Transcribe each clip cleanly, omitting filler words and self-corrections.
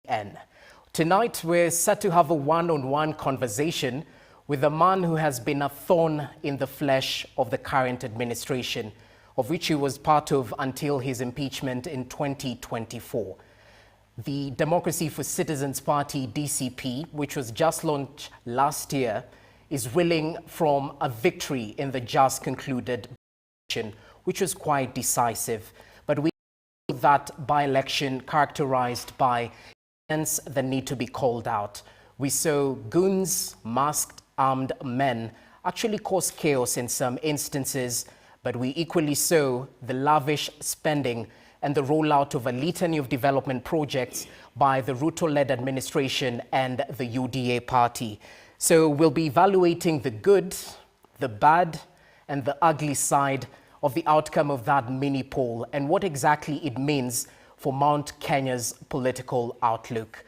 KTN. Tonight, we're set to have a one-on-one conversation with a man who has been a thorn in the flesh of the current administration, of which he was part of until his impeachment in 2024. The Democracy for Citizens Party, DCP, which was just launched last year, is reeling from a victory in the just concluded election, which was quite decisive. But we know that by-election characterized by events that need to be called out. We saw goons, masked, armed men actually cause chaos in some instances, but we equally saw the lavish spending and the rollout of a litany of development projects by the Ruto-led administration and the UDA party. So we'll be evaluating the good, the bad, and the ugly side of the outcome of that mini poll and what exactly it means for Mount Kenya's political outlook.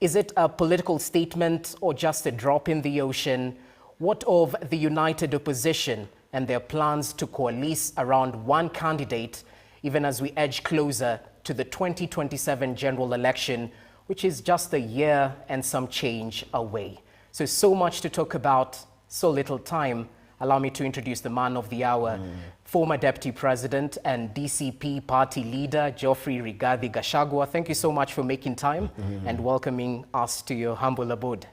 Is it a political statement or just a drop in the ocean? What of the united opposition and their plans to coalesce around one candidate, even as we edge closer to the 2027 general election, which is just a year and some change away? So much to talk about, so little time. Allow me to introduce the man of the hour, former Deputy President and DCP party leader, Geoffrey Rigathi Gachagua. Thank you so much for making time and welcoming us to your humble abode.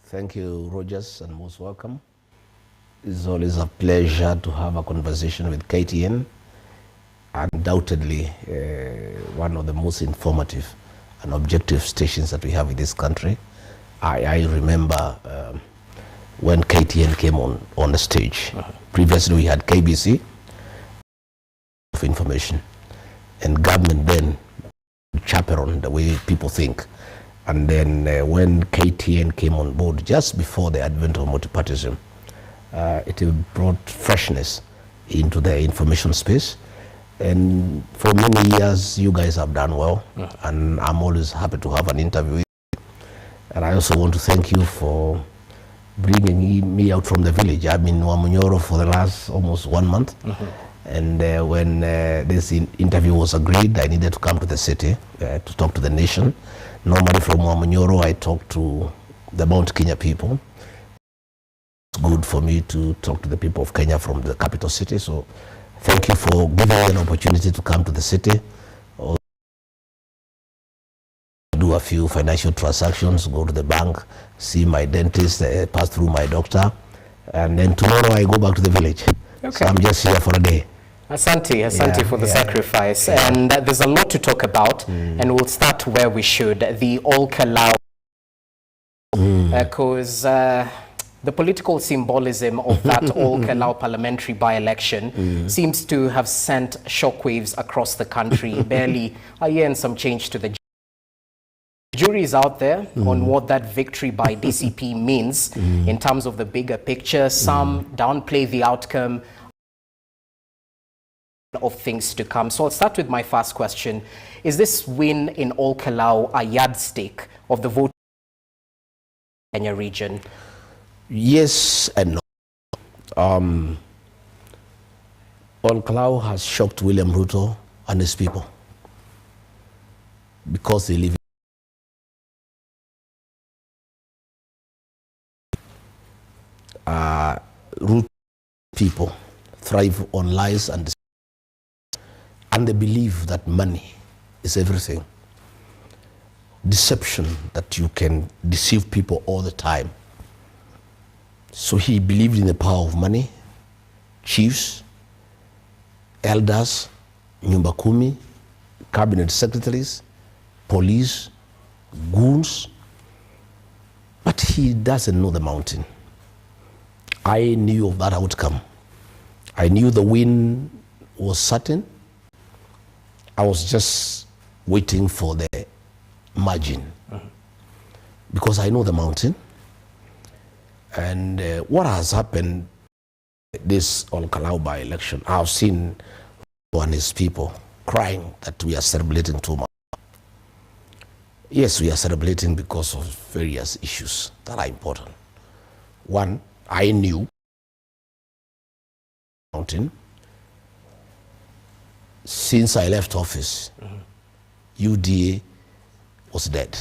Thank you, Rogers, and most welcome. It's always a pleasure to have a conversation with KTN. Undoubtedly, one of the most informative and objective stations that we have in this country. I remember when KTN came on the stage. Previously, we had KBC for information, and government then chaperoned the way people think. And then when KTN came on board, just before the advent of multipartyism, it brought freshness into the information space. And for many years, you guys have done well, and I'm always happy to have an interview with you. And I also want to thank you for bringing me out from the village. I've been in Wamunyoro for the last almost 1 month. And when this interview was agreed, I needed to come to the city to talk to the nation. Normally from Wamunyoro, I talk to the Mount Kenya people. It's good for me to talk to the people of Kenya from the capital city. So thank you for giving me an opportunity to come to the city. Do a few financial transactions, go to the bank, see my dentist, pass through my doctor, and then tomorrow I go back to the village. Okay. So I'm just here for a day. Asante for the sacrifice. And there's a lot to talk about, and we'll start where we should, the Ol Kalou, because the political symbolism of that Ol Kalou parliamentary by-election seems to have sent shockwaves across the country. Barely a year and some change to the jury is out there on what that victory by DCP means in terms of the bigger picture. Some downplay the outcome of things to come. So I'll start with my first question. Is this win in Ol Kalou a yardstick of the vote in Kenya region? Yes and no. Ol Kalou has shocked William Ruto and his people because they live Ruto people thrive on lies and they believe that money is everything. Deception, that you can deceive people all the time. So he believed in the power of money, chiefs, elders, nyumba kumi, cabinet secretaries, police, goons, but he doesn't know the mountain. I knew of that outcome. I knew the win was certain. I was just waiting for the margin because I know the mountain. And what has happened this Ol Kalou by-election, I've seen Ruto and his people crying that we are celebrating too much. Yes, we are celebrating because of various issues that are important. One, I knew mountain since I left office, UDA was dead.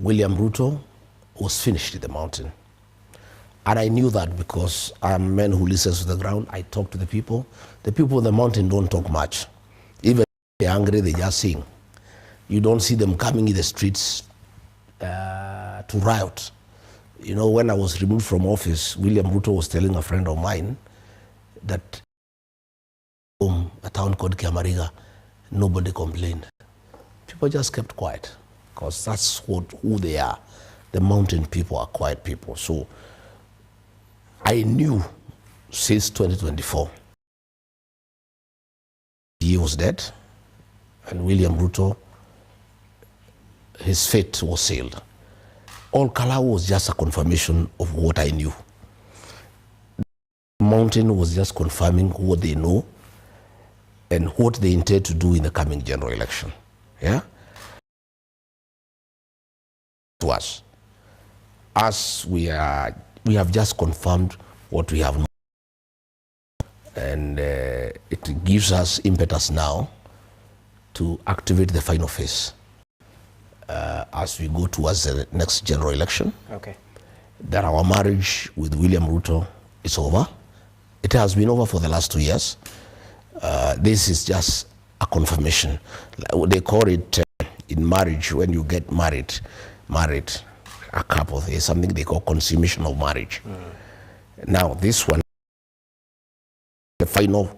William Ruto was finished in the mountain. And I knew that because I'm a man who listens to the ground. I talk to the people. The people in the mountain don't talk much. Even if they're angry, they just sing. You don't see them coming in the streets to riot. You know, when I was removed from office, William Ruto was telling a friend of mine that a town called Kiamariga, nobody complained. People just kept quiet because that's who they are. The mountain people are quiet people. So I knew since 2024, he was dead, and William Ruto, his fate was sealed. All Kalau was just a confirmation of what I knew. The mountain was just confirming what they know and what they intend to do in the coming general election. Yeah? To us, as we have just confirmed what we have known, and it gives us impetus now to activate the final phase as we go towards the next general election. Okay. That our marriage with William Ruto is over. It has been over for the last 2 years. This is just a confirmation. They call it in marriage, when you get married, a couple, there's something they call consummation of marriage. Now this one, the final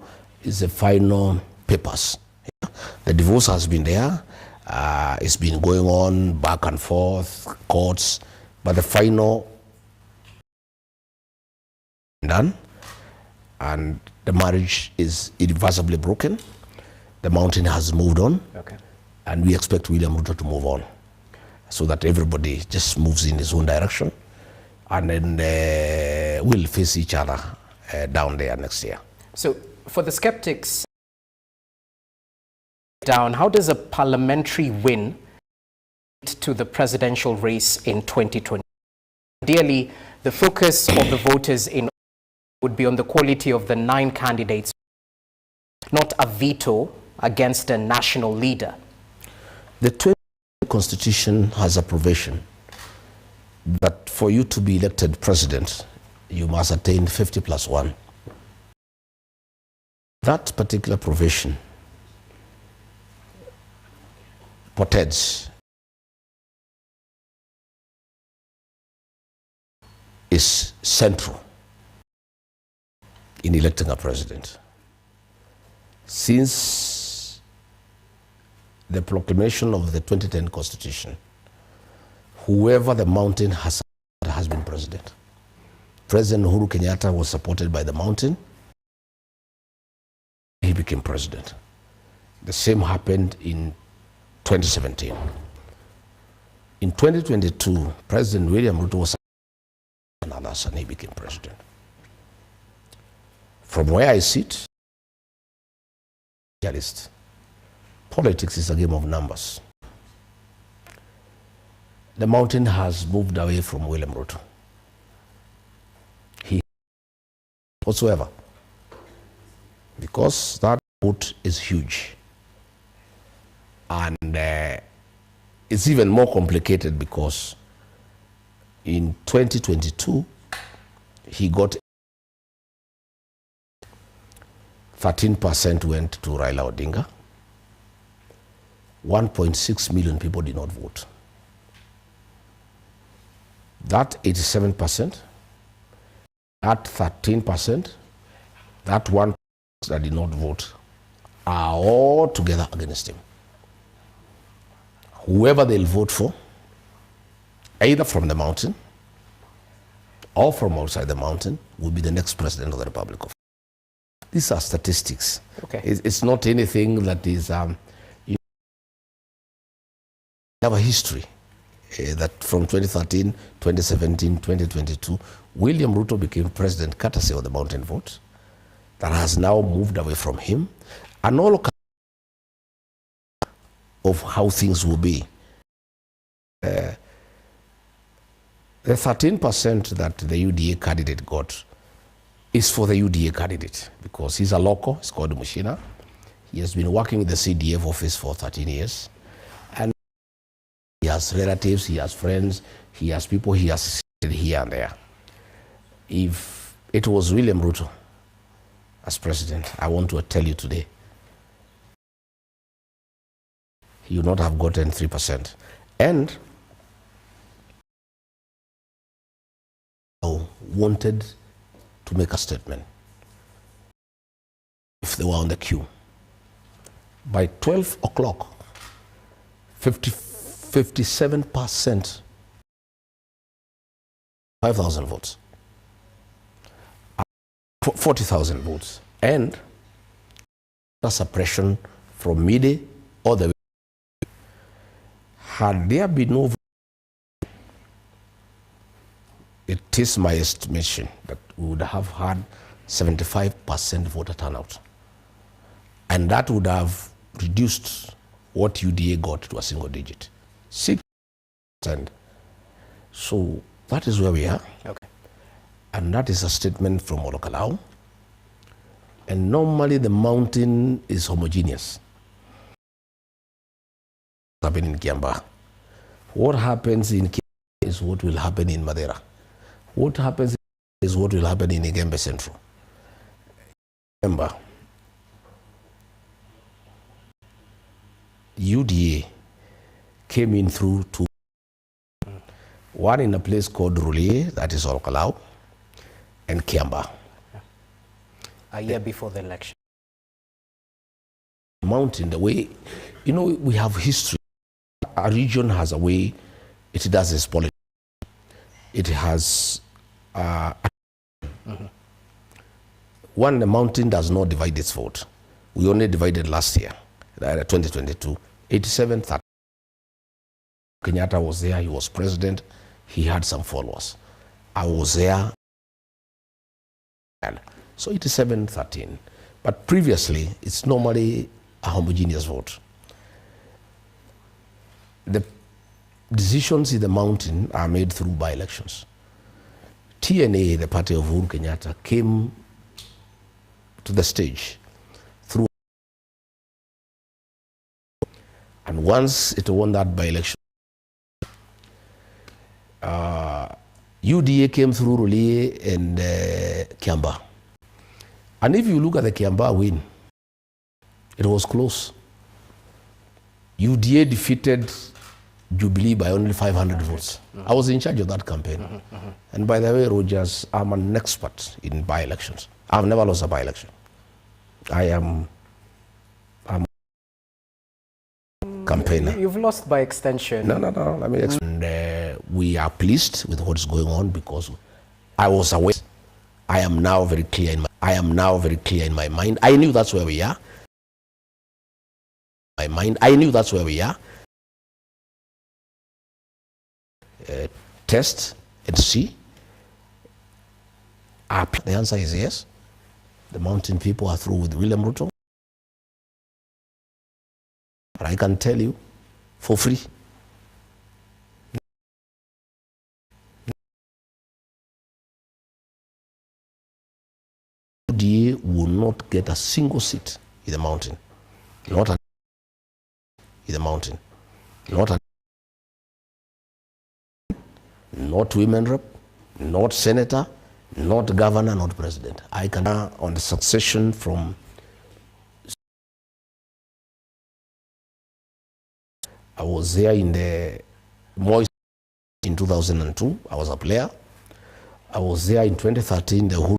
papers. The divorce has been there. It's been going on back and forth, courts, but the final done, and the marriage is irreversibly broken. The mountain has moved on, Okay. and we expect William Ruto to move on, so that everybody just moves in his own direction, and then we'll face each other down there next year. So for the skeptics down, how does a parliamentary win lead to the presidential race in 2020? Ideally, the focus of the voters would be on the quality of the 9 candidates, not a veto against a national leader. The 2020 Constitution has a provision that for you to be elected president, you must attain 50+1. That particular provision portends is central in electing a president. Since the proclamation of the 2010 Constitution, whoever the mountain has been president. President Uhuru Kenyatta was supported by the mountain. He became president. The same happened in 2017. In 2022, President William Ruto was and others, and he became president. From where I sit, politics is a game of numbers. The mountain has moved away from William Ruto. He whatsoever, because that vote is huge. And it's even more complicated because in 2022, he got 13% went to Raila Odinga. 1.6 million people did not vote. That 87%, that 13%, that 1% that did not vote are all together against him. Whoever they'll vote for, either from the mountain or from outside the mountain, will be the next president of the Republic of. These are statistics. Okay. It's not anything that is, you have a history that from 2013, 2017, 2022, William Ruto became president courtesy of the mountain vote that has now moved away from him, and all of how things will be. The 13% that the UDA candidate got is for the UDA candidate because he's a local, he's called Mushina. He has been working in the CDF office for 13 years. He has relatives, he has friends, he has people he has assisted here and there. If it was William Ruto as president, I want to tell you today, he would not have gotten 3%. And I wanted to make a statement if they were on the queue. By 12 o'clock, 57%, 5,000 votes, 40,000 votes, and the suppression from midday all the way. Had there been no vote, it is my estimation that we would have had 75% voter turnout. And that would have reduced what UDA got to a single digit, 6%. So that is where we are. Okay. And that is a statement from Olokalao. And normally the mountain is homogeneous. What happened in Kiambaa. What happens in Kiambaa is what will happen in Madeira. What happens is what will happen in Igembe Central. Remember, UDA came in through two. One in a place called Rulie, that is Olokalao, and Kiambaa. A year before the election. Mountain, the way, you know, we have history. A region has a way it does its politics. It has one, the mountain does not divide its vote. We only divided last year, 2022, 87-30. Kenyatta was there, he was president, he had some followers. I was there, so 87-13. But previously, it's normally a homogeneous vote. The decisions in the mountain are made through by-elections. TNA, the party of Uhuru Kenyatta, came to the stage through, and once it won that by-election, UDA came through Rulie and Kiambaa. And if you look at the Kiambaa win, it was close. UDA defeated Jubilee by only 500 votes. I was in charge of that campaign. And by the way, Rogers, I'm an expert in by-elections. I've never lost a by-election. I'm a campaigner. You've lost by extension. No. Let me explain. And, we are pleased with what's going on because I was aware. I am now very clear in my mind. I knew that's where we are. I knew that's where we are. Test and see. The answer is yes. The mountain people are through with William Ruto. But I can tell you for free. UDA will not get a single seat in the mountain. Not a in the mountain. Not women rep, not senator, not governor, not president. I can on the succession from I was there in the Moi in 2002. I was a player. I was there in 2013. The Uhuru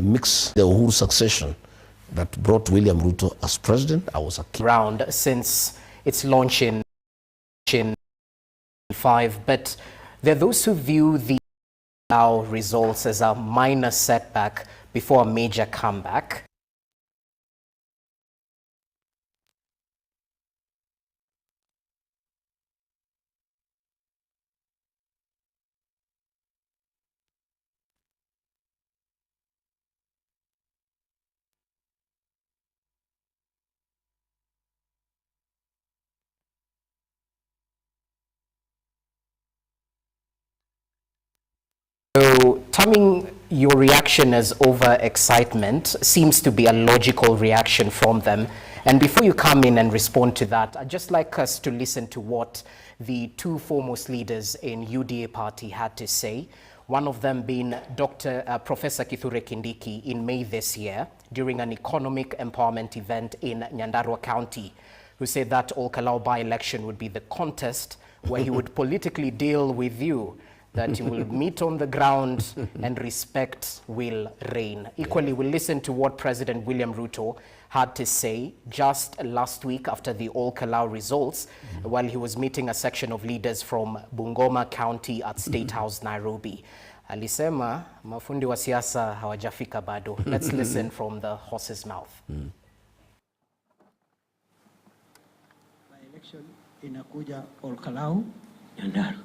mix, the Uhuru succession that brought William Ruto as president. I was a key. Round since its launch in 5, but there are those who view the now results as a minor setback before a major comeback. So, terming your reaction as over-excitement seems to be a logical reaction from them. And before you come in and respond to that, I'd just like us to listen to what the two foremost leaders in UDA party had to say. One of them being Professor Kithure Kindiki in May this year during an economic empowerment event in Nyandarua County, who said that Olkalau by-election would be the contest where he would politically deal with you, that he will meet on the ground and respect will reign. Equally, we'll listen to what President William Ruto had to say just last week after the Olkalau results, while he was meeting a section of leaders from Bungoma County at State House, Nairobi. Alisema, mafundi wa siasa hawajafika bado. Let's listen from the horse's mouth. By-election inakuja Olkalau, Nyandarua.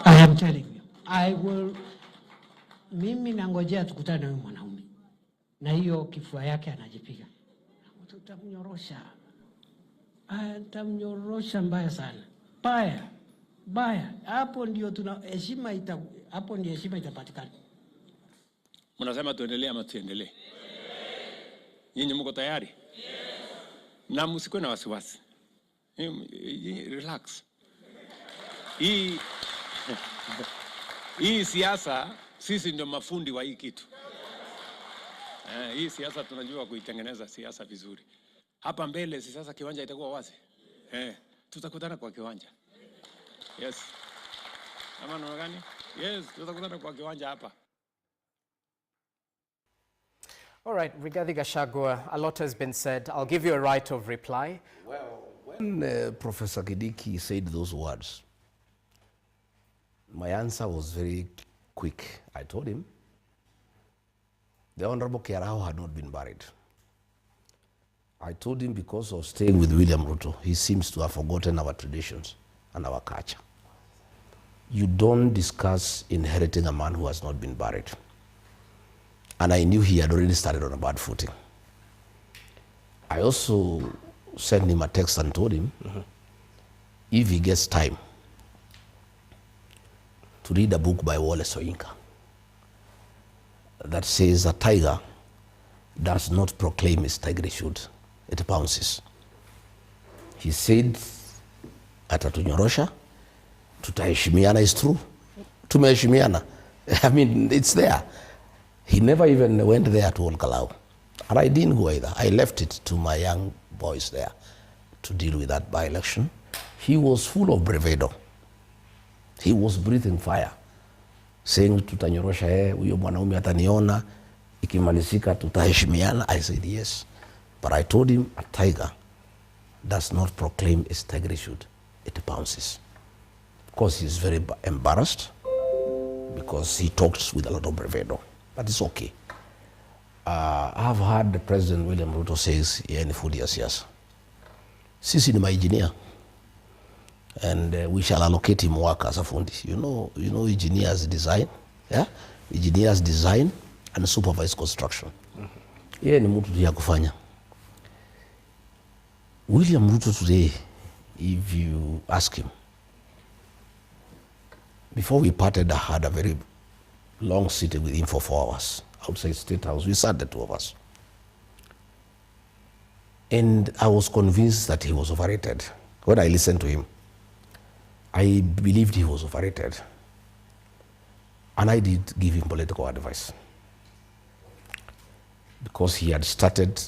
I am telling you, I will. Mimi nangojea tukutane na huyu mwanaume na hiyo kifua yake anajipiga, tutamnyorosha, atamnyorosha mbaya sana, baya. Hapo ndio tuna heshima, hapo ndio heshima itapatikana. Mnasema tuendelee ama tuendelee? Nyinyi mko tayari? Na msikuwe na wasiwasi. Relax. Hii siasa, sisi ndio mafundi wa hii kitu. Hii siasa tunajua kuitengeneza siasa vizuri. Hapa mbele si sasa kiwanja itakuwa wazi. Tutakutana kwa kiwanja. Yes. Ama namna gani? Yes, tutakutana kwa kiwanja hapa. All right, Rigathi Gachagua, a lot has been said. I'll give you a right of reply. Well, when Professor Kindiki said those words, my answer was very quick. I told him the Honorable Kiarao had not been buried. I told him because of staying with William Ruto, he seems to have forgotten our traditions and our culture. You don't discuss inheriting a man who has not been buried. And I knew he had already started on a bad footing. I also sent him a text and told him, if he gets time, to read a book by Wallace Soyinka that says a tiger does not proclaim its tigrishhood, it pounces. He said, atatunyorosha, tutaheshimiana is true. Tumeheshimiana. I mean, it's there. He never even went there to Olkalau. And I didn't go either. I left it to my young boys there to deal with that by-election. He was full of bravado. He was breathing fire, saying, tutanyorosha huyo mwanaume ataniona, ikimalizika tutaheshimiana. I said, yes. But I told him, a tiger does not proclaim its tigrishhood, it pounces. Of course, he's very embarrassed because he talks with a lot of bravado. But it's okay. I've heard the President William Ruto says, yeye ni fundi ya siasa. Sisi ni engineer. And we shall allocate him work as a fundi. You know engineers design, yeah? Engineers design and supervise construction. Yeye ni mtu ya kufanya. William Ruto today, if you ask him, before we parted, I had a very long sitting with him for 4 hours outside State House. We sat, the two of us. And I was convinced that he was overrated. When I listened to him, I believed he was overrated. And I did give him political advice. Because he had started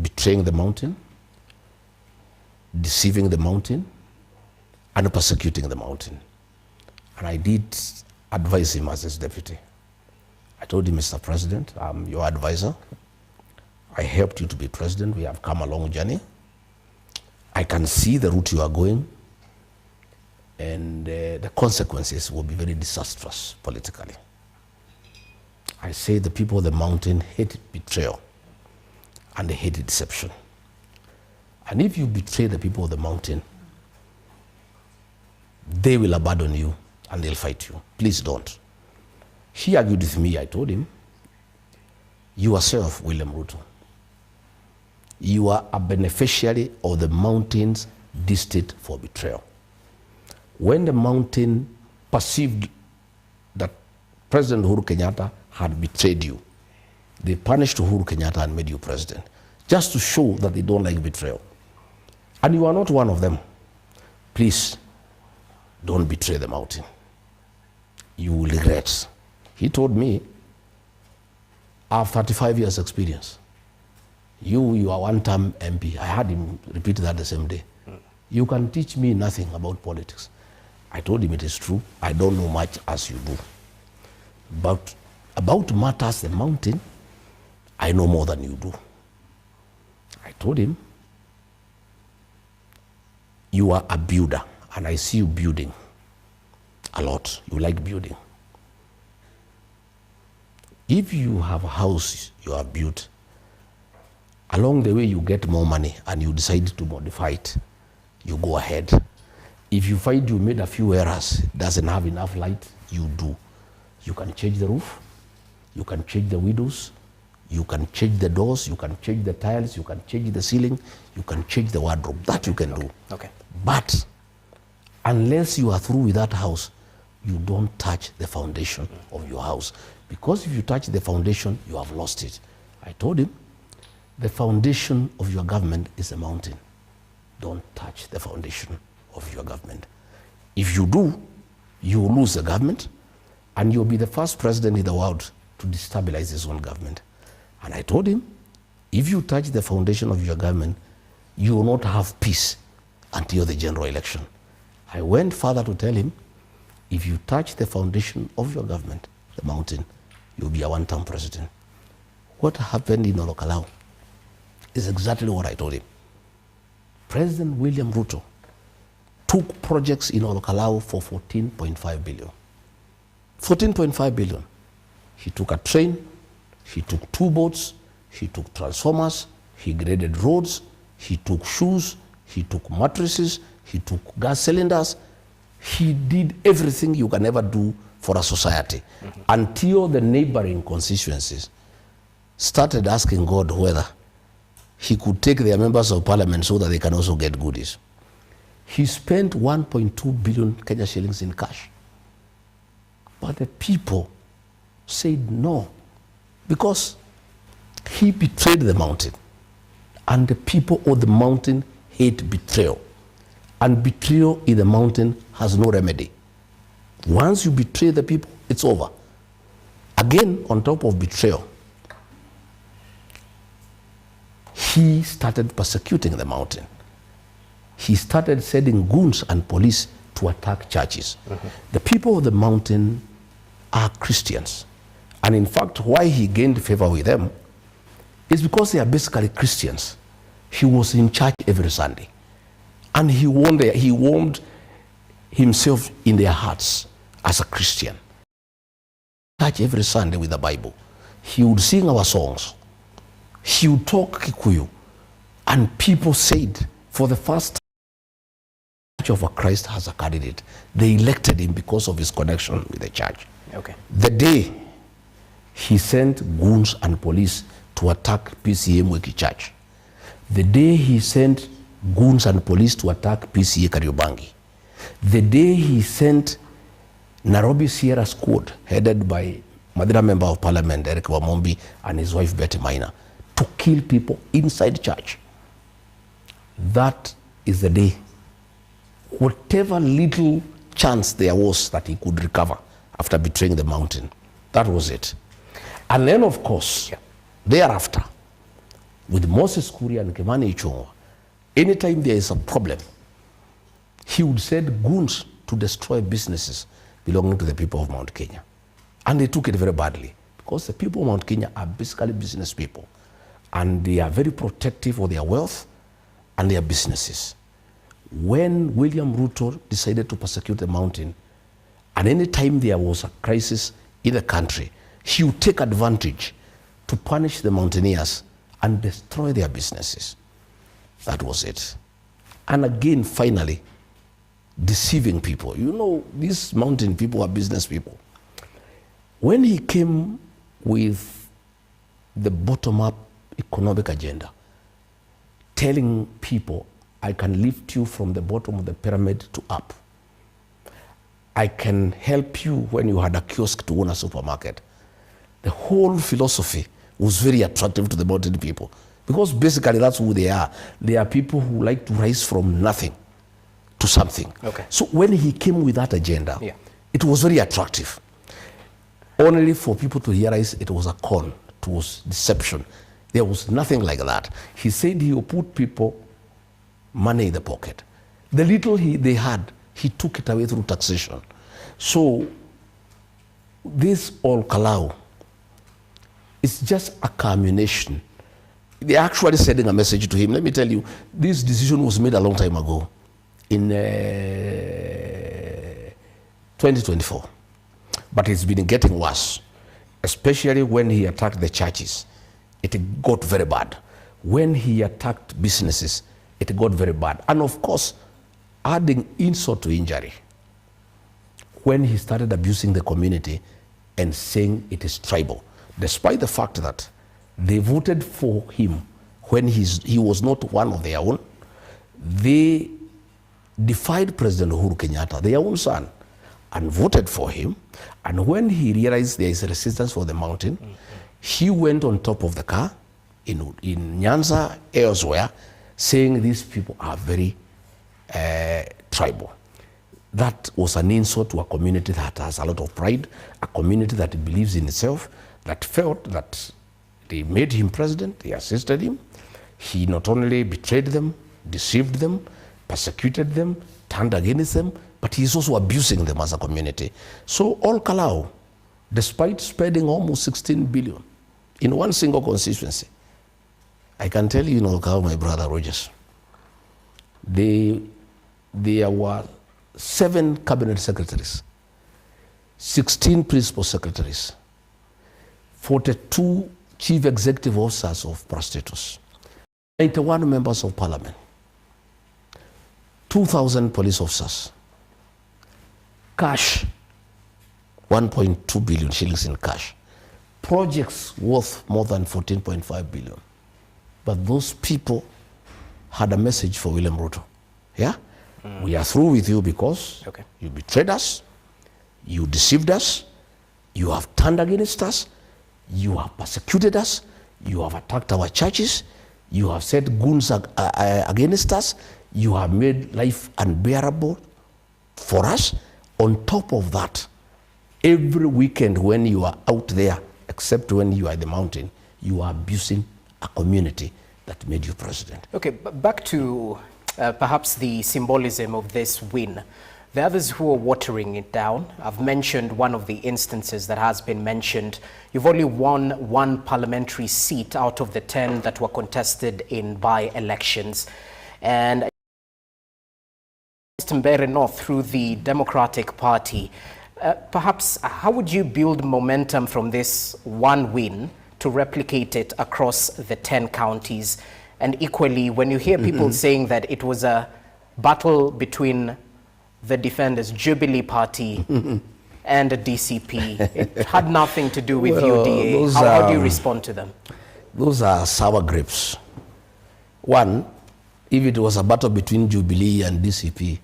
betraying the mountain, deceiving the mountain, and persecuting the mountain. And I did advise him as his deputy. I told him, Mr. President, I'm your advisor. I helped you to be president. We have come a long journey. I can see the route you are going, and the consequences will be very disastrous politically. I say the people of the mountain hate betrayal, and they hate deception. And if you betray the people of the mountain, they will abandon you and they'll fight you. Please don't. He argued with me. I told him, you yourself, William Ruto, you are a beneficiary of the mountain's distaste for betrayal. When the mountain perceived that President Uhuru Kenyatta had betrayed you, They punished Uhuru Kenyatta and made you president, just to show that they don't like betrayal. And you are not one of them. Please, don't betray the mountain. You will regret. He told me, I have 35 years experience. You are one-term MP. I had him repeat that the same day. You can teach me nothing about politics. I told him it is true. I don't know much as you do. But about matters the mountain, I know more than you do. I told him, you are a builder, and I see you building a lot. You like building. If you have a house you have built, along the way you get more money and you decide to modify it, you go ahead. If you find you made a few errors, doesn't have enough light, you do. You can change the roof, you can change the windows, you can change the doors, you can change the tiles, you can change the ceiling, you can change the wardrobe. That you can do. Okay. But unless you are through with that house, you don't touch the foundation of your house. Because if you touch the foundation, you have lost it. I told him, the foundation of your government is a mountain. Don't touch the foundation of your government. If you do, you will lose the government, and you'll be the first president in the world to destabilize his own government. And I told him, if you touch the foundation of your government, you will not have peace until the general election. I went further to tell him, if you touch the foundation of your government, the mountain, you'll be a one-term president. What happened in Olokalao is exactly what I told him. President William Ruto took projects in Olokalao for 14.5 billion. 14.5 billion. He took a train, he took 2 boats, he took transformers, he graded roads, he took shoes, he took mattresses, he took gas cylinders. He did everything you can ever do for a society, until the neighboring constituencies started asking God whether he could take their members of parliament so that they can also get goodies. He spent 1.2 billion Kenya shillings in cash. But the people said no, because he betrayed the mountain. And the people of the mountain hate betrayal. And betrayal in the mountain has no remedy. Once you betray the people, it's over. Again, on top of betrayal, he started persecuting the mountain. He started sending goons and police to attack churches. The people of the mountain are Christians. And in fact, why he gained favor with them is because they are basically Christians. He was in church every Sunday. And he warmed himself in their hearts as a Christian. Church every Sunday with the Bible. He would sing our songs. He would talk Kikuyu. And people said, for the first time, the Church of Christ has a candidate. They elected him because of his connection with the church. Okay. The day he sent goons and police to attack PCA Mweki Church, the day he sent goons and police to attack PCA Kariobangi, the day he sent Nairobi Sierra Squad, headed by Madina Member of Parliament Eric Wamombi and his wife Betty Maina, to kill people inside church, that is the day, whatever little chance there was that he could recover after betraying the mountain, that was it. And then, of course, thereafter, with Moses Kuria and Kimani Ichung'wa, anytime there is a problem, he would send goons to destroy businesses belonging to the people of Mount Kenya. And they took it very badly, because the people of Mount Kenya are basically business people, and they are very protective of their wealth and their businesses. When William Ruto decided to persecute the mountain, and any time there was a crisis in the country, he would take advantage to punish the mountaineers and destroy their businesses. That was it. And again, finally, deceiving people. You know, these mountain people are business people. When he came with the bottom-up economic agenda, telling people, I can lift you from the bottom of the pyramid to up. I can help you when you had a kiosk to own a supermarket. The whole philosophy was very attractive to the mountain people. Because basically that's who they are. They are people who like to rise from nothing to something. Okay. So when he came with that agenda, it was very attractive. Only for people to realize it was a con, it was deception. There was nothing like that. He said he would put people money in the pocket. The little they had, he took it away through taxation. So this Ol Kalou is just a culmination. They're actually sending a message to him. Let me tell you, this decision was made a long time ago in 2024. But it's been getting worse, especially when he attacked the churches. It got very bad. When he attacked businesses, it got very bad. And of course, adding insult to injury, when he started abusing the community and saying it is tribal, despite the fact that they voted for him when he was not one of their own. They defied President Uhuru Kenyatta, their own son, and voted for him. And when he realized there is resistance for the mountain, he went on top of the car in Nyanza, elsewhere, saying these people are very tribal. That was an insult to a community that has a lot of pride, a community that believes in itself, that felt that they made him president, they assisted him. He not only betrayed them, deceived them, persecuted them, turned against them, but he's also abusing them as a community. So Ol Kalou, despite spending almost 16 billion in one single constituency, I can tell you in Ol Kalou, my brother Rogers, there were 7 cabinet secretaries, 16 principal secretaries, 42 chief executive officers of prostitutes, 91 members of parliament, 2,000 police officers, cash, 1.2 billion shillings in cash, projects worth more than 14.5 billion. But those people had a message for William Ruto. Yeah? We are through with you because you betrayed us, you deceived us, you have turned against us, you have persecuted us, you have attacked our churches, you have set goons against us, you have made life unbearable for us. On top of that, every weekend when you are out there, except when you are at the mountain, you are abusing a community that made you president. Okay, back to perhaps the symbolism of this win. The others who are watering it down, I've mentioned one of the instances that has been mentioned. You've only won 1 parliamentary seat out of the 10 that were contested in by-elections. And Mbere North through the Democratic Party. Perhaps, how would you build momentum from this one win to replicate it across the 10 counties? And equally, when you hear people saying that it was a battle between the defenders, Jubilee Party, and the DCP, it had nothing to do with UDA. How do you respond to them? Those are sour grapes. One, if it was a battle between Jubilee and DCP,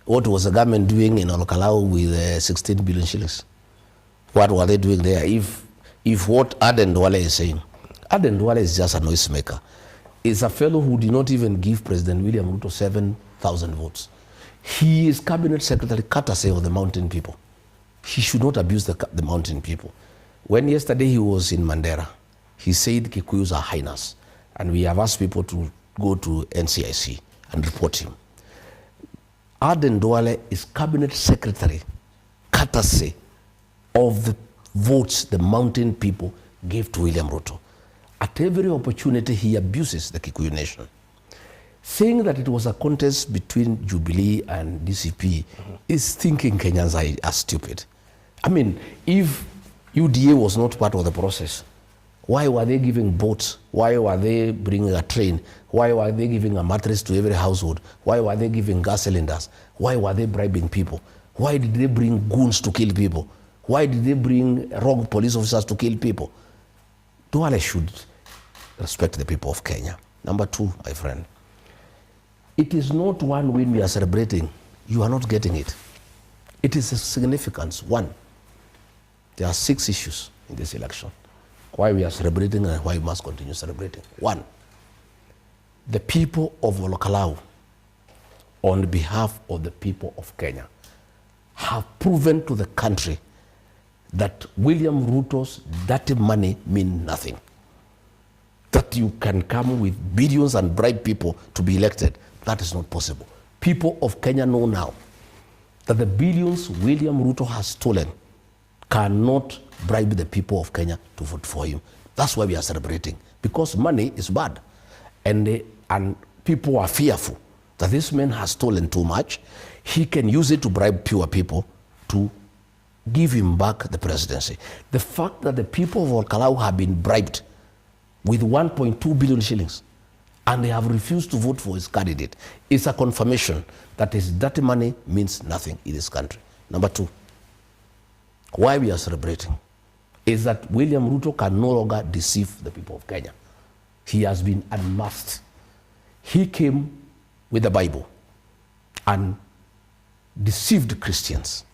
what was the government doing in Ol Kalou with 16 billion shillings? What were they doing there? If what Aden Duale is saying, Aden Duale is just a noisemaker. It's a fellow who did not even give President William Ruto 7,000 votes. He is cabinet secretary, courtesy of the mountain people. He should not abuse the mountain people. When yesterday he was in Mandera, he said Kikuyus are hyenas, and we have asked people to go to NCIC and report him. Aden Duale is cabinet secretary, courtesy of the votes the mountain people gave to William Ruto. At every opportunity, he abuses the Kikuyu nation. Saying that it was a contest between Jubilee and DCP is thinking Kenyans are stupid. I mean, if UDA was not part of the process, why were they giving boats? Why were they bringing a train? Why were they giving a mattress to every household? Why were they giving gas cylinders? Why were they bribing people? Why did they bring goons to kill people? Why did they bring rogue police officers to kill people? Duale should respect the people of Kenya. Number 2, my friend, it is not one win we are celebrating. You are not getting it. It is a significance. 1, there are 6 issues in this election. why we are celebrating and why we must continue celebrating. One, the people of Olkalau, on behalf of the people of Kenya, have proven to the country that William Ruto's dirty money mean nothing. That you can come with billions and bribe people to be elected. That is not possible. People of Kenya know now that the billions William Ruto has stolen cannot bribe the people of Kenya to vote for him. That's why we are celebrating, because money is bad. And people are fearful that this man has stolen too much. He can use it to bribe pure people to give him back the presidency. The fact that the people of Olkalau have been bribed with 1.2 billion shillings and they have refused to vote for his candidate is a confirmation that his dirty money means nothing in this country. Number two, why we are celebrating is that William Ruto can no longer deceive the people of Kenya. He has been unmasked. He came with the Bible and deceived Christians,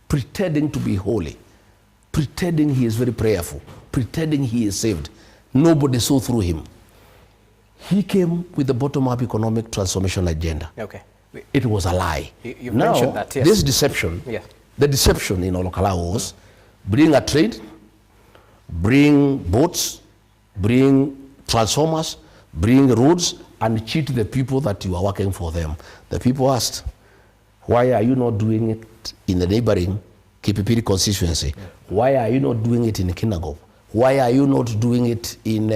pretending to be holy, pretending he is very prayerful, pretending he is saved. Nobody saw through him. He came with the bottom-up economic transformation agenda. Okay. It was a lie. You've mentioned that, yes. This deception, the deception in Olkalau was bring a trade, bring boats, bring transformers, bring roads, and cheat the people that you are working for them. The people asked, why are you not doing it in the neighboring Kipipiri constituency? Why are you not doing it in Kinangop? Why are you not doing it in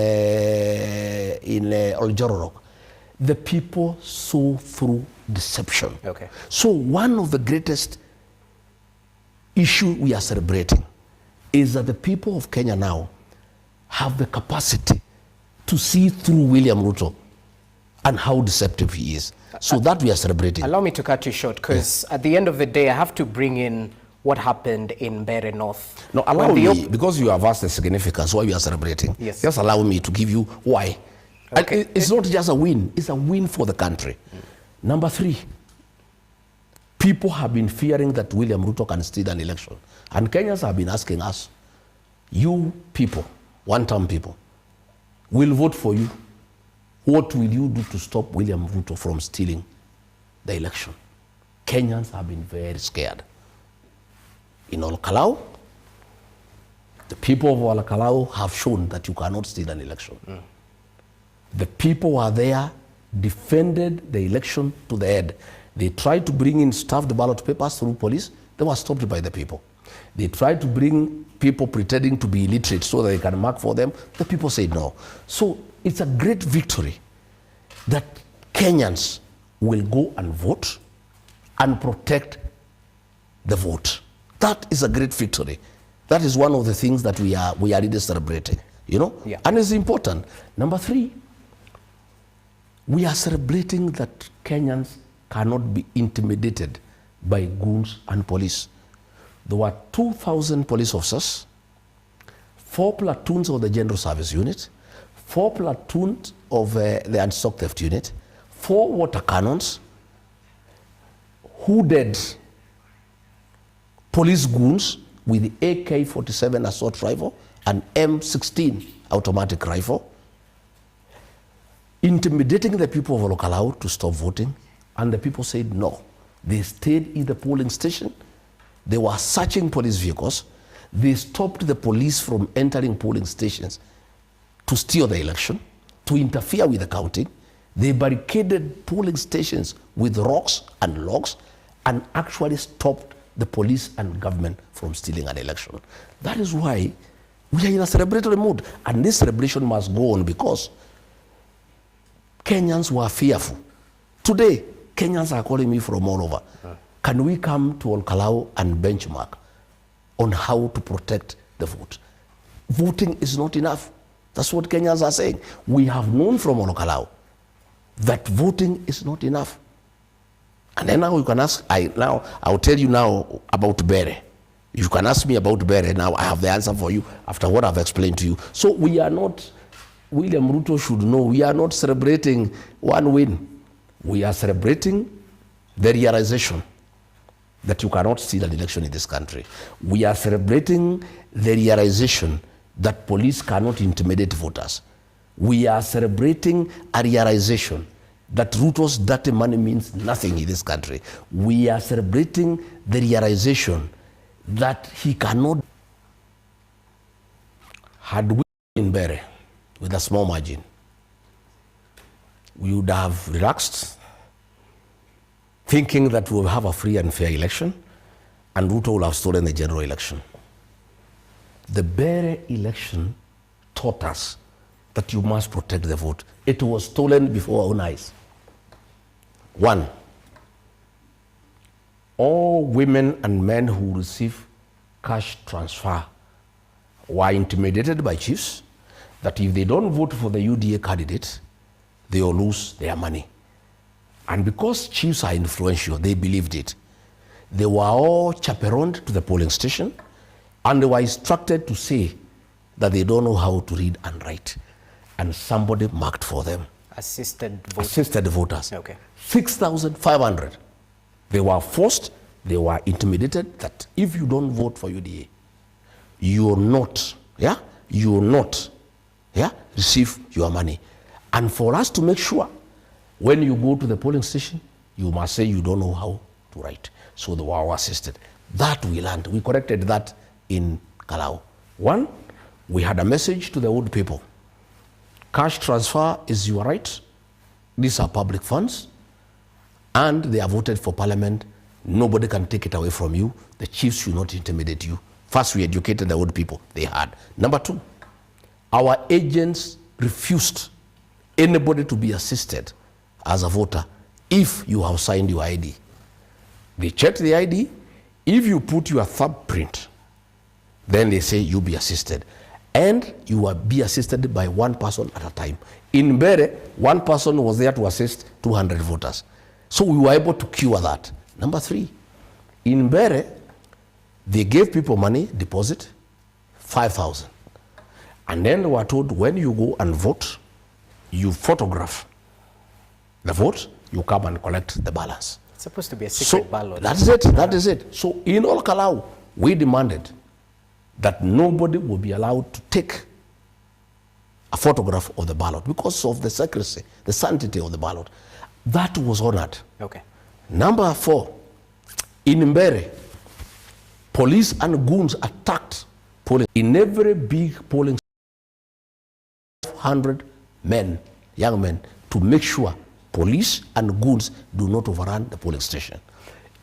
Oljororok? The people saw through deception. Okay. So one of the greatest issues we are celebrating is that the people of Kenya now have the capacity to see through William Ruto and how deceptive he is. So that we are celebrating. Allow me to cut you short, because at the end of the day, I have to bring in what happened in Mbeere North. No, allow me, because you have asked the significance why we are celebrating. Yes. Just allow me to give you why. Okay. And it's not just a win, it's a win for the country. Number three, people have been fearing that William Ruto can steal an election. And Kenyans have been asking us, you people, one-term people, will vote for you. What will you do to stop William Ruto from stealing the election? Kenyans have been very scared. In Olkalau, the people of Olkalau have shown that you cannot steal an election. The people are there, defended the election to the end. They tried to bring in stuffed ballot papers through police. They were stopped by the people. They tried to bring people pretending to be illiterate so that they can mark for them. The people said no. So it's a great victory that Kenyans will go and vote and protect the vote. That is a great victory. That is one of the things that we are really celebrating, you know? Yeah. And it's important. Number three, we are celebrating that Kenyans cannot be intimidated by goons and police. There were 2,000 police officers, 4 platoons of the General Service Unit, 4 platoons of the Anti-Stock Theft Unit, 4 water cannons, hooded police goons with the AK-47 assault rifle and M16 automatic rifle, intimidating the people of Olkalau to stop voting, and the people said no. They stayed in the polling station. They were searching police vehicles. They stopped the police from entering polling stations to steal the election, to interfere with the counting. They barricaded polling stations with rocks and logs and actually stopped the police and government from stealing an election. That is why we are in a celebratory mood, and this celebration must go on because Kenyans were fearful. Today, Kenyans are calling me from all over. Can we come to Olkalau and benchmark on how to protect the vote? Voting is not enough. That's what Kenyans are saying. We have known from Olkalau that voting is not enough. And then now you can ask, I'll tell you now about Mbeere. You can ask me about Mbeere now. I have the answer for you after what I've explained to you. So we are not, William Ruto should know, we are not celebrating one win. We are celebrating the realization that you cannot steal an election in this country. We are celebrating the realization that police cannot intimidate voters. We are celebrating a realization that Ruto's dirty money means nothing in this country. We are celebrating the realization that he cannot. Had we been Mbere with a small margin, we would have relaxed, thinking that we will have a free and fair election, and Ruto will have stolen the general election. The Mbere election taught us that you must protect the vote. It was stolen before our own eyes. One, all women and men who receive cash transfer were intimidated by chiefs that if they don't vote for the UDA candidate, they will lose their money. And because chiefs are influential, they believed it. They were all chaperoned to the polling station, and they were instructed to say that they don't know how to read and write. And somebody marked for them. Assisted voters. Assisted voters. Okay. 6,500. They were forced, they were intimidated that if you don't vote for UDA, you will not, receive your money. And for us to make sure, when you go to the polling station, you must say you don't know how to write. So they were assisted. That we learned. We corrected that in Kalau. One, we had a message to the old people. Cash transfer is your right. These are public funds. And they are voted for parliament. Nobody can take it away from you. The chiefs should not intimidate you. First, we educated the old people. They had. Number two, our agents refused anybody to be assisted as a voter if you have signed your ID. They checked the ID. If you put your thumbprint, then they say you be assisted. And you will be assisted by one person at a time. In Mbere, one person was there to assist 200 voters. So we were able to cure that. Number three, in Mbere, they gave people money, deposit, 5,000. And then they were told, when you go and vote, you photograph the vote, you come and collect the balance. It's supposed to be a secret ballot. That's it, that is it. So in all Kalau, we demanded that nobody will be allowed to take a photograph of the ballot because of the secrecy, the sanctity of the ballot. That was honored. Okay. Number four, in Mbere, police and goons attacked polling. In every big polling, 500 men, young men, to make sure police and goons do not overrun the polling station.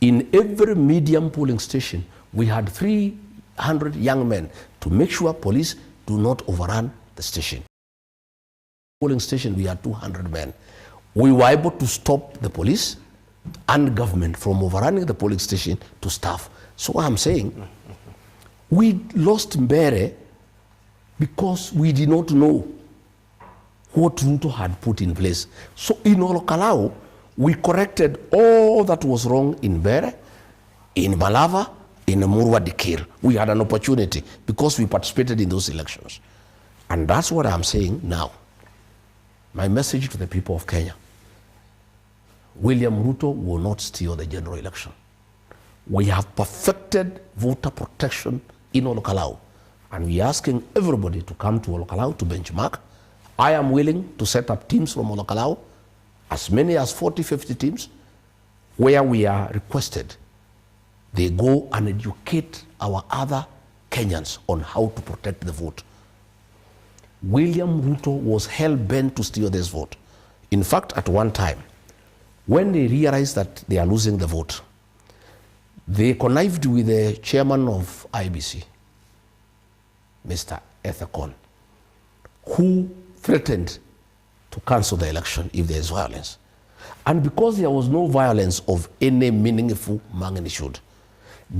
In every medium polling station, we had 300 young men to make sure police do not overrun the station. Polling station, we had 200 men. We were able to stop the police and government from overrunning the polling station to staff. So I'm saying, we lost Mbere because we did not know what Ruto had put in place. So in Kalau, we corrected all that was wrong in Mbere, in Malava, in Murwa Dikir. We had an opportunity because we participated in those elections. And that's what I'm saying now. My message to the people of Kenya: William Ruto will not steal the general election. We have perfected voter protection in Kalau, and we are asking everybody to come to Kalau to benchmark. I am willing to set up teams from Kalau, as many as 40, 50 teams, where we are requested. They go and educate our other Kenyans on how to protect the vote. William Ruto was hell-bent to steal this vote. In fact, at one time, when they realized that they are losing the vote, they connived with the chairman of IBC, Mr. Ethekon, who threatened to cancel the election if there is violence. And because there was no violence of any meaningful magnitude,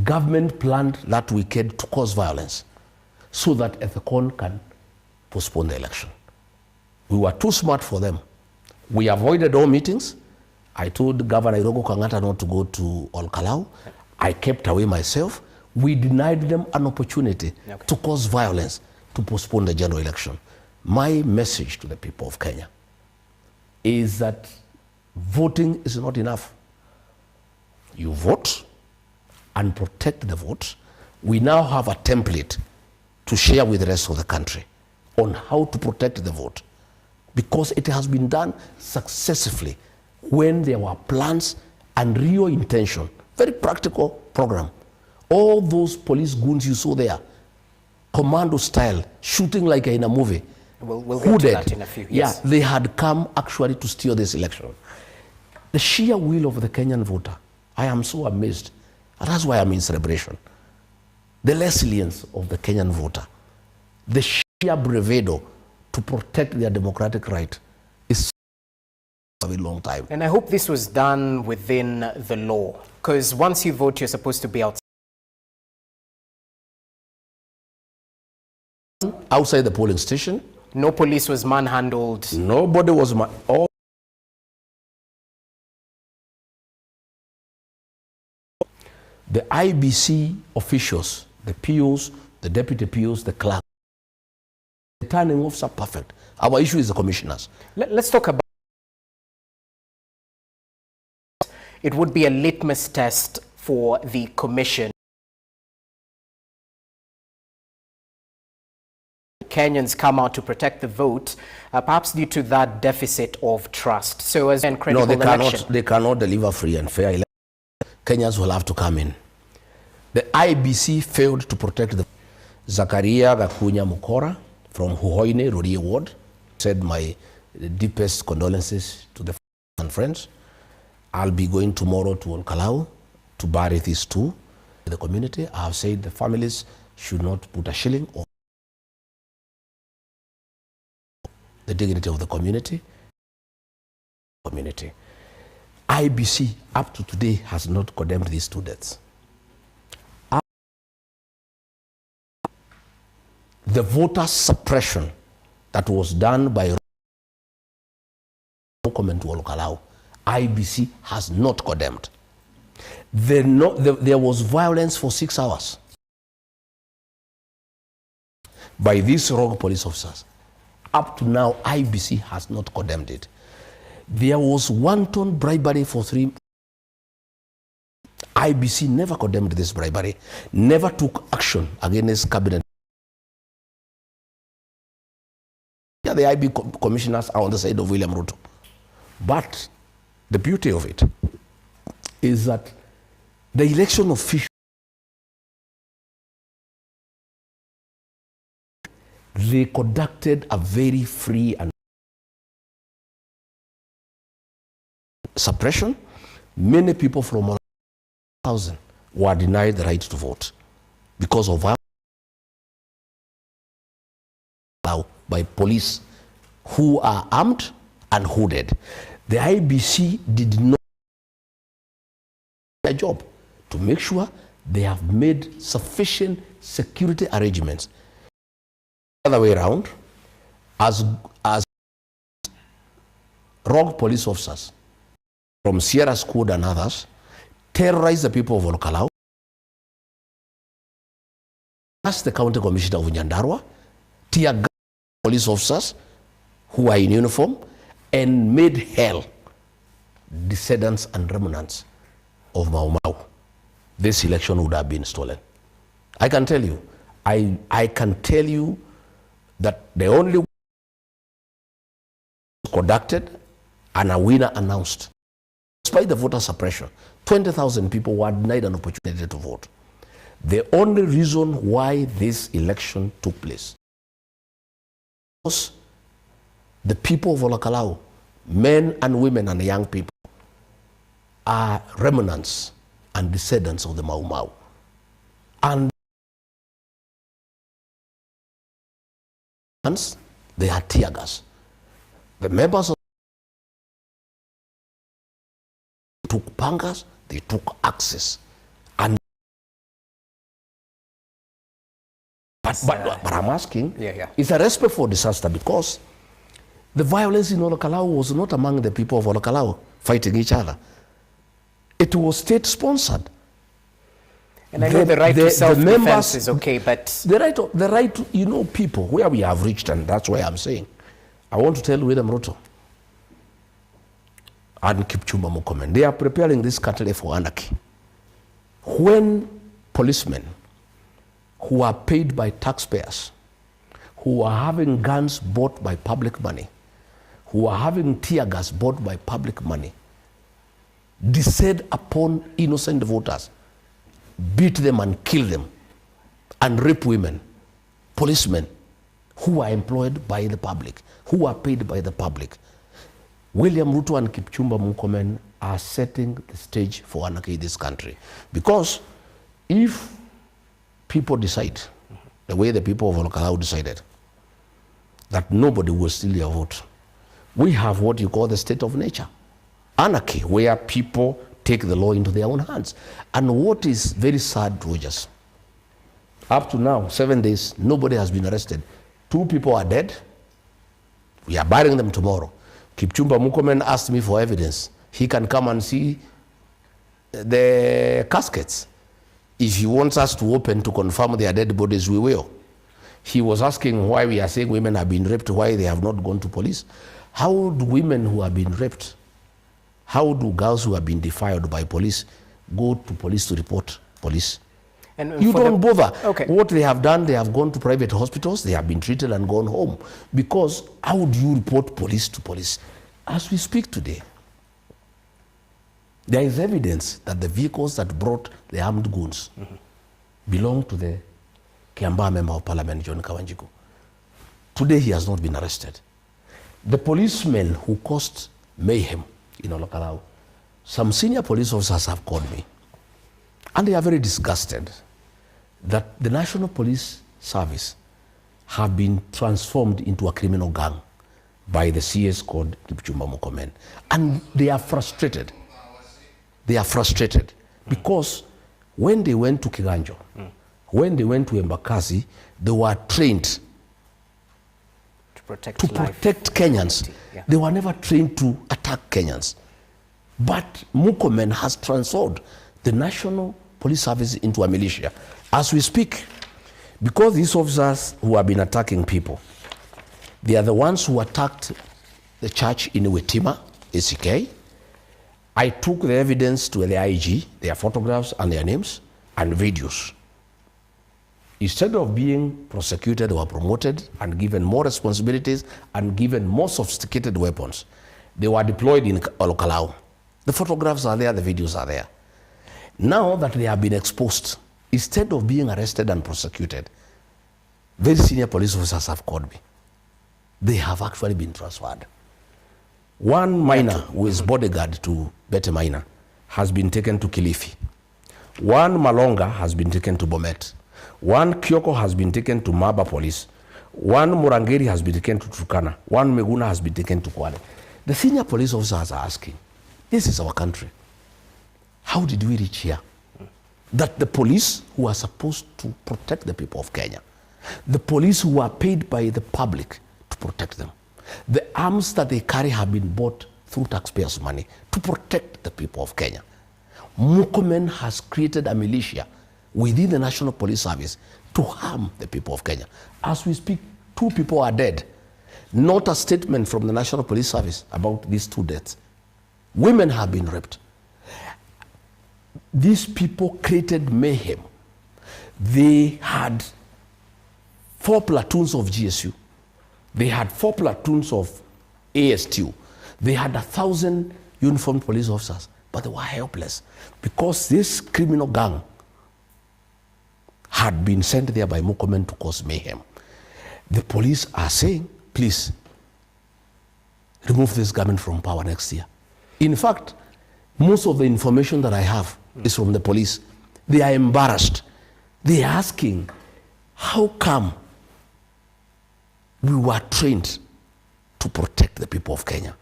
government planned that weekend to cause violence so that Ethekon can postpone the election. We were too smart for them. We avoided all meetings. I told Governor Irogo Kangata not to go to Kalau. I kept away myself. We denied them an opportunity to cause violence to postpone the general election. My message to the people of Kenya is that voting is not enough. You vote and protect the vote. We now have a template to share with the rest of the country on how to protect the vote, because it has been done successfully when there were plans and real intention. Very practical program. All those police goons you saw there, commando style, shooting like in a movie. We'll get to that in a few. Yes. Yeah, they had come actually to steer this election. The sheer will of the Kenyan voter, I am so amazed. And that's why I'm in celebration. The resilience of the Kenyan voter, the sheer bravado to protect their democratic right is a very long time. And I hope this was done within the law, because once you vote, you're supposed to be outside the polling station. No police was manhandled. Nobody was all the IBC officials, the POs, the deputy POs, the clerk, the turning offs are perfect. Our issue is the commissioners. Let's talk about it. Would be a litmus test for the commission. Kenyans come out to protect the vote, perhaps due to that deficit of trust. So as an credible election. They cannot deliver free and fair election. Kenyans will have to come in. The IBC failed to protect the Zakaria Gakunya Mukora from Huhoine, Rurie Ward, said my deepest condolences to the and friends. I'll be going tomorrow to Olkalau to bury these two. The community, I have said the families should not put a shilling on the dignity of the community. IBC up to today has not condemned these two deaths. The voter suppression that was done by comment to Olkalau, IBC has not condemned. There was violence for 6 hours by these rogue police officers. Up to now, IBC has not condemned it. There was wanton bribery for 3. IBC never condemned this bribery, never took action against cabinet. Yeah, the IB commissioners are on the side of William Ruto. But the beauty of it is that the election officials, they conducted a very free and suppression. Many people from 1,000 were denied the right to vote because of violence by police who are armed and hooded. The IBC did not do their job to make sure they have made sufficient security arrangements. The other way around, as rogue police officers from Sierra Squad and others terrorize the people of Olkalau, asked the county commissioner of Nyandarua, tear gas police officers who are in uniform, and made hell descendants and remnants of Mau Mau. This election would have been stolen. I can tell you, I can tell you that the only conducted and a winner announced. Despite the voter suppression, 20,000 people were denied an opportunity to vote. The only reason why this election took place was the people of Olkalau, men and women and young people, are remnants and descendants of the Mau Mau. And they had tear gas. The members of took pangas, they took axes. And but I'm asking, it's a recipe for disaster, because the violence in Olkalau was not among the people of Olkalau fighting each other. It was state-sponsored. And I know the right to self-defense is okay, but the right to, you know, people, where we have reached, and that's why I'm saying, I want to tell William Ruto and Kipchumba Murkomen, they are preparing this country for anarchy. When policemen who are paid by taxpayers, who are having guns bought by public money, who are having tear gas bought by public money, descend upon innocent voters, beat them and kill them, and rape women, policemen who are employed by the public, who are paid by the public. William Ruto and Kipchumba Murkomen are setting the stage for anarchy in this country. Because if people decide, the way the people of Olkalau decided, that nobody will steal their vote, we have what you call the state of nature. Anarchy, where people take the law into their own hands. And what is very sad, Rogers, up to now, 7 days, nobody has been arrested. 2 people are dead. We are burying them tomorrow. Kipchumba Murkomen asked me for evidence. He can come and see the caskets. If he wants us to open to confirm their dead bodies, we will. He was asking why we are saying women have been raped, why they have not gone to police. How do women who have been raped, how do girls who have been defiled by police go to police to report police? And you don't bother. Okay. What they have done, they have gone to private hospitals, they have been treated and gone home. Because how do you report police to police? As we speak today, there is evidence that the vehicles that brought the armed goons belong to the Kiambaa Member of Parliament, John Kawanjiku. Today he has not been arrested. The policemen who caused mayhem in Olkalau, some senior police officers have called me, and they are very disgusted that the National Police Service have been transformed into a criminal gang by the CS called Kipchumba Murkomen. And they are frustrated. They are frustrated because when they went to Kiganjo, when they went to Embakasi, they were trained to protect Kenyans. Yeah. They were never trained to attack Kenyans. But Murkomen has transformed the National Police Service into a militia. As we speak, because these officers who have been attacking people, they are the ones who attacked the church in Wetima, ACK. I took the evidence to the IG, their photographs and their names, and videos. Instead of being prosecuted or promoted and given more responsibilities and given more sophisticated weapons, they were deployed in Olkalau. The photographs are there, the videos are there. Now that they have been exposed, instead of being arrested and prosecuted, very senior police officers have called me. They have actually been transferred. One miner who is bodyguard to Bete Miner has been taken to Kilifi. One Malonga has been taken to Bomet. One Kyoko has been taken to Maba Police. One Murangeri has been taken to Turkana. One Meguna has been taken to Kwale. The senior police officers are asking, this is our country. How did we reach here? That the police who are supposed to protect the people of Kenya, the police who are paid by the public to protect them, the arms that they carry have been bought through taxpayers' money to protect the people of Kenya. Murkomen has created a militia within the National Police Service to harm the people of Kenya. As we speak, 2 people are dead. Not a statement from the National Police Service about these 2 deaths. Women have been raped. These people created mayhem. They had 4 platoons of GSU. They had 4 platoons of ASTU. They had 1,000 uniformed police officers, but they were helpless because this criminal gang had been sent there by Murkomen to cause mayhem. The police are saying, please, remove this government from power next year. In fact, most of the information that I have is from the police. They are embarrassed. They are asking, how come we were trained to protect the people of Kenya?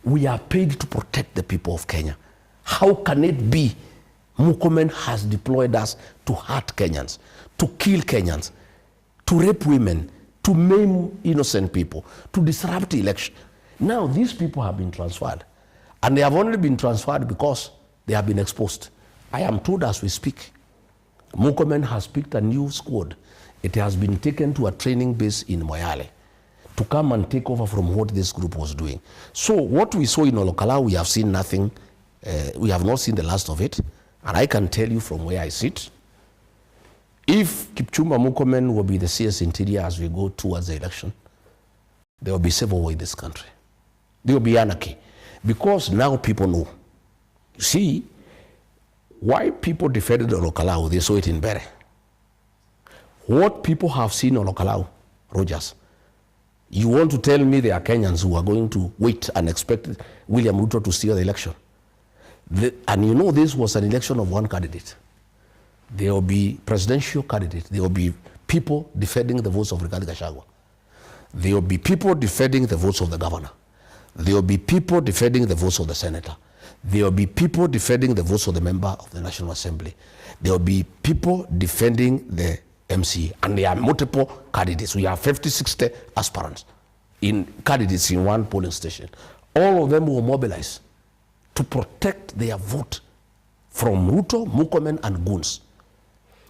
We are paid to protect the people of Kenya. How can it be Murkomen has deployed us to hurt Kenyans, to kill Kenyans, to rape women, to maim innocent people, to disrupt the election? Now these people have been transferred. And they have only been transferred because they have been exposed. I am told as we speak, Murkomen has picked a new squad. It has been taken to a training base in Moyale to come and take over from what this group was doing. So what we saw in Olkalau, we have seen nothing. We have not seen the last of it. And I can tell you from where I sit, If Kipchumba Murkomen will be the CS Interior as we go towards the election, there will be civil war in this country. There will be anarchy. Because now people know. You see, why people defended Olokalao, they saw it in Bere. What people have seen on Olokalao, Rogers, you want to tell me there are Kenyans who are going to wait and expect William Ruto to steal the election? And you know this was an election of one candidate. There will be presidential candidates. There will be people defending the votes of Rigathi Gachagua. There will be people defending the votes of the governor. There will be people defending the votes of the senator. There will be people defending the votes of the member of the National Assembly. There will be people defending the MC. And there are multiple candidates. We have 50, 60 aspirants in candidates in one polling station. All of them will mobilize to protect their vote from Ruto, Murkomen, and goons.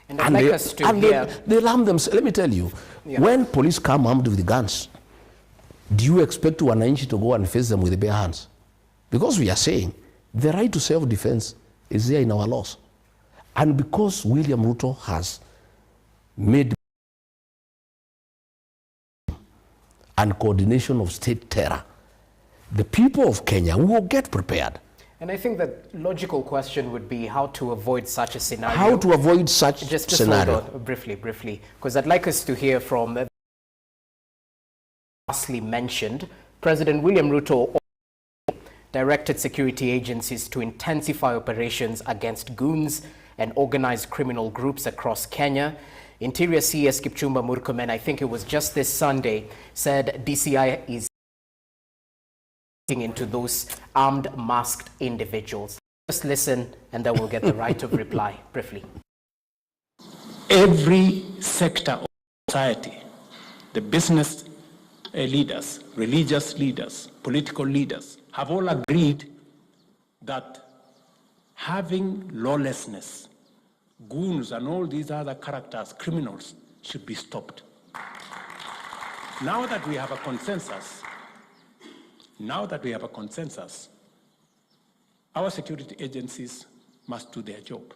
And I'd like us to hear... They'll arm themselves. Let me tell you, when police come armed with guns, do you expect wananchi to go and face them with bare hands? Because we are saying the right to self-defense is there in our laws. And because William Ruto has made and coordination of state terror, the people of Kenya will get prepared. And I think the logical question would be how to avoid such a scenario. How to avoid such just scenario? Hold on, briefly, because I'd like us to hear from lastly mentioned, President William Ruto directed security agencies to intensify operations against goons and organized criminal groups across Kenya. Interior CS Kipchumba Murkomen, I think it was just this Sunday, said DCI is into those armed, masked individuals. Just listen and then we'll get the right of reply briefly. Every sector of society, the business leaders, religious leaders, political leaders, have all agreed that having lawlessness, goons and all these other characters, criminals, should be stopped. Now that we have a consensus, our security agencies must do their job.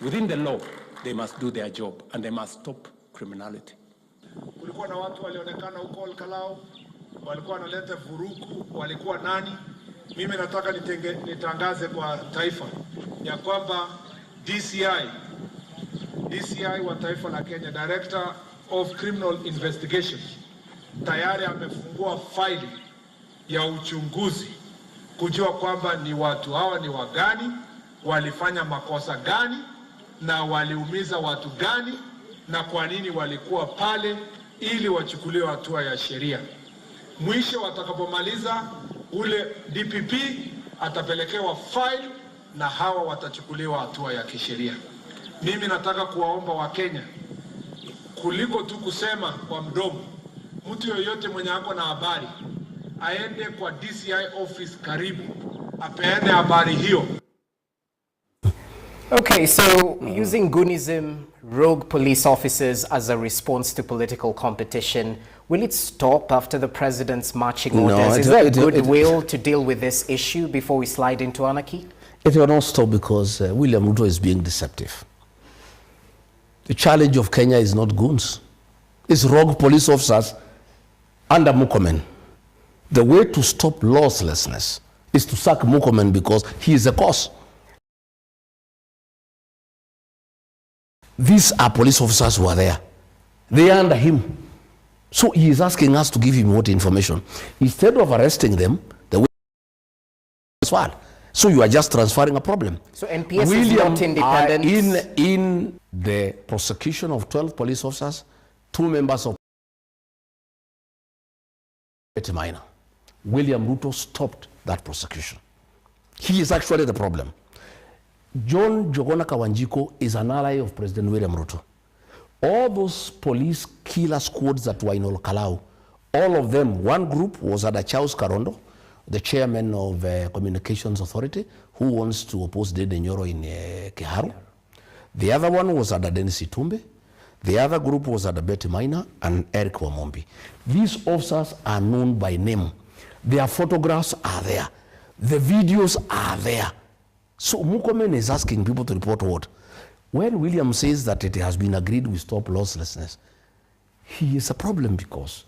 Within the law, they must do their job and they must stop criminality. Kulikuwa na watu walionekana huko Olkalao, walikuwa wanaleta vurugu, walikuwa nani? Mimi nataka nitangaze kwa taifa ya kwamba DCI wa taifa la Kenya, Director of Criminal Investigation, tayari amefungua faili ya uchunguzi kujua kwamba ni watu hawa ni wagani, walifanya makosa gani, na waliumiza watu gani, na kwa nini walikuwa pale, ili wachukuliwe hatua ya sheria. Mwisho watakapomaliza, ule DPP atapelekewa file na hawa watachukuliwa hatua ya kisheria. Mimi nataka kuwaomba Wakenya, kuliko tu kusema kwa mdomo, mtu yoyote mwenye ako na habari aende kwa DCI office karibu, apeane habari hiyo. Okay, so using goonism, rogue police officers as a response to political competition, will it stop after the president's marching orders? Is there goodwill to deal with this issue before we slide into anarchy? It will not stop because William Ruto is being deceptive. The challenge of Kenya is not goons. It's rogue police officers under Murkomen. The way to stop lawlessness is to sack Murkomen because he is the cause. These are police officers who are there. They are under him. So he is asking us to give him what information. Instead of arresting them, the way is fine. So you are just transferring a problem. So NPS is not independent. In the prosecution of 12 police officers, 2 members of Betty Minor, William Ruto stopped that prosecution. He is actually the problem. John Njuguna Wanjiku is an ally of President William Ruto. All those police killer squads that were in Olkalao, all of them, one group was under Charles Karondo, the chairman of Communications Authority, who wants to oppose Dede Nyoro in Kiharu. The other one was under Dennis Itumbe. The other group was under Betty Minor and Eric Wamombi. These officers are known by name. Their photographs are there. The videos are there. So Murkomen is asking people to report what? When William says that it has been agreed we stop lawlessness, he is a problem because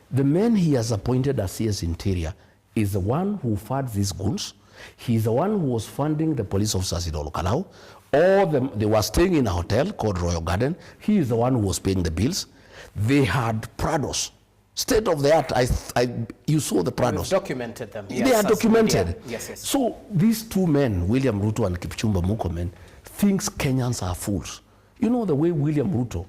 the man he has appointed as CS Interior is the one who fed these goons. He's the one who was funding the police officers in Olokalao. They were staying in a hotel called Royal Garden. He is the one who was paying the bills. They had Prados, state of the art. You saw the Prados. We've documented them. Yes, they are documented. Yes. So these two men, William Ruto and Kipchumba Murkomen, thinks Kenyans are fools. You know the way William Ruto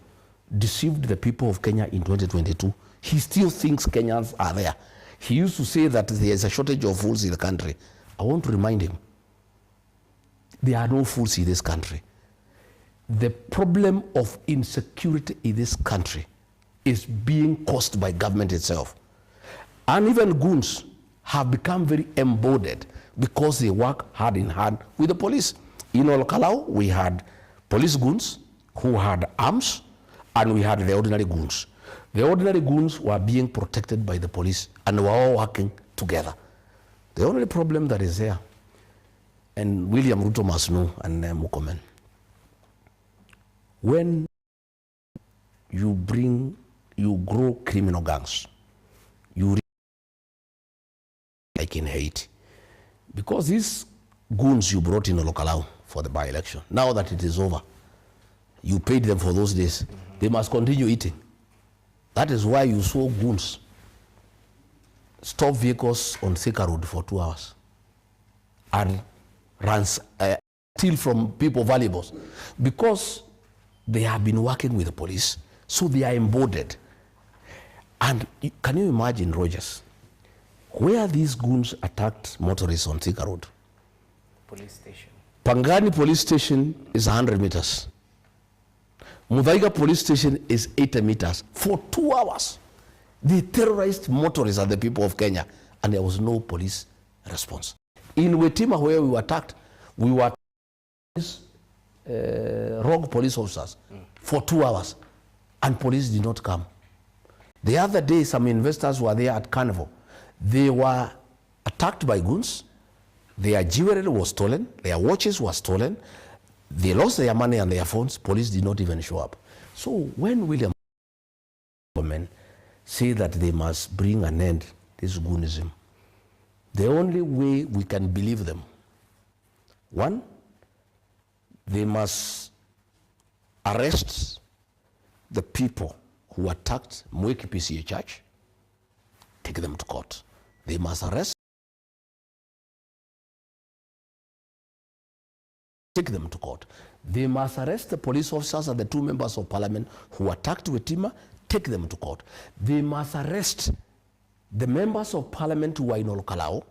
deceived the people of Kenya in 2022? He still thinks Kenyans are there. He used to say that there is a shortage of fools in the country. I want to remind him, there are no fools in this country. The problem of insecurity in this country is being caused by government itself. And even goons have become very embodied because they work hand in hand with the police. In Olokalao, we had police goons who had arms, and we had the ordinary goons. The ordinary goons were being protected by the police, and were all working together. The only problem that is there, and William Ruto must know, and Murkomen, when you grow criminal gangs, like in Haiti, because these goons you brought in Olokalao for the by-election, now that it is over, you paid them for those days, they must continue eating. That is why you saw goons stop vehicles on Thika Road for 2 hours and steal from people valuables, because they have been working with the police, so they are embodied. And can you imagine, Rogers, where these goons attacked motorists on Thika Road? Police station. Pangani police station is 100 meters. Muthaiga police station is 80 meters. For 2 hours, they terrorized motorists and the people of Kenya, and there was no police response. In Wetima, where we were attacked, we were rogue police officers for 2 hours, and police did not come. The other day, some investors were there at Carnival. They were attacked by goons. Their jewelry was stolen. Their watches were stolen. They lost their money and their phones. Police did not even show up. So when William say that they must bring an end to this goonism, the only way we can believe them, one, they must arrest the people who attacked Mweki PCA Church, take them to court. They must arrest, take them to court. They must arrest the police officers and the 2 members of parliament who attacked Wetima, take them to court. They must arrest the members of parliament who are in Olokalao,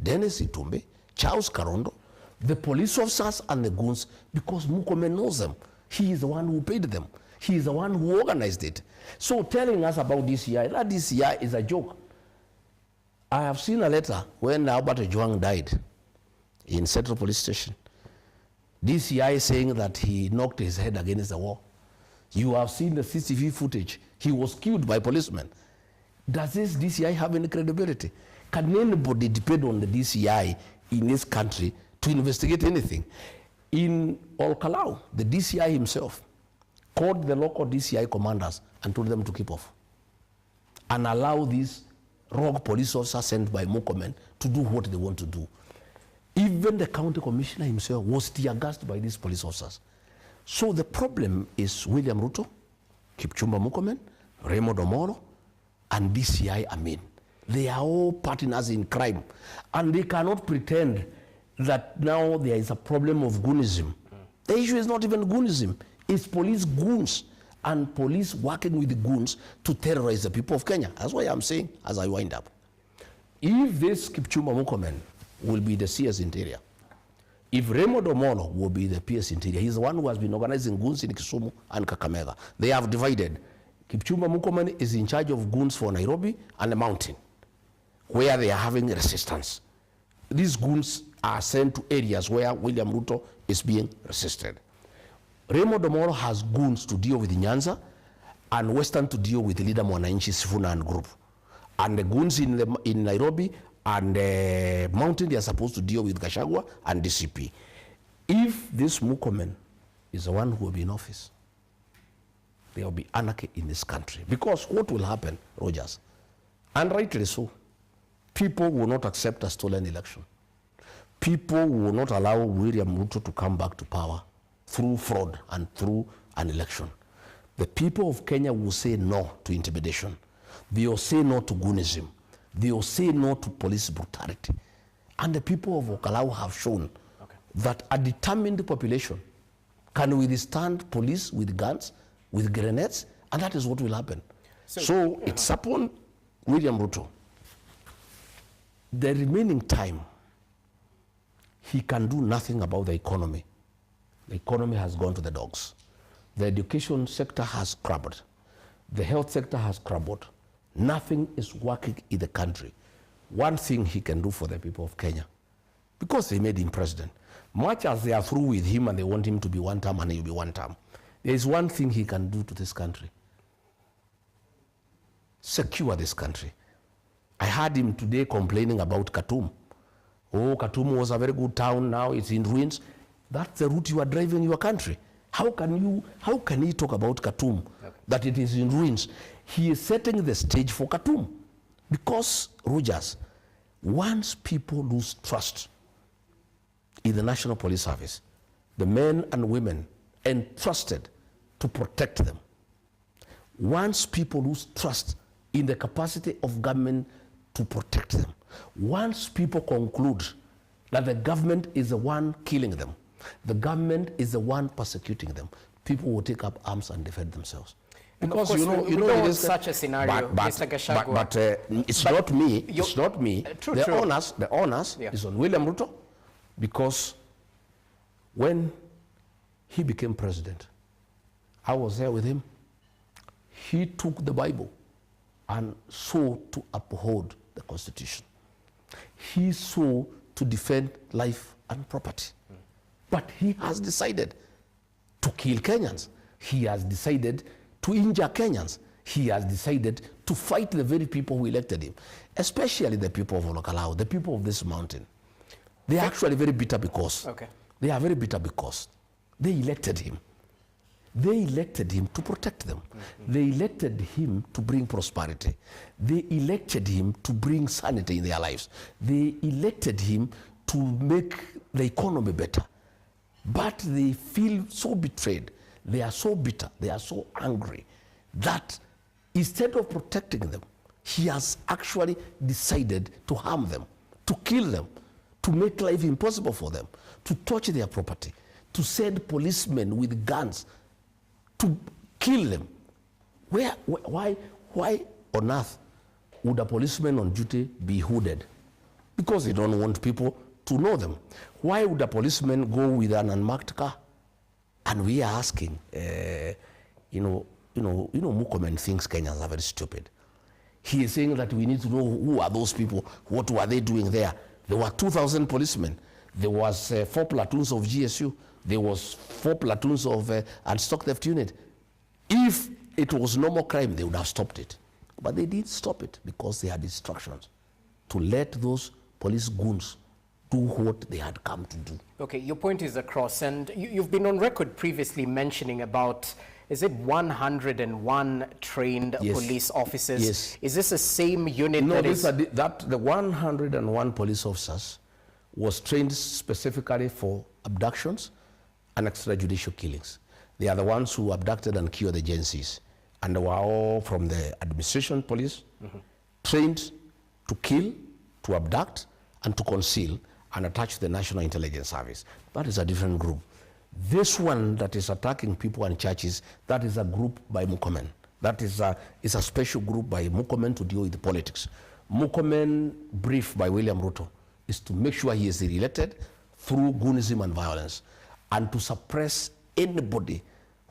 Dennis Itumbe, Charles Karondo, the police officers and the goons, because Murkomen knows them. He is the one who paid them. He is the one who organized it. So telling us about DCI, that DCI is a joke. I have seen a letter when Albert Ojwang died in Central Police Station. DCI saying that he knocked his head against the wall. You have seen the CCTV footage. He was killed by policemen. Does this DCI have any credibility? Can anybody depend on the DCI in this country to investigate anything? In Olokalao, the DCI himself called the local DCI commanders and told them to keep off and allow these rogue police officers sent by Murkomen to do what they want to do. Even the county commissioner himself was tear-gassed by these police officers. So the problem is William Ruto, Kipchumba Murkomen, Raymond Omolo, and DCI Amin. They are all partners in crime. And they cannot pretend that now there is a problem of goonism. The issue is not even goonism. It's police goons and police working with the goons to terrorize the people of Kenya. That's why I'm saying, as I wind up, if this Kipchumba Murkomen will be the CS Interior, if Raymond Omolo will be the PS Interior, he's the one who has been organizing goons in Kisumu and Kakamega. They have divided. Kipchumba Murkomen is in charge of goons for Nairobi and the mountain, where they are having resistance. These goons are sent to areas where William Ruto is being resisted. Raymond Omolo has goons to deal with Nyanza and Western to deal with Leader Mwananchi Sifuna and group. And the goons in Nairobi and the mountain, they are supposed to deal with Gachagua and DCP. If this Murkomen is the one who will be in office. There will be anarchy in this country. Because what will happen, Rogers, and rightly so, people will not accept a stolen election. People will not allow William Ruto to come back to power through fraud and through an election. The people of Kenya will say no to intimidation. They will say no to goonism. They will say no to police brutality. And the people of Okalau have shown that a determined population can withstand police with guns, with grenades, and that is what will happen. So it's upon William Ruto. The remaining time, he can do nothing about the economy. The economy has gone to the dogs. The education sector has crumbled. The health sector has crumbled. Nothing is working in the country. One thing he can do for the people of Kenya, because they made him president, much as they are through with him and they want him to be one term and he'll be one term, there is one thing he can do to this country. Secure this country. I heard him today complaining about Khartoum. Oh, Khartoum was a very good town, now it's in ruins. That's the route you are driving your country. How can he talk about Khartoum, that it is in ruins? He is setting the stage for Khartoum. Because, Rogers, once people lose trust in the National Police Service, the men and women entrusted to protect them, once people lose trust in the capacity of government to protect them, once people conclude that the government is the one killing them, the government is the one persecuting them, people will take up arms and defend themselves. Because you know, it is such a scenario, Mr. Gachagua. But it's not me. It's not me. The honors is on William Ruto, because when he became president, I was there with him. He took the Bible and sought to uphold the Constitution. He sought to defend life and property. But he has decided to kill Kenyans. He has decided to injure Kenyans. He has decided to fight the very people who elected him, especially the people of Olakalau, the people of this mountain. They are actually very bitter because they are very bitter because they elected him. They elected him to protect them. They elected him to bring prosperity. They elected him to bring sanity in their lives. They elected him to make the economy better. But they feel so betrayed. They are so bitter. They are so angry that instead of protecting them, he has actually decided to harm them, to kill them, to make life impossible for them, to touch their property, to send policemen with guns to kill them. Why on earth would a policeman on duty be hooded? Because they don't want people to know them. Why would a policeman go with an unmarked car? And we are asking, Murkomen thinks Kenyans are very stupid. He is saying that we need to know who are those people, what were they doing there. There were 2,000 policemen. There was 4 platoons of GSU. There was 4 platoons of unstock theft unit. If it was no more crime, they would have stopped it. But they didn't stop it because they had instructions to let those police goons do what they had come to do. Okay, your point is across, and you've been on record previously mentioning about, is it 101 trained police officers? Yes. Is this the same unit? No, that the 101 police officers was trained specifically for abductions and extrajudicial killings. They are the ones who abducted and killed the agencies, and they were all from the administration police, trained to kill, to abduct, and to conceal and attach the National Intelligence Service. That is a different group. This one that is attacking people and churches, that is a group by Murkomen. That is a special group by Murkomen to deal with the politics. Murkomen brief by William Ruto is to make sure he is re-elected through goonism and violence, and to suppress anybody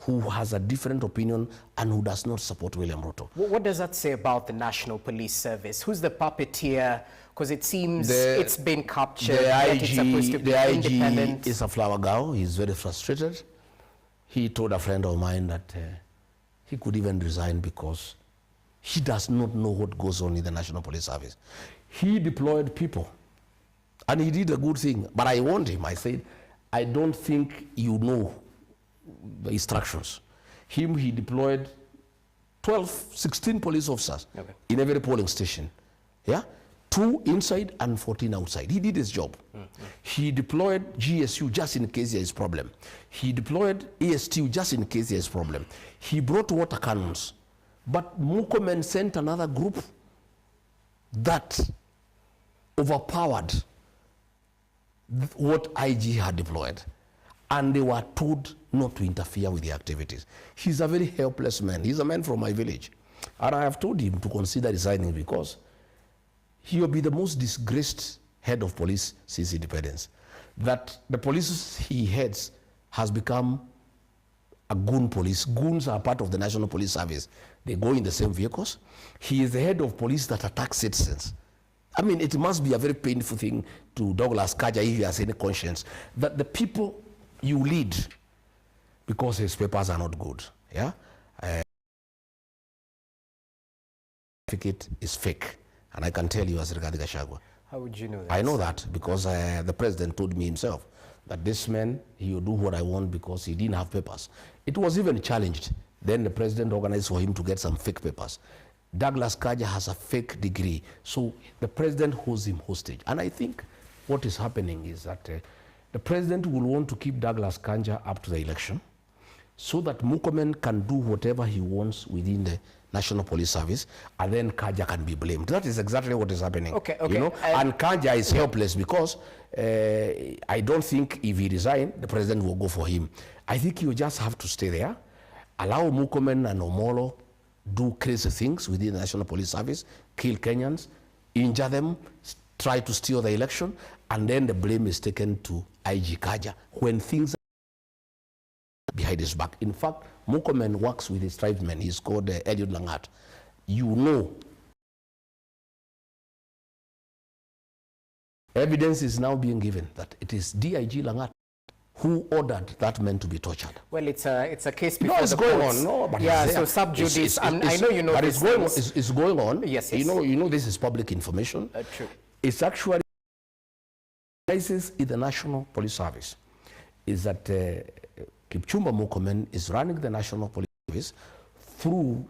who has a different opinion and who does not support William Ruto. What does that say about the National Police Service? Who's the puppeteer? Because it seems it's been captured, the it's supposed to be independent. IG is a flower girl. He's very frustrated. He told a friend of mine that he could even resign because he does not know what goes on in the National Police Service. He deployed people, and he did a good thing. But I warned him. I said, I don't think you know the instructions. He deployed 16 police officers in every polling station. Yeah? 2 inside and 14 outside. He did his job. He deployed GSU just in case there is problem. He deployed ASTU just in case there is problem. He brought water cannons. But Murkomen sent another group that overpowered what IG had deployed. And they were told not to interfere with the activities. He's a very helpless man. He's a man from my village. And I have told him to consider resigning because he will be the most disgraced head of police since independence. That the police he heads has become a goon police. Goons are part of the National Police Service. They go in the same vehicles. He is the head of police that attacks citizens. I mean, it must be a very painful thing to Douglas Kanja, if he has any conscience, that the people you lead, because his papers are not good, yeah? Certificate is fake. And I can tell you as Rigathi Gachagua. How would you know that? I know that because the president told me himself that this man, he will do what I want because he didn't have papers. It was even challenged. Then the president organized for him to get some fake papers. Douglas Kanja has a fake degree. So the president holds him hostage. And I think what is happening is that the president will want to keep Douglas Kanja up to the election so that Murkomen can do whatever he wants within the National Police Service, and then Kanja can be blamed. That is exactly what is happening. Okay. You know? And Kanja is helpless because I don't think if he resigns, the president will go for him. I think you just have to stay there, allow Murkomen and Omolo do crazy things within the National Police Service, kill Kenyans, injure them, try to steal the election, and then the blame is taken to IG Kanja when things are behind his back. In fact, Murkomen works with his tribesmen. He's called Eliud Langat. You know, evidence is now being given that it is DIG Langat who ordered that man to be tortured. Well, it's a case before it's the going courts. on. No, but yeah, it's so there. sub judice. I know you know but this. It's going on. Yes. You know this is public information. True. It's actually crisis in the National Police Service is that Kipchumba Murkomen is running the National Police Service through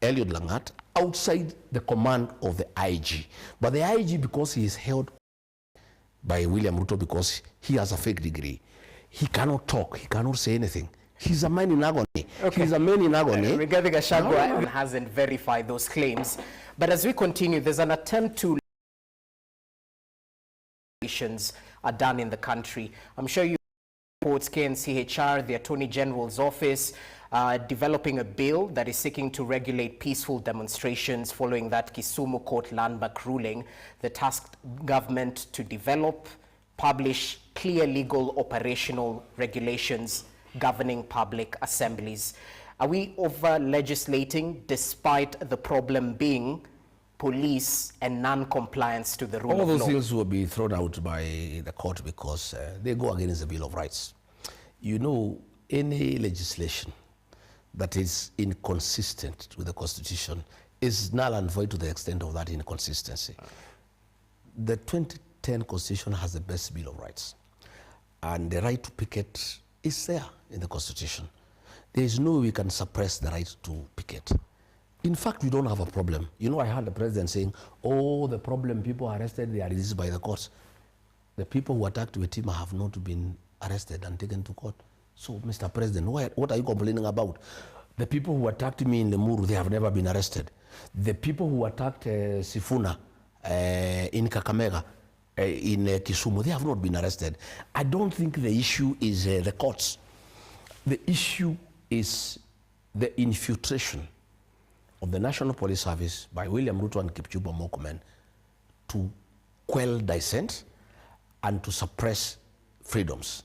Eliud Langat outside the command of the IG. But the IG, because he is held by William Ruto because he has a fake degree, he cannot talk, he cannot say anything. He's a man in agony. Okay. He's a man in agony. Rigathi Gachagua hasn't verified those claims. But as we continue, there's an attempt to are done in the country. I'm sure you reports KNCHR, the Attorney General's office, developing a bill that is seeking to regulate peaceful demonstrations following that Kisumu court landmark ruling that tasked government to develop, publish clear legal operational regulations governing public assemblies. Are we over-legislating despite the problem being police and non-compliance to the rule of law? All those things will be thrown out by the court because they go against the Bill of Rights. You know, any legislation that is inconsistent with the Constitution is null and void to the extent of that inconsistency. The 2010 Constitution has the best Bill of Rights, and the right to picket is there in the Constitution. There is no way we can suppress the right to picket. In fact, we don't have a problem. You know, I heard the president saying, oh, the problem, people are arrested, they are released by the courts. The people who attacked Wetima have not been arrested and taken to court. So, Mr. President, what are you complaining about? The people who attacked me in Lemuru, they have never been arrested. The people who attacked Sifuna in Kakamega, in Kisumu, they have not been arrested. I don't think the issue is the courts. The issue is the infiltration of the National Police Service by William Ruto and Kipchumba Murkomen to quell dissent and to suppress freedoms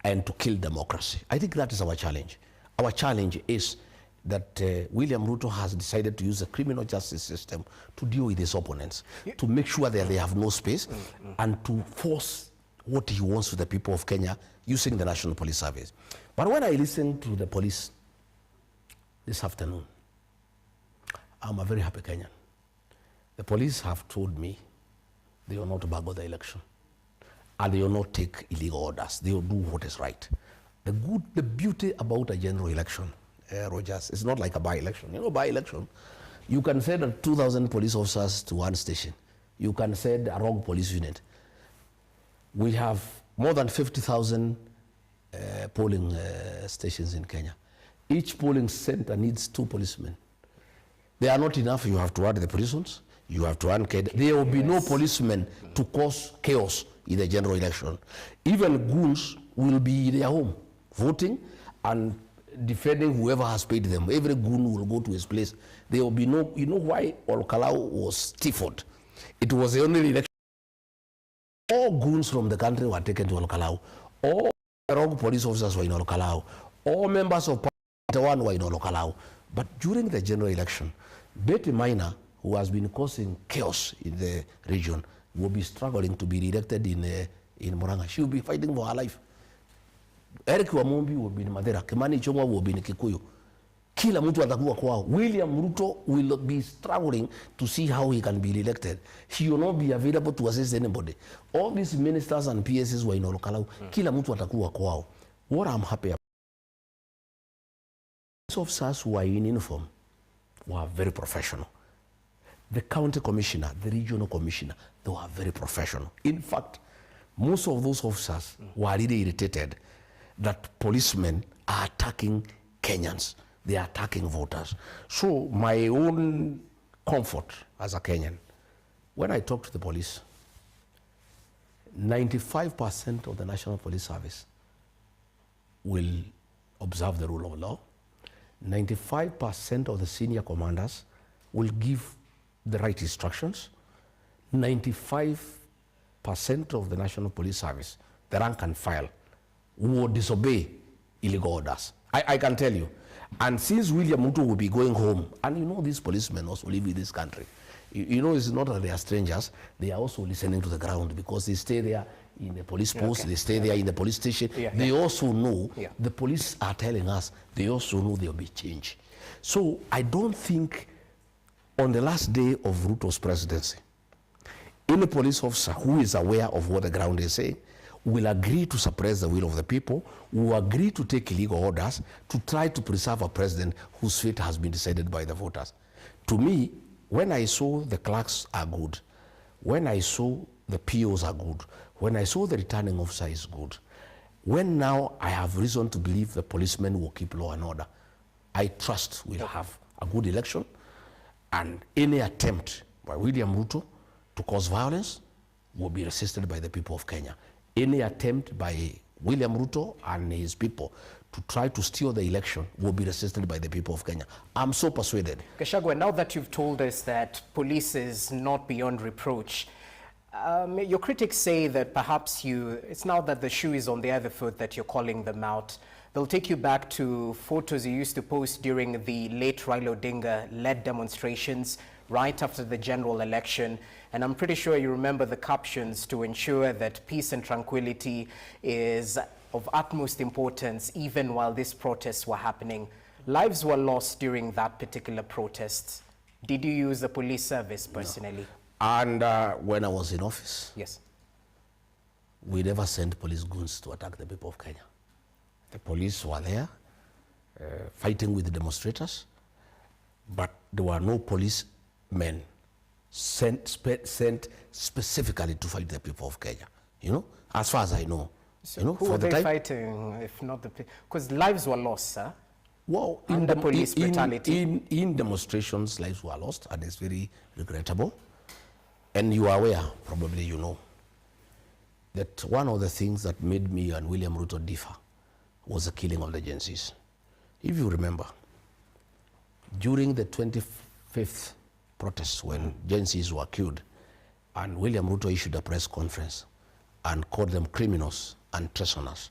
and to kill democracy. I think that is our challenge. Our challenge is that William Ruto has decided to use the criminal justice system to deal with his opponents, to make sure that they have no space, and to force what he wants to the people of Kenya using the National Police Service. But when I listened to the police this afternoon, I'm a very happy Kenyan. The police have told me they will not bugger the election, and they will not take illegal orders. They will do what is right. The beauty about a general election, Rogers, it's not like a by-election. You know, by-election, you can send 2,000 police officers to one station. You can send a wrong police unit. We have more than 50,000 polling stations in Kenya. Each polling center needs 2 policemen. They are not enough. You have to add the prisons. You have to add cadre. There will be no policemen to cause chaos in the general election. Even goons will be in their home, voting and defending whoever has paid them. Every goon will go to his place. There will be no, you know why Olkalau was stifled? It was the only election. All goons from the country were taken to Olkalau. All wrong police officers were in Olkalau. All members of Parliament were in Olkalau. But during the general election, Betty Maina, who has been causing chaos in the region, will be struggling to be re-elected in Murang'a. She will be fighting for her life. Eric Wamumbi will be in Madera. Kimani Ichung'wah will be in Kikuyu. Kila mtu atakuwa kwao. William Ruto will be struggling to see how he can be re-elected. He will not be available to assist anybody. All these ministers and PSs were in Olkalau. Kila mtu atakuwa kwao. What I'm happy about, these officers who are in uniform were very professional. The county commissioner, the regional commissioner, they were very professional. In fact, most of those officers were really irritated that policemen are attacking Kenyans. They are attacking voters. So my own comfort as a Kenyan, when I talk to the police, 95% of the National Police Service will observe the rule of law. 95% of the senior commanders will give the right instructions. 95% of the National Police Service, the rank and file, will disobey illegal orders. I can tell you. And since William Ruto will be going home, and you know these policemen also live in this country, you know it's not that they are strangers, they are also listening to the ground because they stay there in the police post, they stay there in the police station. They also know, the police are telling us, they also know there will be change. So I don't think on the last day of Ruto's presidency, any police officer who is aware of what the ground is saying will agree to suppress the will of the people, will agree to take illegal orders to try to preserve a president whose fate has been decided by the voters. To me, when I saw the clerks are good, when I saw the POs are good, when I saw the returning officer is good, when now I have reason to believe the policemen will keep law and order, I trust we'll have a good election, and any attempt by William Ruto to cause violence will be resisted by the people of Kenya. Any attempt by William Ruto and his people to try to steal the election will be resisted by the people of Kenya. I'm so persuaded. Gachagua, now that you've told us that police is not beyond reproach, your critics say that perhaps it's now that the shoe is on the other foot that you're calling them out. They'll take you back to photos you used to post during the late Raila Odinga-led demonstrations right after the general election. And I'm pretty sure you remember the captions to ensure that peace and tranquility is of utmost importance even while these protests were happening. Lives were lost during that particular protest. Did you use the police service personally? No. And when I was in office, yes, we never sent police goons to attack the people of Kenya. The police were there fighting with the demonstrators, but there were no policemen sent specifically to fight the people of Kenya, you know, as far as I know. So you know, who were they fighting, if not the people? Because lives were lost, sir. Well, in the police brutality. In demonstrations, lives were lost, and it's very regrettable. And you are aware, probably you know, that one of the things that made me and William Ruto differ was the killing of the Gen Zs. If you remember, during the 25th protests when Gen Zs were killed, and William Ruto issued a press conference and called them criminals and treasoners.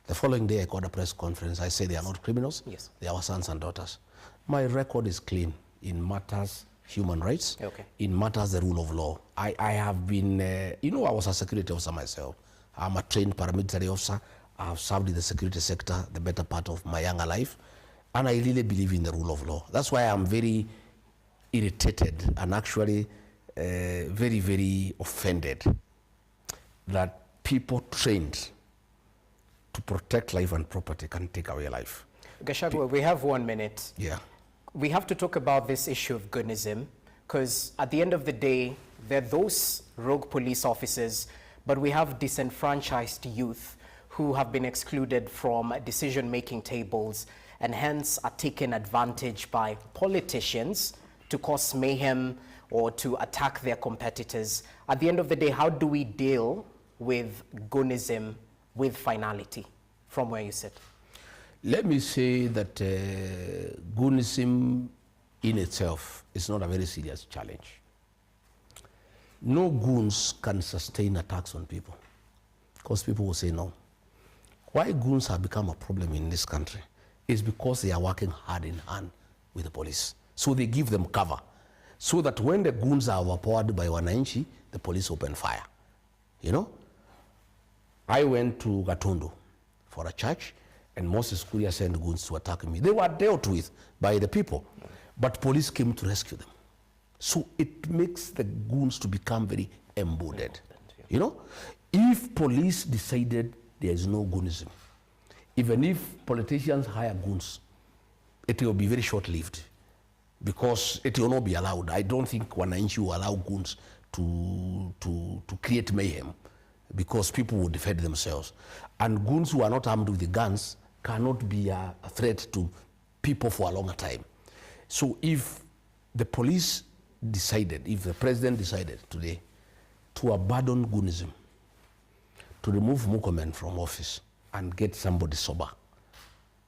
The following day I called a press conference. I said they are not criminals, yes, they are our sons and daughters. My record is clean in matters human rights, in matters the rule of law. I have been, you know, I was a security officer myself. I'm a trained paramilitary officer. I have served in the security sector the better part of my younger life, and I really believe in the rule of law. That's why I'm very irritated and actually very, very offended that people trained to protect life and property can take away life. Gachagua, we have 1 minute. Yeah. We have to talk about this issue of goonism, because at the end of the day, there are those rogue police officers, but we have disenfranchised youth who have been excluded from decision-making tables and hence are taken advantage by politicians to cause mayhem or to attack their competitors. At the end of the day, how do we deal with goonism with finality from where you sit? Let me say that goonism in itself is not a very serious challenge. No goons can sustain attacks on people because people will say no. Why goons have become a problem in this country is because they are working hand in hand with the police. So they give them cover so that when the goons are overpowered by Wananchi, the police open fire. You know? I went to Gatundu for a church and Moses Kuria sent goons to attack me. They were dealt with by the people, but police came to rescue them. So it makes the goons to become very embodied. You know? If police decided there is no goonism, even if politicians hire goons, it will be very short-lived because it will not be allowed. I don't think Wananchi will allow goons to create mayhem because people will defend themselves. And goons who are not armed with the guns cannot be a threat to people for a longer time. So if the police decided, if the president decided today to abandon goonism, to remove Murkomen from office and get somebody sober,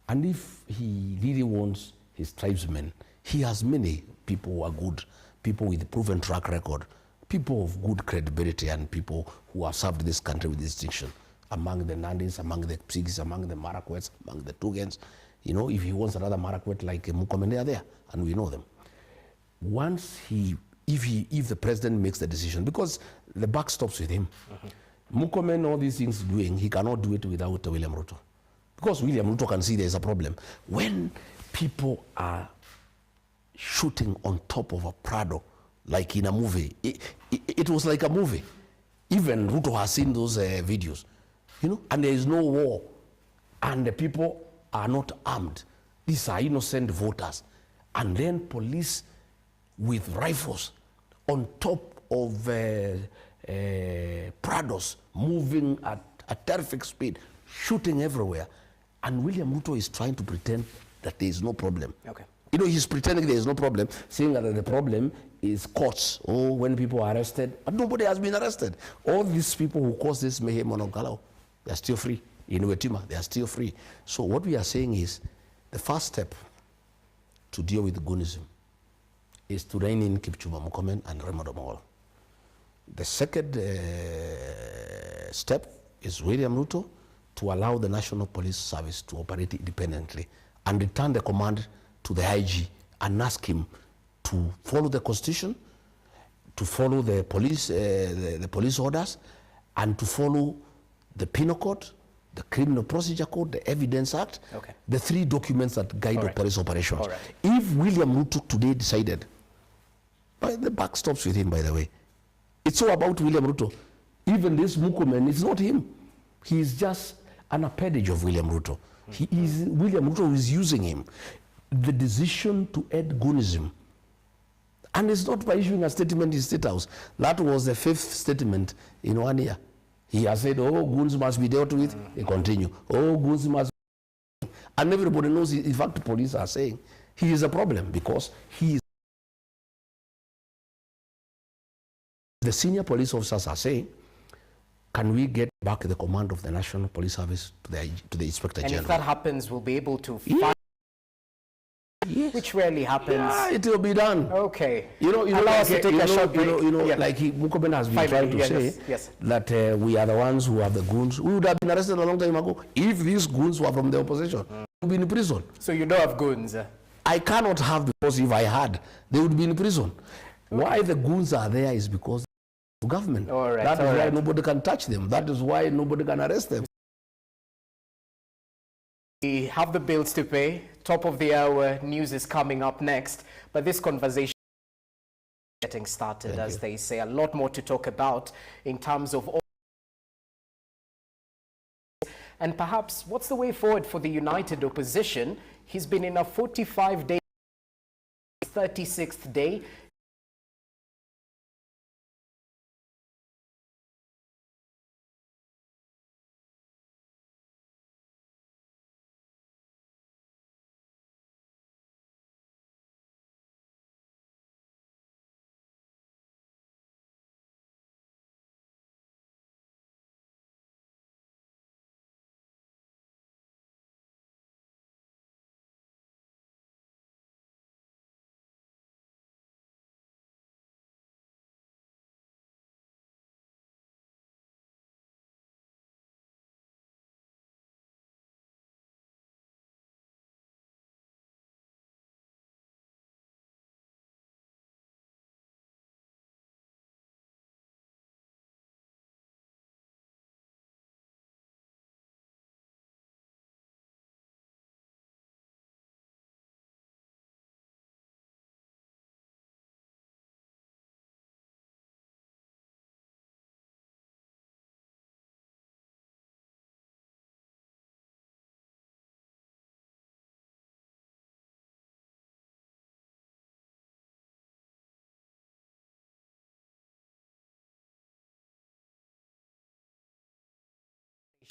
and if he really wants his tribesmen, he has many people who are good, people with a proven track record, people of good credibility and people who have served this country with distinction, among the Nandis, among the Psigis, among the Marakwets, among the Tugens. You know, if he wants another Marakwet like Murkomen, they are there, and we know them. Once if the president makes the decision, because the buck stops with him. Murkomen, all these things doing, he cannot do it without William Ruto. Because William Ruto can see there is a problem. When people are shooting on top of a Prado, like in a movie, it was like a movie. Even Ruto has seen those videos, you know, and there is no war, and the people are not armed. These are innocent voters. And then police with rifles on top of Prados, moving at a terrific speed, shooting everywhere. And William Ruto is trying to pretend that there is no problem. Okay. You know, he's pretending there is no problem, saying that the problem is courts. Oh, when people are arrested, but nobody has been arrested. All these people who caused this mayhem on Onkalao, they are still free. In Wetima, they are still free. So what we are saying is, the first step to deal with goonism is to rein in Kipchumba Murkomen and Raymond Omolo. The second step is William Ruto to allow the National Police Service to operate independently and return the command to the IG and ask him to follow the Constitution, to follow the police orders, and to follow the Penal Code, the Criminal Procedure Code, the Evidence Act, the three documents that guide the police operations. If William Ruto today decided, the buck stops with him, by the way. It's all about William Ruto. Even this Murkomen, it's not him. He is just an appendage of William Ruto. William Ruto is using him. The decision to end goonism, and it's not by issuing a statement in State House. That was the 5th statement in 1 year. He has said, oh, goons must be dealt with. They continue. Oh, goons must be. And everybody knows, in fact, the police are saying he is a problem because he is. The senior police officers are saying, can we get back the command of the National Police Service to the Inspector General? And if that happens, we'll be able to fight. Yes. Which rarely happens. Yeah, it will be done. Okay. Allow us to take a short break. Like Murkomen has been trying to say that we are the ones who have the goons. We would have been arrested a long time ago if these goons were from the opposition. We would be in prison. So you don't have goons? I cannot have, because if I had, they would be in prison. Okay. Why the goons are there is because of government. That is why nobody can touch them. That is why nobody can arrest them. We have the bills to pay. Top of the hour news is coming up next. But this conversation is getting started, as they say. A lot more to talk about in terms of all. And perhaps what's the way forward for the united opposition? He's been in a 45-day, 36th day.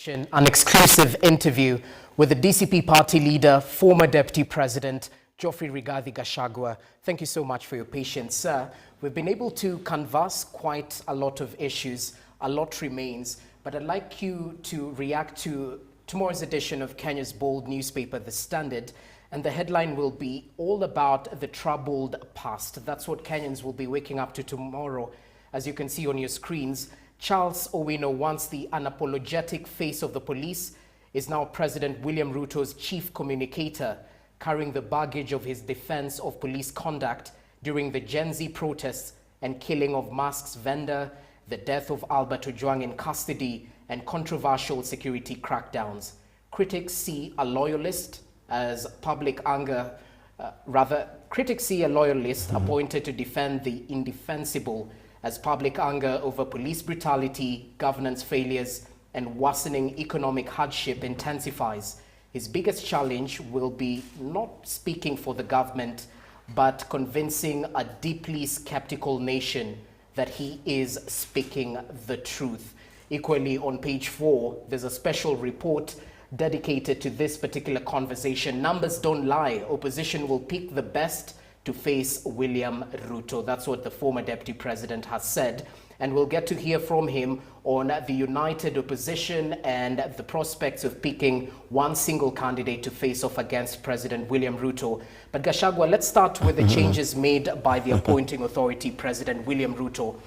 An exclusive interview with the DCP party leader, former Deputy President Geoffrey Rigathi Gachagua. Thank you so much for your patience, sir. We've been able to canvass quite a lot of issues. A lot remains, but I'd like you to react to tomorrow's edition of Kenya's bold newspaper, The Standard, and the headline will be all about the troubled past. That's what Kenyans will be waking up to tomorrow. As you can see on your screens, Charles Owino, once the unapologetic face of the police, is now President William Ruto's chief communicator, carrying the baggage of his defense of police conduct during the Gen Z protests and killing of masks vendor, the death of Albert Ojwang in custody, and controversial security crackdowns. Critics see a loyalist as public anger, critics see a loyalist appointed to defend the indefensible as public anger over police brutality, governance failures, and worsening economic hardship intensifies. His biggest challenge will be not speaking for the government, but convincing a deeply skeptical nation that he is speaking the truth. Equally, on page 4, there's a special report dedicated to this particular conversation. Numbers don't lie. Opposition will pick the best to face William Ruto. That's what the former deputy president has said. And we'll get to hear from him on the united opposition and the prospects of picking one single candidate to face off against President William Ruto. But Gachagua, let's start with the changes made by the appointing authority, President William Ruto.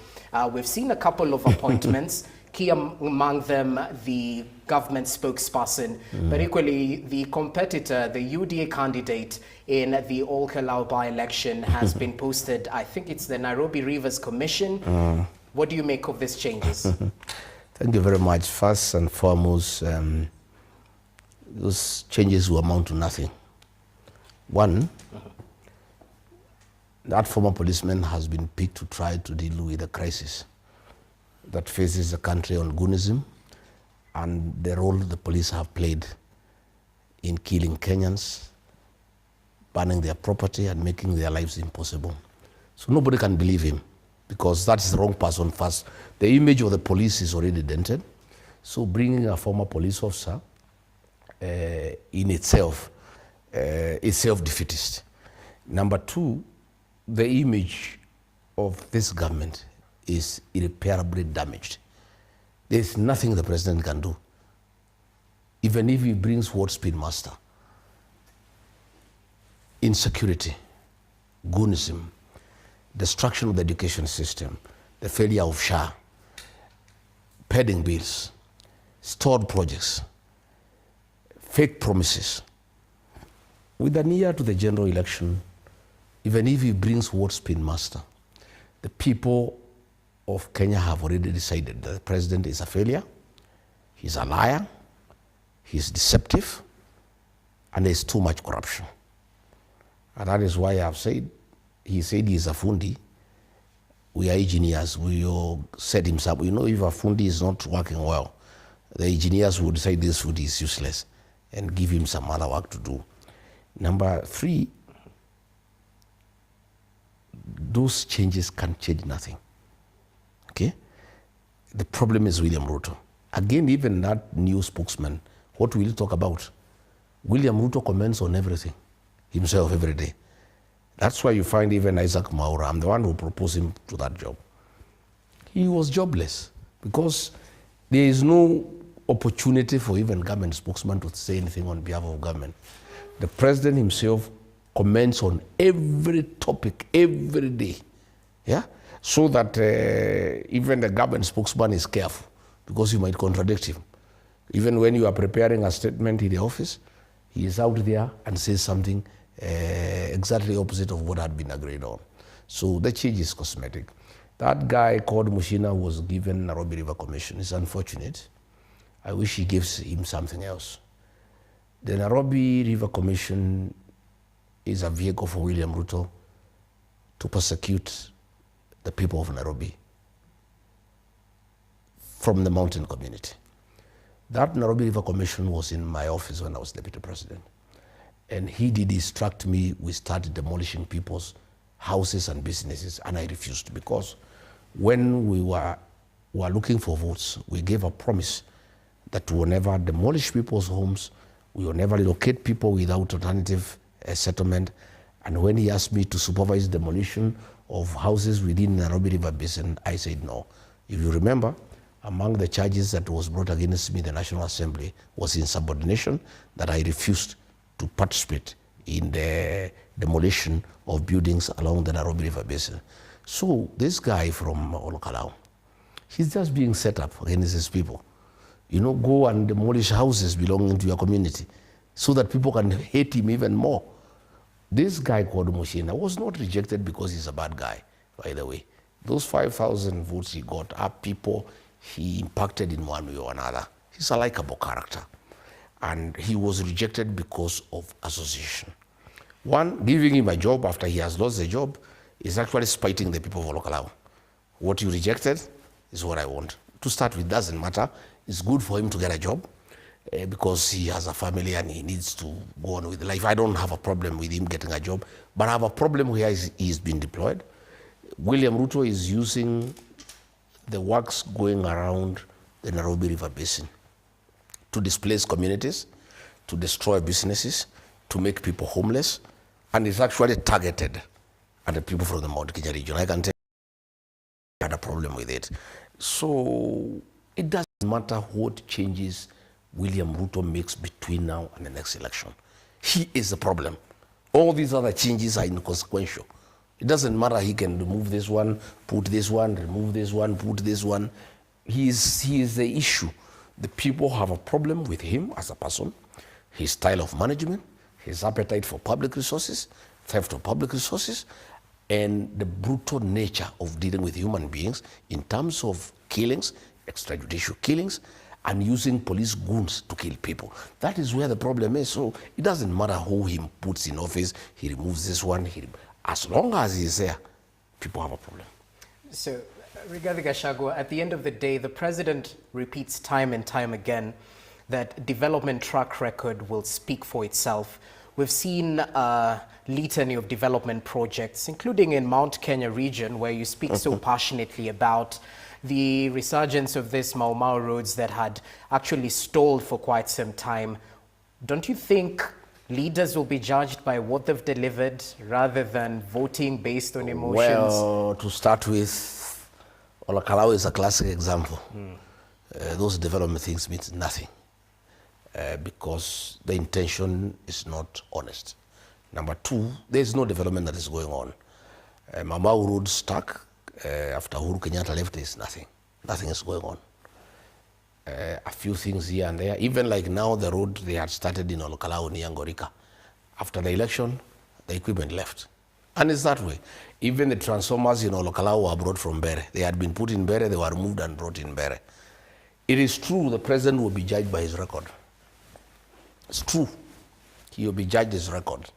We've seen a couple of appointments, key among them the government spokesperson, but equally the competitor, the UDA candidate in the Ol Kalou by-election has been posted. I think it's the Nairobi Rivers Commission. What do you make of these changes? Thank you very much. First and foremost, those changes will amount to nothing. One, that former policeman has been picked to try to deal with the crisis that faces the country on goonism and the role the police have played in killing Kenyans, burning their property and making their lives impossible. So nobody can believe him because that's the wrong person first. The image of the police is already dented. So bringing a former police officer in itself is self-defeatist. Number two, the image of this government is irreparably damaged. There's nothing the president can do. Even if he brings Ward Speed Master, insecurity, goonism, destruction of the education system, the failure of SHA, pending bills, stored projects, fake promises. With an year to the general election, even if he brings Ward Speed Master, the people of Kenya have already decided that the president is a failure, he's a liar, he's deceptive, and there's too much corruption. And that is why I've said, he said he's a fundi. We are engineers, we all set himself. We know if a fundi is not working well, the engineers would decide this food is useless and give him some other work to do. Number 3, those changes can change nothing. Okay? The problem is William Ruto. Again, even that new spokesman, what will he talk about? William Ruto comments on everything, himself every day. That's why you find even Isaac Mwaura, I'm the one who proposed him to that job. He was jobless because there is no opportunity for even government spokesman to say anything on behalf of government. The president himself comments on every topic, every day. Yeah? So that even the government spokesman is careful because you might contradict him. Even when you are preparing a statement in the office, he is out there and says something exactly opposite of what had been agreed on. So the change is cosmetic. That guy called Mushina was given Nairobi River Commission. It's unfortunate. I wish he gives him something else. The Nairobi River Commission is a vehicle for William Ruto to persecute the people of Nairobi from the mountain community. That Nairobi River Commission was in my office when I was deputy president. And he did instruct me, we started demolishing people's houses and businesses, and I refused because when we were looking for votes, we gave a promise that we will never demolish people's homes, we will never relocate people without alternative settlement. And when he asked me to supervise demolition of houses within the Nairobi River Basin, I said no. If you remember, among the charges that was brought against me in the National Assembly was insubordination, that I refused to participate in the demolition of buildings along the Nairobi River Basin. So this guy from Olkalau, he's just being set up against his people. You know, go and demolish houses belonging to your community so that people can hate him even more. This guy called Mushina was not rejected because he's a bad guy, by the way. Those 5,000 votes he got are people he impacted in one way or another. He's a likable character. And he was rejected because of association. One, giving him a job after he has lost the job is actually spiting the people of Olkalau. What you rejected is what I want. To start with, doesn't matter. It's good for him to get a job because he has a family and he needs to go on with life. I don't have a problem with him getting a job, but I have a problem where he's been deployed. William Ruto is using the works going around the Nairobi River Basin to displace communities, to destroy businesses, to make people homeless, and it's actually targeted at the people from the Mount Kenya region. I can tell you I had a problem with it. So it doesn't matter what changes William Ruto makes between now and the next election. He is the problem. All these other changes are inconsequential. It doesn't matter, he can remove this one, put this one, remove this one, put this one. He is the issue. The people have a problem with him as a person, his style of management, his appetite for public resources, theft of public resources, and the brutal nature of dealing with human beings in terms of killings, extrajudicial killings, and using police goons to kill people. That is where the problem is. So it doesn't matter who he puts in office, he removes this one, as long as he's there, people have a problem. So, Rigathi Gachagua, at the end of the day, the president repeats time and time again that development track record will speak for itself. We've seen a litany of development projects, including in Mount Kenya region, where you speak so passionately about the resurgence of these Mau Mau roads that had actually stalled for quite some time. Don't you think leaders will be judged by what they've delivered rather than voting based on emotions? Well, to start with, Olkalau is a classic example. Those development things mean nothing because the intention is not honest. Number two, there is no development that is going on. Mau Mau road stuck after Uhuru Kenyatta left, is nothing. Nothing is going on. A few things here and there. Even like now, the road they had started in Olkalau near Ngorika. After the election, the equipment left. And it's that way. Even the transformers in Olkalau were brought from Bere. They had been put in Bere, they were removed and brought in Bere. It is true the president will be judged by his record. It's true. He will be judged his record.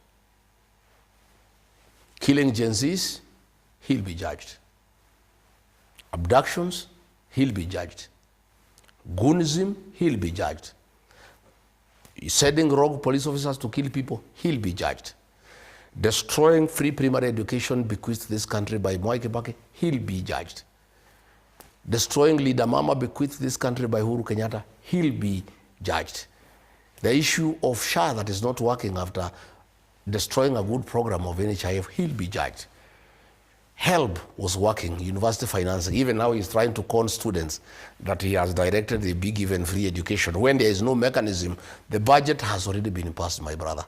Killing Gen Zs, he'll be judged. Abductions, he'll be judged. Goonism, he'll be judged. Sending rogue police officers to kill people, he'll be judged. Destroying free primary education bequeathed to this country by Mwai Kibaki, he'll be judged. Destroying Leader Mama bequeathed to this country by Uhuru Kenyatta, he'll be judged. The issue of SHA that is not working after destroying a good program of NHIF, he'll be judged. HELB was working, university financing. Even now he's trying to con students that he has directed they be given free education. When there is no mechanism, the budget has already been passed, my brother.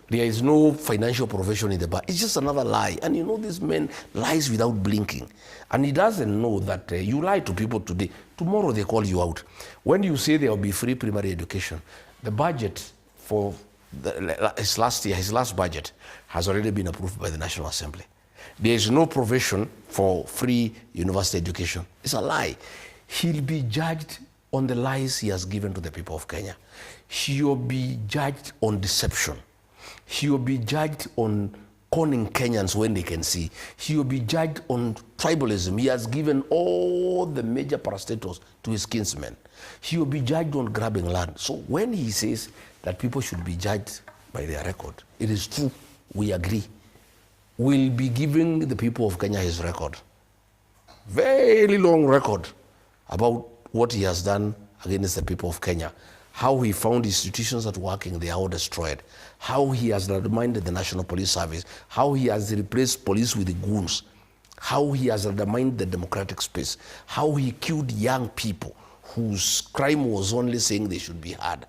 There is no financial provision in the budget. It's just another lie. And you know, this man lies without blinking. And he doesn't know that you lie to people today. Tomorrow they call you out. When you say there will be free primary education, the budget for his last budget has already been approved by the National Assembly. There is no provision for free university education. It's a lie. He'll be judged on the lies he has given to the people of Kenya. He'll be judged on deception. He will be judged on conning Kenyans when they can see. He will be judged on tribalism. He has given all the major parastatals to his kinsmen. He will be judged on grabbing land. So when he says that people should be judged by their record, it is true. We agree. We'll be giving the people of Kenya his record. Very long record about what he has done against the people of Kenya. How he found institutions that were working, they are all destroyed. How he has undermined the National Police Service. How he has replaced police with the goons. How he has undermined the democratic space. How he killed young people whose crime was only saying they should be heard.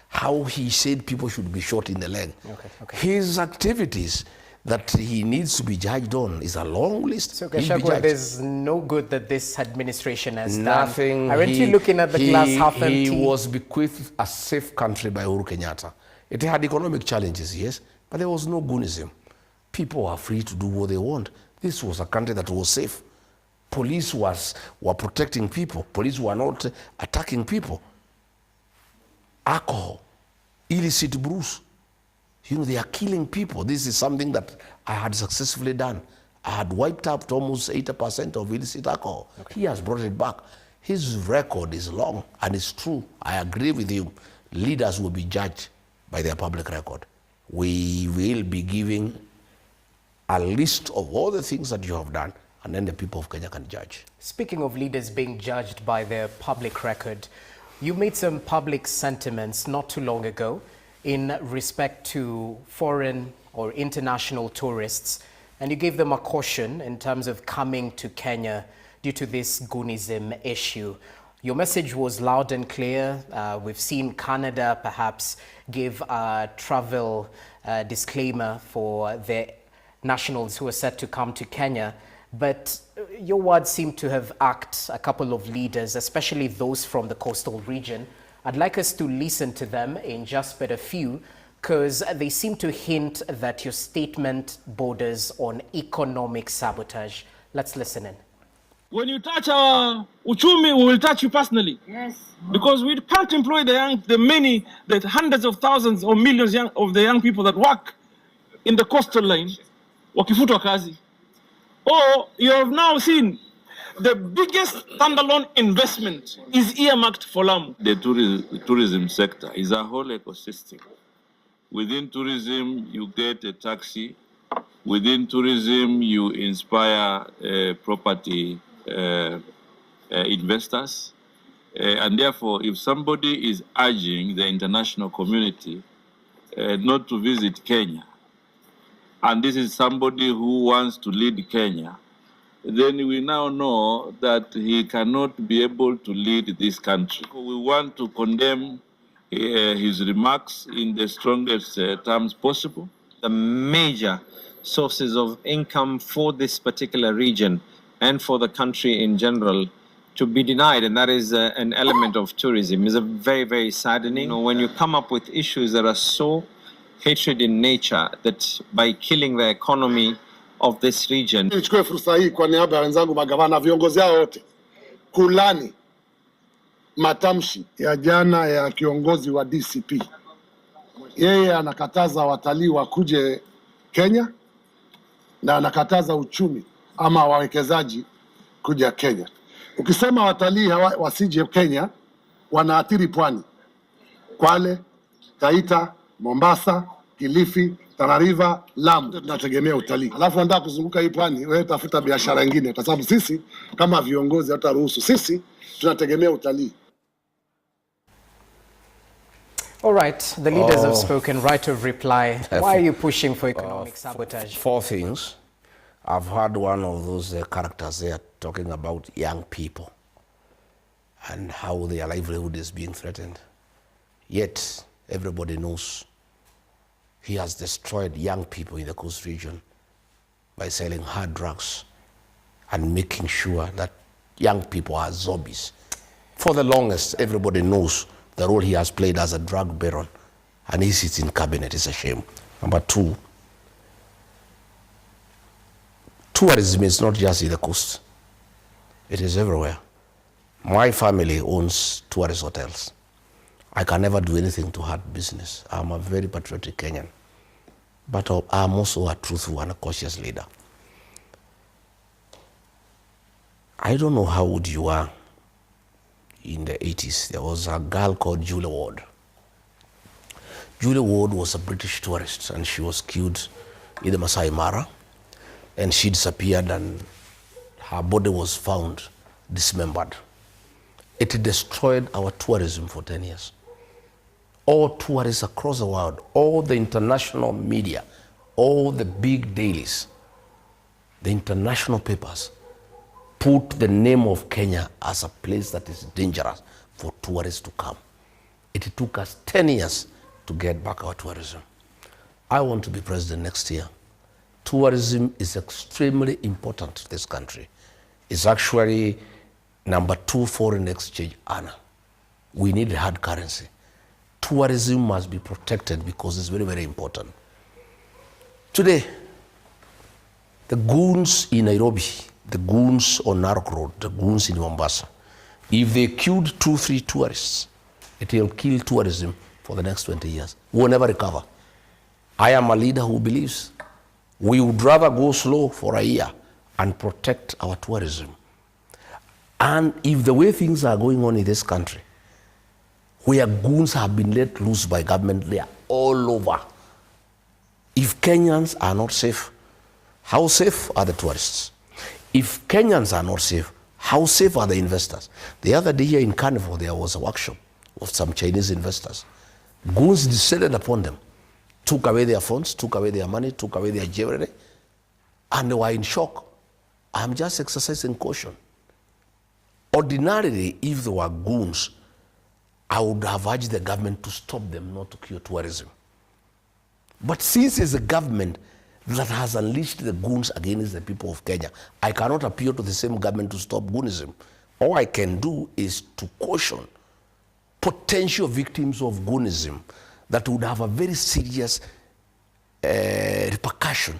How he said people should be shot in the leg. Okay. His activities that he needs to be judged on is a long list. So Gachagua, there's no good that this administration has Nothing. done. Aren't you looking at the glass half empty? He was bequeathed a safe country by Uhuru Kenyatta. It had economic challenges, yes, but there was no goonism. People are free to do what they want. This was a country that was safe. Police were protecting people. Police were not attacking people. Alcohol, illicit brews. You know, they are killing people. This is something that I had successfully done. I had wiped out almost 80% of illicit alcohol. Okay. He has brought it back. His record is long and it's true. I agree with you. Leaders will be judged by their public record. We will be giving a list of all the things that you have done, and then the people of Kenya can judge. Speaking of leaders being judged by their public record, you made some public sentiments not too long ago in respect to foreign or international tourists, and you gave them a caution in terms of coming to Kenya due to this Goonism issue. Your message was loud and clear. We've seen Canada perhaps give a travel disclaimer for their nationals who are set to come to Kenya, but your words seem to have irked a couple of leaders, especially those from the coastal region. I'd like us to listen to them in just but a few, because they seem to hint that your statement borders on economic sabotage. Let's listen in. When you touch our uchumi, we will touch you personally. Yes. Because we can't employ the hundreds of thousands or millions of the young people that work in the coastal line, wakifutwa kazi. Or you have now seen the biggest standalone investment is earmarked for Lamu. The tourism sector is a whole ecosystem. Within tourism, you get a taxi. Within tourism, you inspire property investors. And therefore, if somebody is urging the international community not to visit Kenya, and this is somebody who wants to lead Kenya, then we now know that he cannot be able to lead this country. We want to condemn his remarks in the strongest terms possible. The major sources of income for this particular region and for the country in general to be denied, and that is an element of tourism, is a very, very saddening. You know, when you come up with issues that are so hatred in nature, that by killing the economy of this region. Nichukue fursa hii kwa niaba ya wenzangu magavana, viongozi hao wote, kulani matamshi ya jana ya kiongozi wa DCP. Yeye anakataza watalii wakuje Kenya na anakataza uchumi ama wawekezaji kuja Kenya. Ukisema watalii wasije Kenya, wanaathiri pwani, Kwale, Taita, Mombasa, Kilifi, Tana River, Lamu. Tunategemea utalii. Alafu nataka kuzunguka hii pwani, wewe tafuta biashara nyingine, kwa sababu sisi kama viongozi hataruhusu. Sisi tunategemea utalii. All right, the leaders have spoken. Right of reply. Why are you pushing for economic sabotage? 4 things. I've heard one of those characters there talking about young people and how their livelihood is being threatened. Yet, everybody knows he has destroyed young people in the coast region by selling hard drugs and making sure that young people are zombies. For the longest, everybody knows the role he has played as a drug baron, and he sits in cabinet. It's a shame. Number 2, tourism is not just in the coast. It is everywhere. My family owns tourist hotels. I can never do anything to hurt business. I'm a very patriotic Kenyan, but I'm also a truthful and a cautious leader. I don't know how old you are. In the 80s, there was a girl called Julia Ward. Julia Ward was a British tourist, and she was killed in the Masai Mara, and she disappeared, and her body was found dismembered. It destroyed our tourism for 10 years. All tourists across the world, all the international media, all the big dailies, the international papers, put the name of Kenya as a place that is dangerous for tourists to come. It took us 10 years to get back our tourism. I want to be president next year. Tourism is extremely important to this country. It's actually number 2 foreign exchange earner. We need hard currency. Tourism must be protected because it's very, very important. Today, the goons in Nairobi, the goons on Narok Road, the goons in Mombasa, if they killed 2-3 tourists, it will kill tourism for the next 20 years. We will never recover. I am a leader who believes we would rather go slow for a year and protect our tourism. And if the way things are going on in this country, where goons have been let loose by government, they are all over. If Kenyans are not safe, how safe are the tourists? If Kenyans are not safe, how safe are the investors? The other day here in Carnival, there was a workshop of some Chinese investors. Goons descended upon them, took away their phones, took away their money, took away their jewelry, and they were in shock. I'm just exercising caution. Ordinarily, if there were goons, I would have urged the government to stop them, not to cure tourism. But since it's the government that has unleashed the goons against the people of Kenya, I cannot appeal to the same government to stop goonism. All I can do is to caution potential victims of goonism that would have a very serious repercussion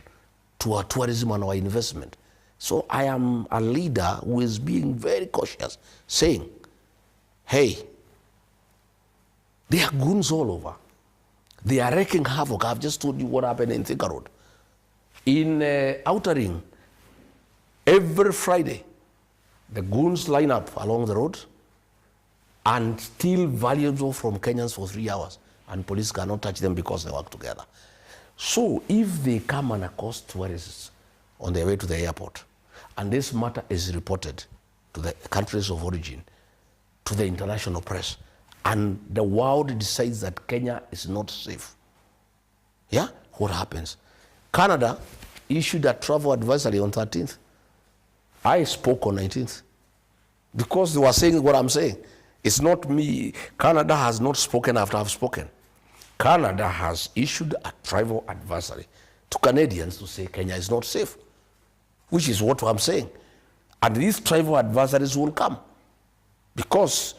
to our tourism and our investment. So I am a leader who is being very cautious, saying, hey, there are goons all over. They are wreaking havoc. I've just told you what happened in Thika Road. In Outer Ring, every Friday, the goons line up along the road and steal valuable from Kenyans for 3 hours, and police cannot touch them because they work together. So if they come and accost tourists on their way to the airport, and this matter is reported to the countries of origin, to the international press, and the world decides that Kenya is not safe, yeah, what happens? Canada issued a travel advisory on 13th. I spoke on 19th because they were saying what I'm saying. It's not me. Canada has not spoken after I've spoken. Canada has issued a travel advisory to Canadians to say Kenya is not safe, which is what I'm saying. And these travel advisories will come because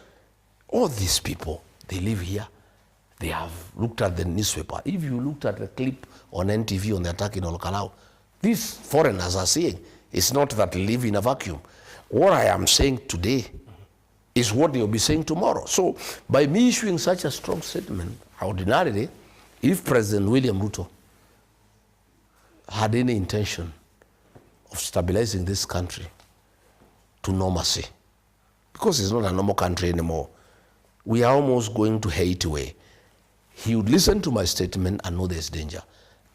all these people, they live here. They have looked at the newspaper. If you looked at the clip on NTV on the attack in Olkalau, these foreigners are saying it's not that they live in a vacuum. What I am saying today is what they will be saying tomorrow. So by me issuing such a strong statement, ordinarily, if President William Ruto had any intention of stabilizing this country to normalcy, because it's not a normal country anymore, we are almost going to hate way. He would listen to my statement and know there's danger.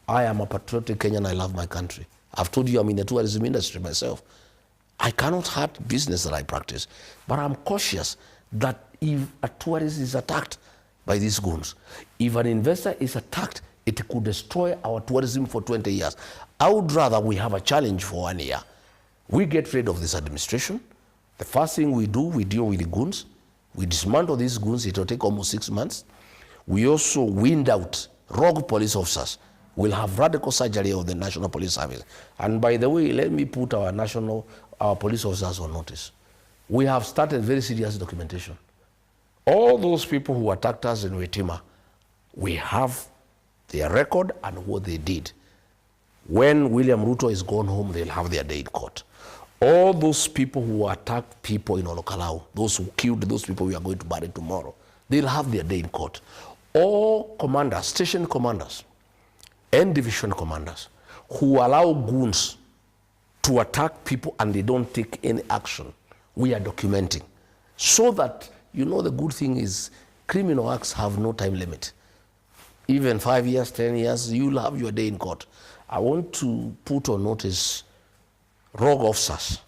I am a patriotic Kenyan, I love my country. I've told you I'm in the tourism industry myself. I cannot hurt business that I practice, but I'm cautious that if a tourist is attacked by these goons, if an investor is attacked, it could destroy our tourism for 20 years. I would rather we have a challenge for 1 year. We get rid of this administration. The first thing we do, we deal with the goons. We dismantle these goons, it will take almost 6 months. We also wind out rogue police officers. We'll have radical surgery of the National Police Service. And by the way, let me put our police officers on notice. We have started very serious documentation. All those people who attacked us in Wetima, we have their record and what they did. When William Ruto is gone home, they'll have their day in court. All those people who attacked people in Olokalau, those who killed those people we are going to bury tomorrow, they'll have their day in court. All commanders, station commanders, and division commanders who allow goons to attack people and they don't take any action, we are documenting. So that, you know, the good thing is criminal acts have no time limit. Even 5 years, 10 years, you'll have your day in court. I want to put on notice rogue officers.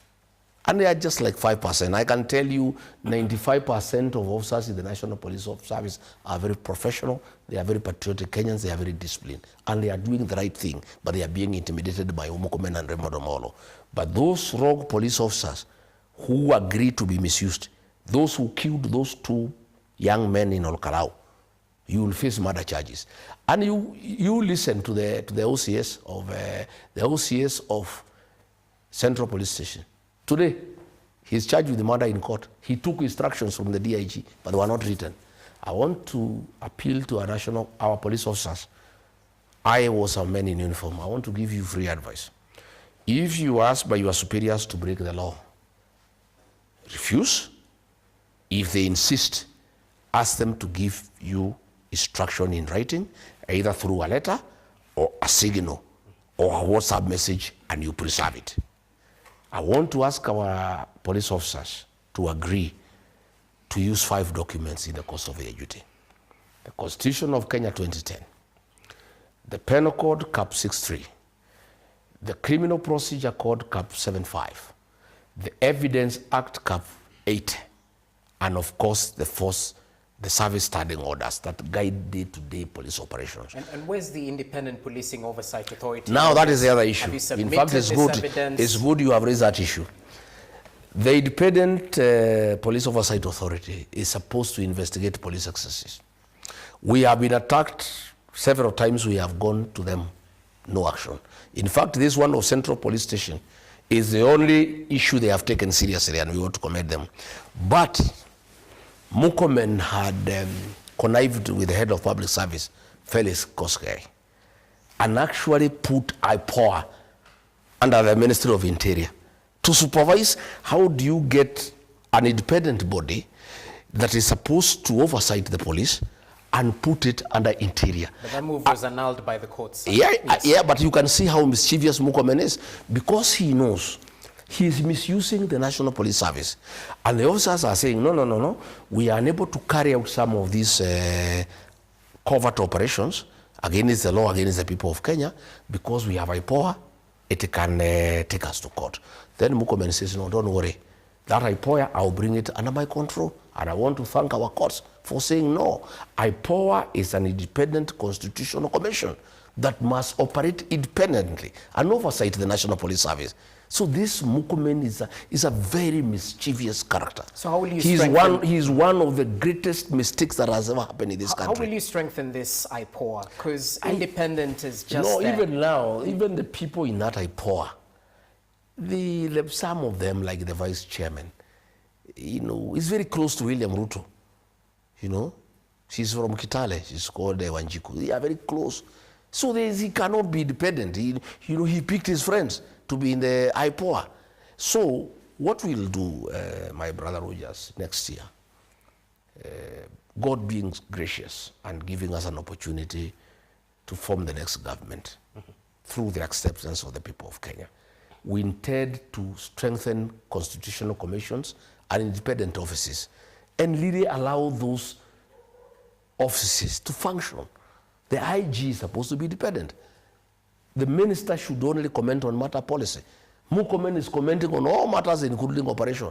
And they are just like 5%. I can tell you 95% of officers in the National Police Service are very professional, they are very patriotic Kenyans, they are very disciplined, and they are doing the right thing, but they are being intimidated by Umukomen and Raymond Omolo. But those rogue police officers who agree to be misused, those who killed those 2 young men in Olkalau, you will face murder charges. And you listen to the OCS of Central Police Station. Today, he's charged with the murder in court. He took instructions from the DIG, but they were not written. I want to appeal to our police officers. I was a man in uniform. I want to give you free advice. If you are asked by your superiors to break the law, refuse. If they insist, ask them to give you instruction in writing, either through a letter or a signal or a WhatsApp message, and you preserve it. I want to ask our police officers to agree to use 5 documents in the course of their duty. The Constitution of Kenya 2010, the Penal Code Cap 63, the Criminal Procedure Code Cap 75, the Evidence Act Cap 80, and of course the service standing orders that guide day-to-day police operations. And where's the Independent Policing Oversight Authority? Now that is the other issue. In fact, it's good you have raised that issue. The Independent Police Oversight Authority is supposed to investigate police excesses. We have been attacked several times, we have gone to them, no action. In fact, this one of Central Police Station is the only issue they have taken seriously, and we want to commend them. But Mukomen had connived with the head of public service, Felix Koskei, and actually put IPOA under the Ministry of Interior to supervise how do you get an independent body that is supposed to oversight the police and put it under Interior. But that move was annulled by the courts. Yeah, but you can see how mischievous Mukomen is, because he knows he is misusing the National Police Service. And the officers are saying, no, we are unable to carry out some of these covert operations against the law, against the people of Kenya, because we have IPOA, it can take us to court. Then Mukomen says, no, don't worry. That IPOA, I'll bring it under my control. And I want to thank our courts for saying no. IPOA is an independent constitutional commission that must operate independently and oversight the National Police Service. So this Mukomen is a very mischievous character. So how will you He's one of the greatest mistakes that has ever happened in this country. How will you strengthen this IPOA? Because independent is just No, there. even now, even the people in that IPOA, some of them, like the vice chairman, is very close to William Ruto. She's from Kitale. She's called Wanjiku. They are very close. So he cannot be independent. He picked his friends to be in the IPOA. So what we'll do, my brother Rogers, next year, God being gracious and giving us an opportunity to form the next government through the acceptance of the people of Kenya, we intend to strengthen constitutional commissions and independent offices and really allow those offices to function. The IG is supposed to be independent. The minister should only comment on matter policy. Murkomen is commenting on all matters including operation.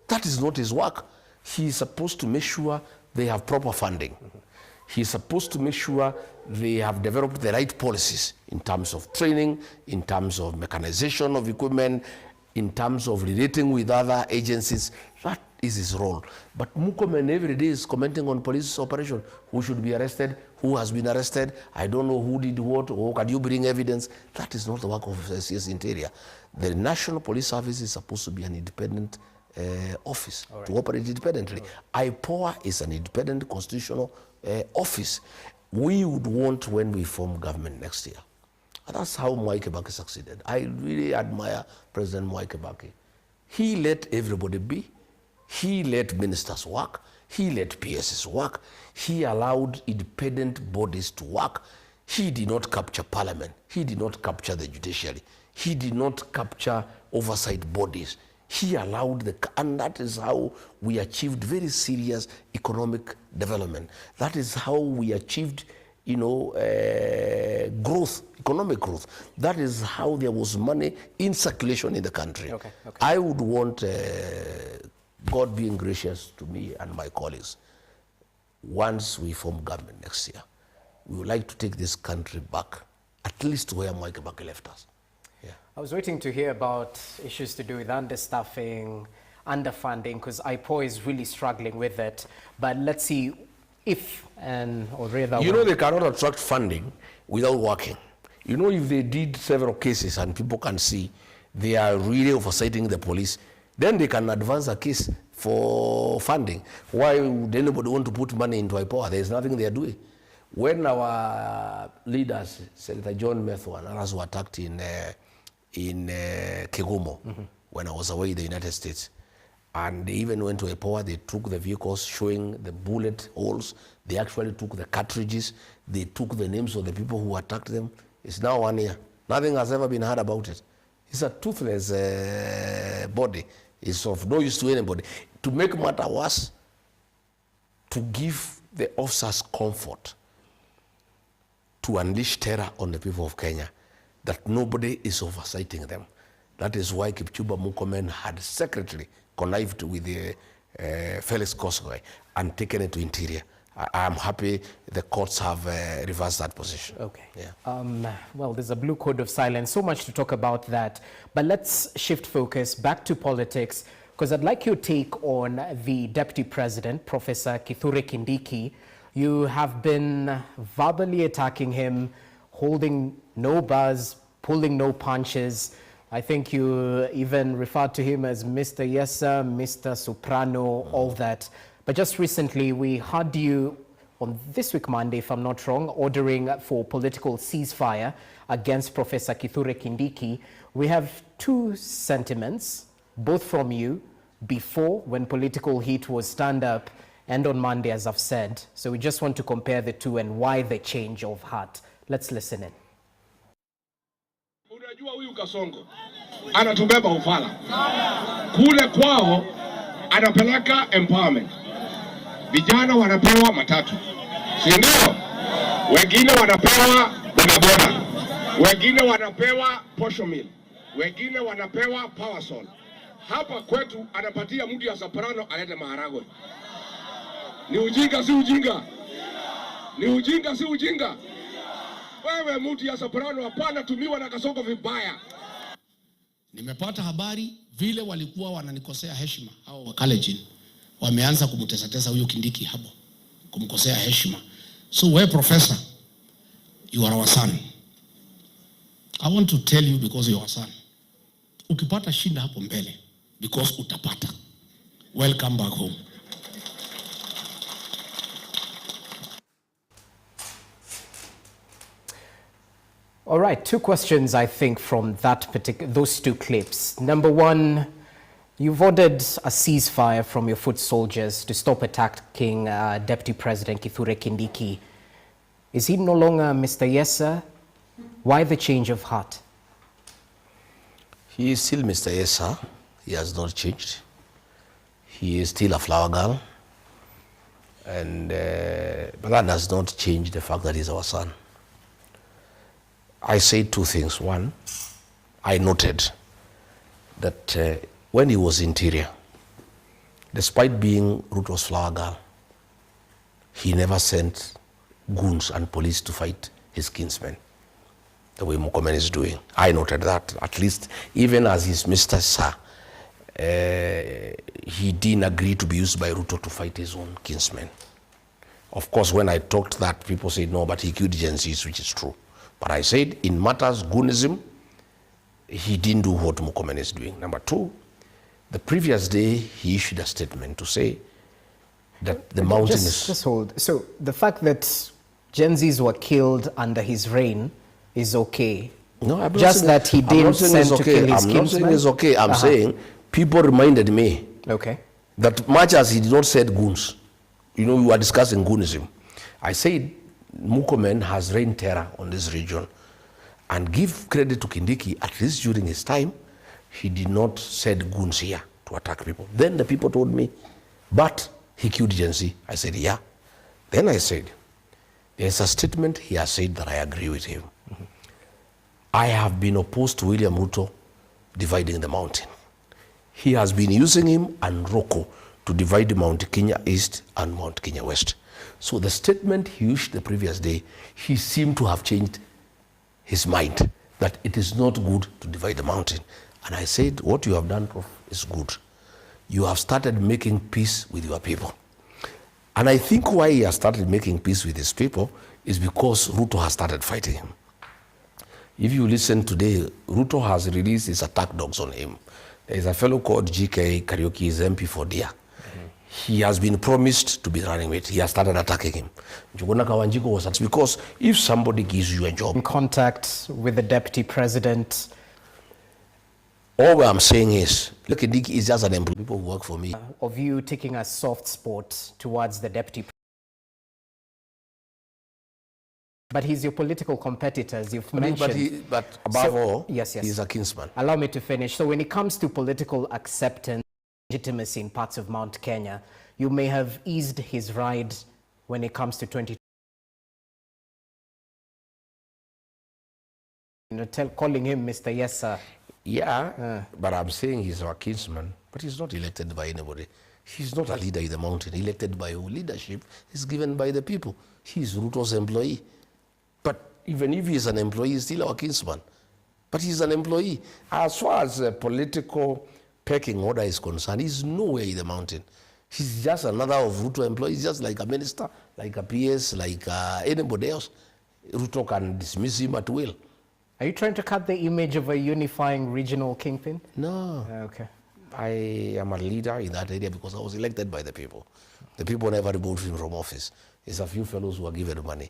That is not his work. He is supposed to make sure they have proper funding. He is supposed to make sure they have developed the right policies in terms of training, in terms of mechanization of equipment, in terms of relating with other agencies. That is his role. But Murkomen every day is commenting on police operation. Who should be arrested? Who has been arrested? I don't know who did what, or can you bring evidence? That is not the work of CS Interior. The National Police Service is supposed to be an independent office, to operate independently. IPOA is an independent constitutional office. We would want when we form government next year. And that's how Mwai Kibaki succeeded. I really admire President Mwai Kibaki. He let everybody be. He let ministers work. He let PSs work. He allowed independent bodies to work. He did not capture parliament. He did not capture the judiciary. He did not capture oversight bodies. He allowed and that is how we achieved very serious economic development. That is how we achieved, growth, economic growth. That is how there was money in circulation in the country. Okay. I would want, God being gracious to me and my colleagues, once we form government next year, we would like to take this country back, at least to where Mwai Kibaki left us. I was waiting to hear about issues to do with understaffing, underfunding, because IPOA is really struggling with it. But let's see if, or rather... they cannot attract funding without working. If they did several cases and people can see they are really oversighting the police, then they can advance a case for funding. Why would anybody want to put money into IPOA? There's nothing they are doing. When our leaders, Senator John Methu and others were attacked in Kigumo, when I was away in the United States. And they even went to IPOA, they took the vehicles showing the bullet holes, they actually took the cartridges, they took the names of the people who attacked them. It's now 1 year. Nothing has ever been heard about it. It's a toothless body. It's of no use to anybody. To make matter worse, to give the officers comfort, to unleash terror on the people of Kenya, that nobody is oversighting them. That is why Kipchumba Murkomen had secretly connived with the Felix Kosgei and taken it to Interior. I'm happy the courts have reversed that position. Okay. Yeah. Well, there's a blue code of silence. So much to talk about that. But let's shift focus back to politics, because I'd like your take on the Deputy President, Professor Kithure Kindiki. You have been verbally attacking him, holding no buzz, pulling no punches. I think you even referred to him as Mr. Yesa, Mr. Soprano, all that. But just recently, we heard you on this week, Monday, if I'm not wrong, ordering for political ceasefire against Professor Kithure Kindiki. We have two sentiments, both from you, before when political heat was stand up, and on Monday, as I've said. So we just want to compare the two and why the change of heart. Let's listen in. Unajua huyu Kasongo anatubeba ufala kule kwao, anapeleka empowerment, vijana wanapewa matatu, si ndio? Wengine wanapewa bodaboda, wengine wanapewa posho mill, wengine wanapewa power sol. Hapa kwetu anapatia mtu ya Soprano alete maharagwe. Ni ujinga si ujinga? Ni ujinga si ujinga? Wewe mtu ya Soprano hapana tumiwa na Kasongo vibaya. Nimepata habari vile walikuwa wananikosea heshima hao wa Kalenjin. Wameanza kumtesa huyo Kindiki hapo, kumkosea heshima. So we professor, you are our son. I want to tell you because you are our son. Ukipata shinda hapo mbele, because utapata. Welcome back home. All right, two questions, I think, from those two clips. Number one, you've ordered a ceasefire from your foot soldiers to stop attacking Deputy President Kithure Kindiki. Is he no longer Mr. Yesa? Why the change of heart? He is still Mr. Yesa. He has not changed. He is still a flower girl. And, but that does not change the fact that he's our son. I say two things. One, I noted that when he was interior, despite being Ruto's flower girl, he never sent goons and police to fight his kinsmen, the way Murkomen is doing. I noted that, at least, even as his Mr. Sir, he didn't agree to be used by Ruto to fight his own kinsmen. Of course, when I talked that, people said, no, but he killed Gen Zs, which is true. But I said, in matters goonism, he didn't do what Murkomen is doing. Number two, the previous day, he issued a statement to say that the mountain is... Just hold. So the fact that Gen Zs were killed under his reign is okay. No, I'm just that he didn't send to kill his kinsmen? I'm not saying it's okay. I'm saying people reminded me that much as he did not say goons, you know, we were discussing goonism. I said Murkomen has reigned terror on this region, and give credit to Kindiki, at least during his time, he did not send goons here to attack people. Then the people told me, but he killed Gen Z. I said, yeah. Then I said, there's a statement he has said that I agree with him. I have been opposed to William Ruto dividing the mountain. He has been using him and Roko to divide Mount Kenya East and Mount Kenya West. So the statement he issued the previous day, he seemed to have changed his mind that it is not good to divide the mountain. And I said, what you have done, Prof, is good. You have started making peace with your people. And I think why he has started making peace with his people is because Ruto has started fighting him. If you listen today, Ruto has released his attack dogs on him. There is a fellow called GK Karaoke, is MP for Dia. He has been promised to be running mate. He has started attacking him. It's because if somebody gives you a job... In contact with the deputy president... All I'm saying is, look, Dick is just an employee. People who work for me. Of you taking a soft spot towards the deputy. But he's your political competitor, as you've mentioned. But above all, he's a kinsman. Allow me to finish. So when it comes to political acceptance, legitimacy in parts of Mount Kenya, you may have eased his ride when it comes to 2020. Calling him Mr. Yes, sir. Yeah, but I'm saying he's our kinsman, but he's not elected by anybody. He's not a leader in the mountain. Elected by leadership is given by the people. He's Ruto's employee. But even if he's an employee, he's still our kinsman. But he's an employee. As far as political pecking order is concerned, he's nowhere in the mountain. He's just another of Ruto employees, just like a minister, like a PS, like anybody else. Ruto can dismiss him at will. Are you trying to cut the image of a unifying regional kingpin? No. Okay. I am a leader in that area because I was elected by the people. The people never removed him from office. There's a few fellows who are given money.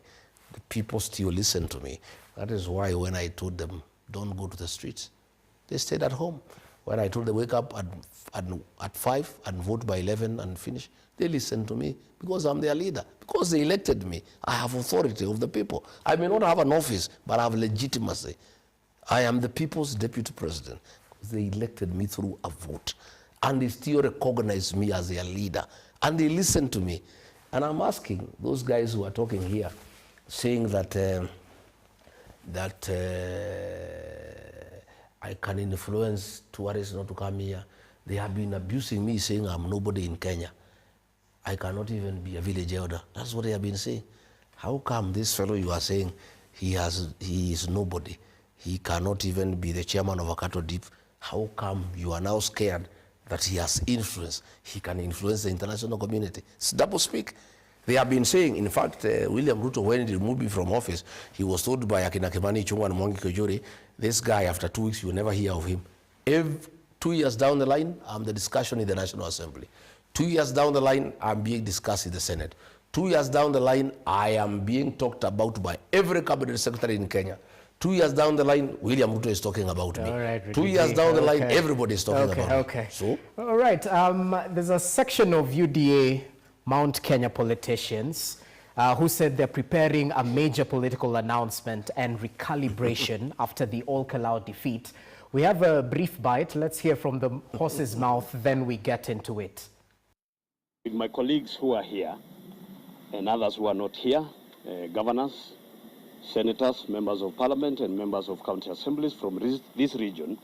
The people still listen to me. That is why when I told them, don't go to the streets, they stayed at home. When I told them, wake up at 5 and vote by 11 and finish, they listened to me because I'm their leader. Because they elected me. I have authority of the people. I may not have an office, but I have legitimacy. I am the people's deputy president. They elected me through a vote. And they still recognize me as their leader. And they listen to me. And I'm asking those guys who are talking here, saying that I can influence tourists not to come here. They have been abusing me, saying I'm nobody in Kenya. I cannot even be a village elder. That's what they have been saying. How come this fellow you are saying he is nobody? He cannot even be the chairman of a cattle dip. How come you are now scared that he has influence? He can influence the international community. It's double speak. They have been saying, in fact, William Ruto, when he removed me from office, he was told by Akina Kimani Ichung'wah and Mwangi Kajuri, this guy, after 2 weeks, you will never hear of him. 2 years down the line, I'm the discussion in the National Assembly. 2 years down the line, I'm being discussed in the Senate. 2 years down the line, I am being talked about by every cabinet secretary in Kenya. 2 years down the line, William Ruto is talking about me. All right, 2 years down the line, everybody is talking about me. Okay. So? All right. There's a section of UDA Mount Kenya politicians who said they're preparing a major political announcement and recalibration after the Ol-Kalou defeat. We have a brief bite. Let's hear from the horse's mouth, then we get into it. With my colleagues who are here, and others who are not here, governors, senators, members of parliament, and members of county assemblies from this region,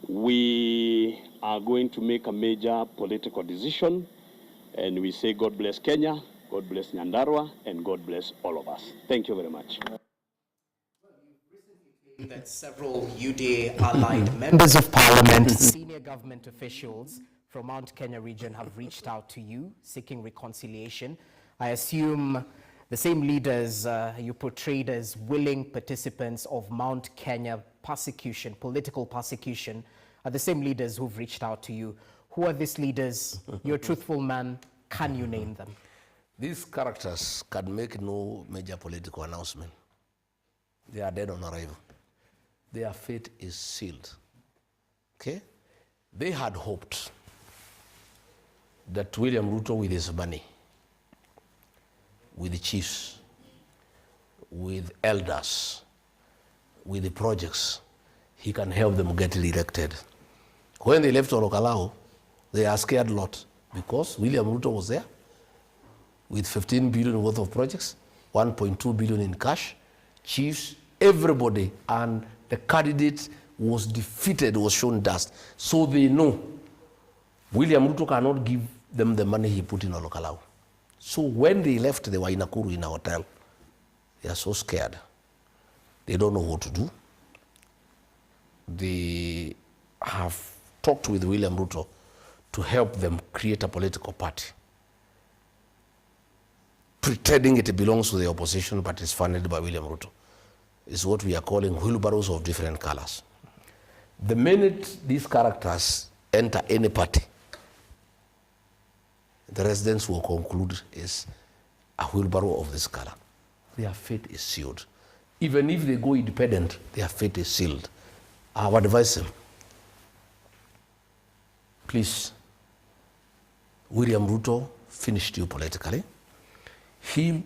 we are going to make a major political decision, and we say God bless Kenya, God bless Nyandarua, and God bless all of us. Thank you very much. That several UDA allied members of parliament, senior government officials from Mount Kenya region have reached out to you seeking reconciliation. I assume the same leaders you portrayed as willing participants of Mount Kenya persecution, political persecution, are the same leaders who've reached out to you. Who are these leaders? You're a truthful man. Can you name them? These characters can make no major political announcement. They are dead on arrival. Their fate is sealed. Okay? They had hoped that William Ruto, with his money, with the chiefs, with elders, with the projects, he can help them get elected. When they left Olokalao, they are scared a lot because William Ruto was there with 15 billion worth of projects, 1.2 billion in cash, chiefs, everybody, and the candidate was defeated, was shown dust. So they know William Ruto cannot give them the money he put in Olokalao. So when they left, they were in Nakuru in a hotel. They are so scared. They don't know what to do. They have talked with William Ruto to help them create a political party, pretending it belongs to the opposition but is funded by William Ruto. It's what we are calling wheelbarrows of different colors. The minute these characters enter any party, the residents will conclude is a wheelbarrow of this color. Their fate is sealed. Even if they go independent, their fate is sealed. I would advise them, please, William Ruto finished you politically. He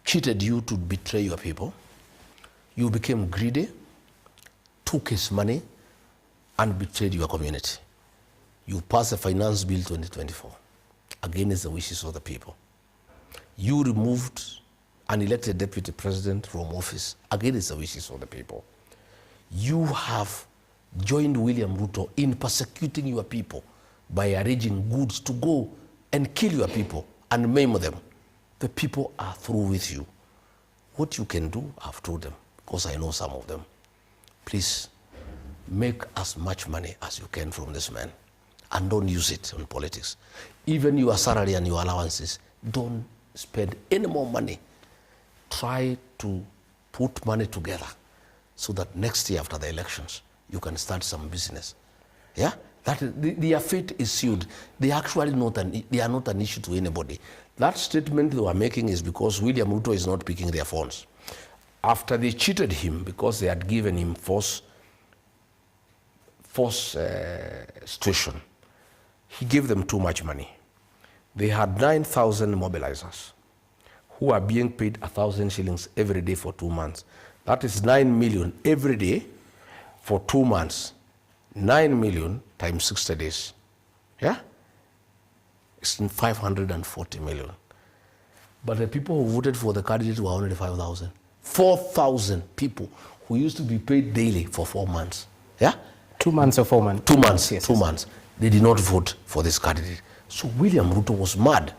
cheated you to betray your people. You became greedy, took his money, and betrayed your community. You passed the Finance Bill 2024 against the wishes of the people. You removed an elected deputy president from office against the wishes of the people. You have joined William Ruto in persecuting your people by arranging goods to go and kill your people and maim them. The people are through with you. What you can do, I've told them, because I know some of them. Please, make as much money as you can from this man and don't use it on politics. Even your salary and your allowances, don't spend any more money. Try to put money together so that next year after the elections, you can start some business. Yeah? Their fate is sealed. They are not an issue to anybody. That statement they were making is because William Ruto is not picking their phones. After they cheated him because they had given him false situation, he gave them too much money. They had 9,000 mobilizers who are being paid 1,000 shillings every day for 2 months. That is 9 million every day for 2 months. 9 million times 60 days. Yeah? It's 540 million. But the people who voted for the candidate were only 5,000. 4,000 people who used to be paid daily for 4 months. Yeah? 2 months or 4 months? 2 months, yes, 2 months. They did not vote for this candidate. So William Ruto was mad.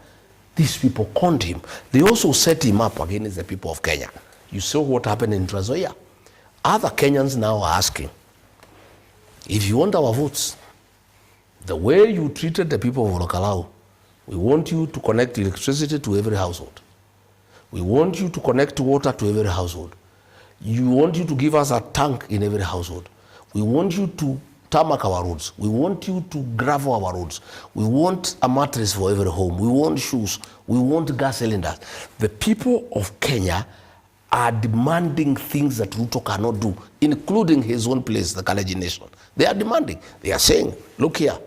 These people conned him. They also set him up against the people of Kenya. You saw what happened in Trans Nzoia. Other Kenyans now are asking, if you want our votes, the way you treated the people of Olokalao, we want you to connect electricity to every household. We want you to connect water to every household. You want you to give us a tank in every household. We want you to tarmac our roads. We want you to gravel our roads. We want a mattress for every home. We want shoes. We want gas cylinders. The people of Kenya are demanding things that Ruto cannot do, including his own place, the Kalenjin nation. They are demanding. They are saying, look here,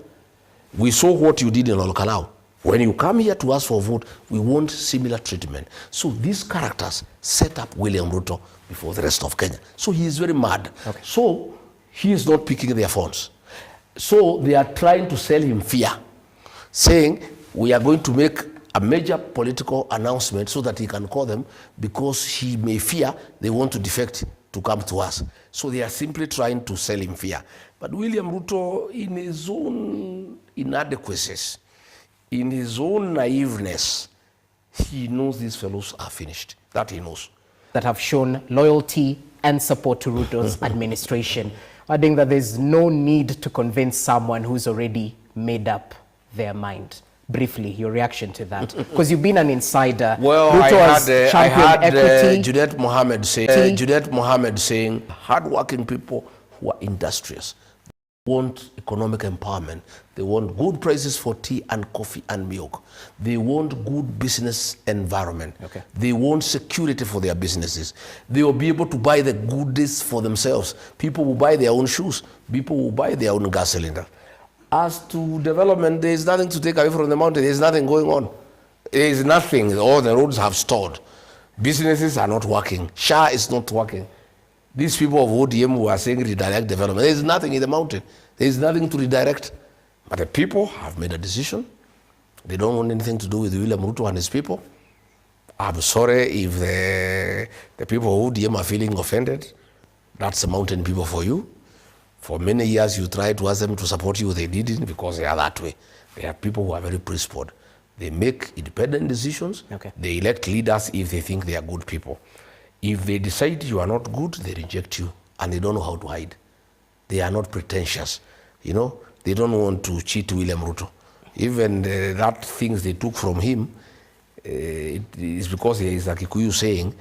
we saw what you did in Olokalao. When you come here to ask for a vote, we want similar treatment. So these characters set up William Ruto before the rest of Kenya. So he is very mad. Okay. So he is not picking their phones. So they are trying to sell him fear, saying we are going to make a major political announcement so that he can call them, because he may fear they want to defect to come to us. So they are simply trying to sell him fear. But William Ruto, in his own inadequacies, in his own naiveness, he knows these fellows are finished. That he knows. That have shown loyalty and support to Ruto's administration, adding that there's no need to convince someone who's already made up their mind. Briefly, your reaction to that, because you've been an insider. Well, Ruto I had equity. Juliet Mohammed saying, hardworking people who are industrious want economic empowerment. They want good prices for tea and coffee and milk. They want good business environment. Okay. They want security for their businesses. They will be able to buy the goodies for themselves. People will buy their own shoes. People will buy their own gas cylinder. As to development, there is nothing to take away from the mountain. There is nothing going on. There is nothing. All the roads have stalled. Businesses are not working. SHA is not working. These people of ODM who are saying redirect development, there is nothing in the mountain. There is nothing to redirect. But the people have made a decision. They don't want anything to do with William Ruto and his people. I'm sorry if the people of ODM are feeling offended. That's the mountain people for you. For many years you tried to ask them to support you, they didn't, because they are that way. They are people who are very principled. They make independent decisions. Okay. They elect leaders if they think they are good people. If they decide you are not good, they reject you, and they don't know how to hide. They are not pretentious. You know, they don't want to cheat William Ruto. Even that things they took from him, it is because there is a Kikuyu saying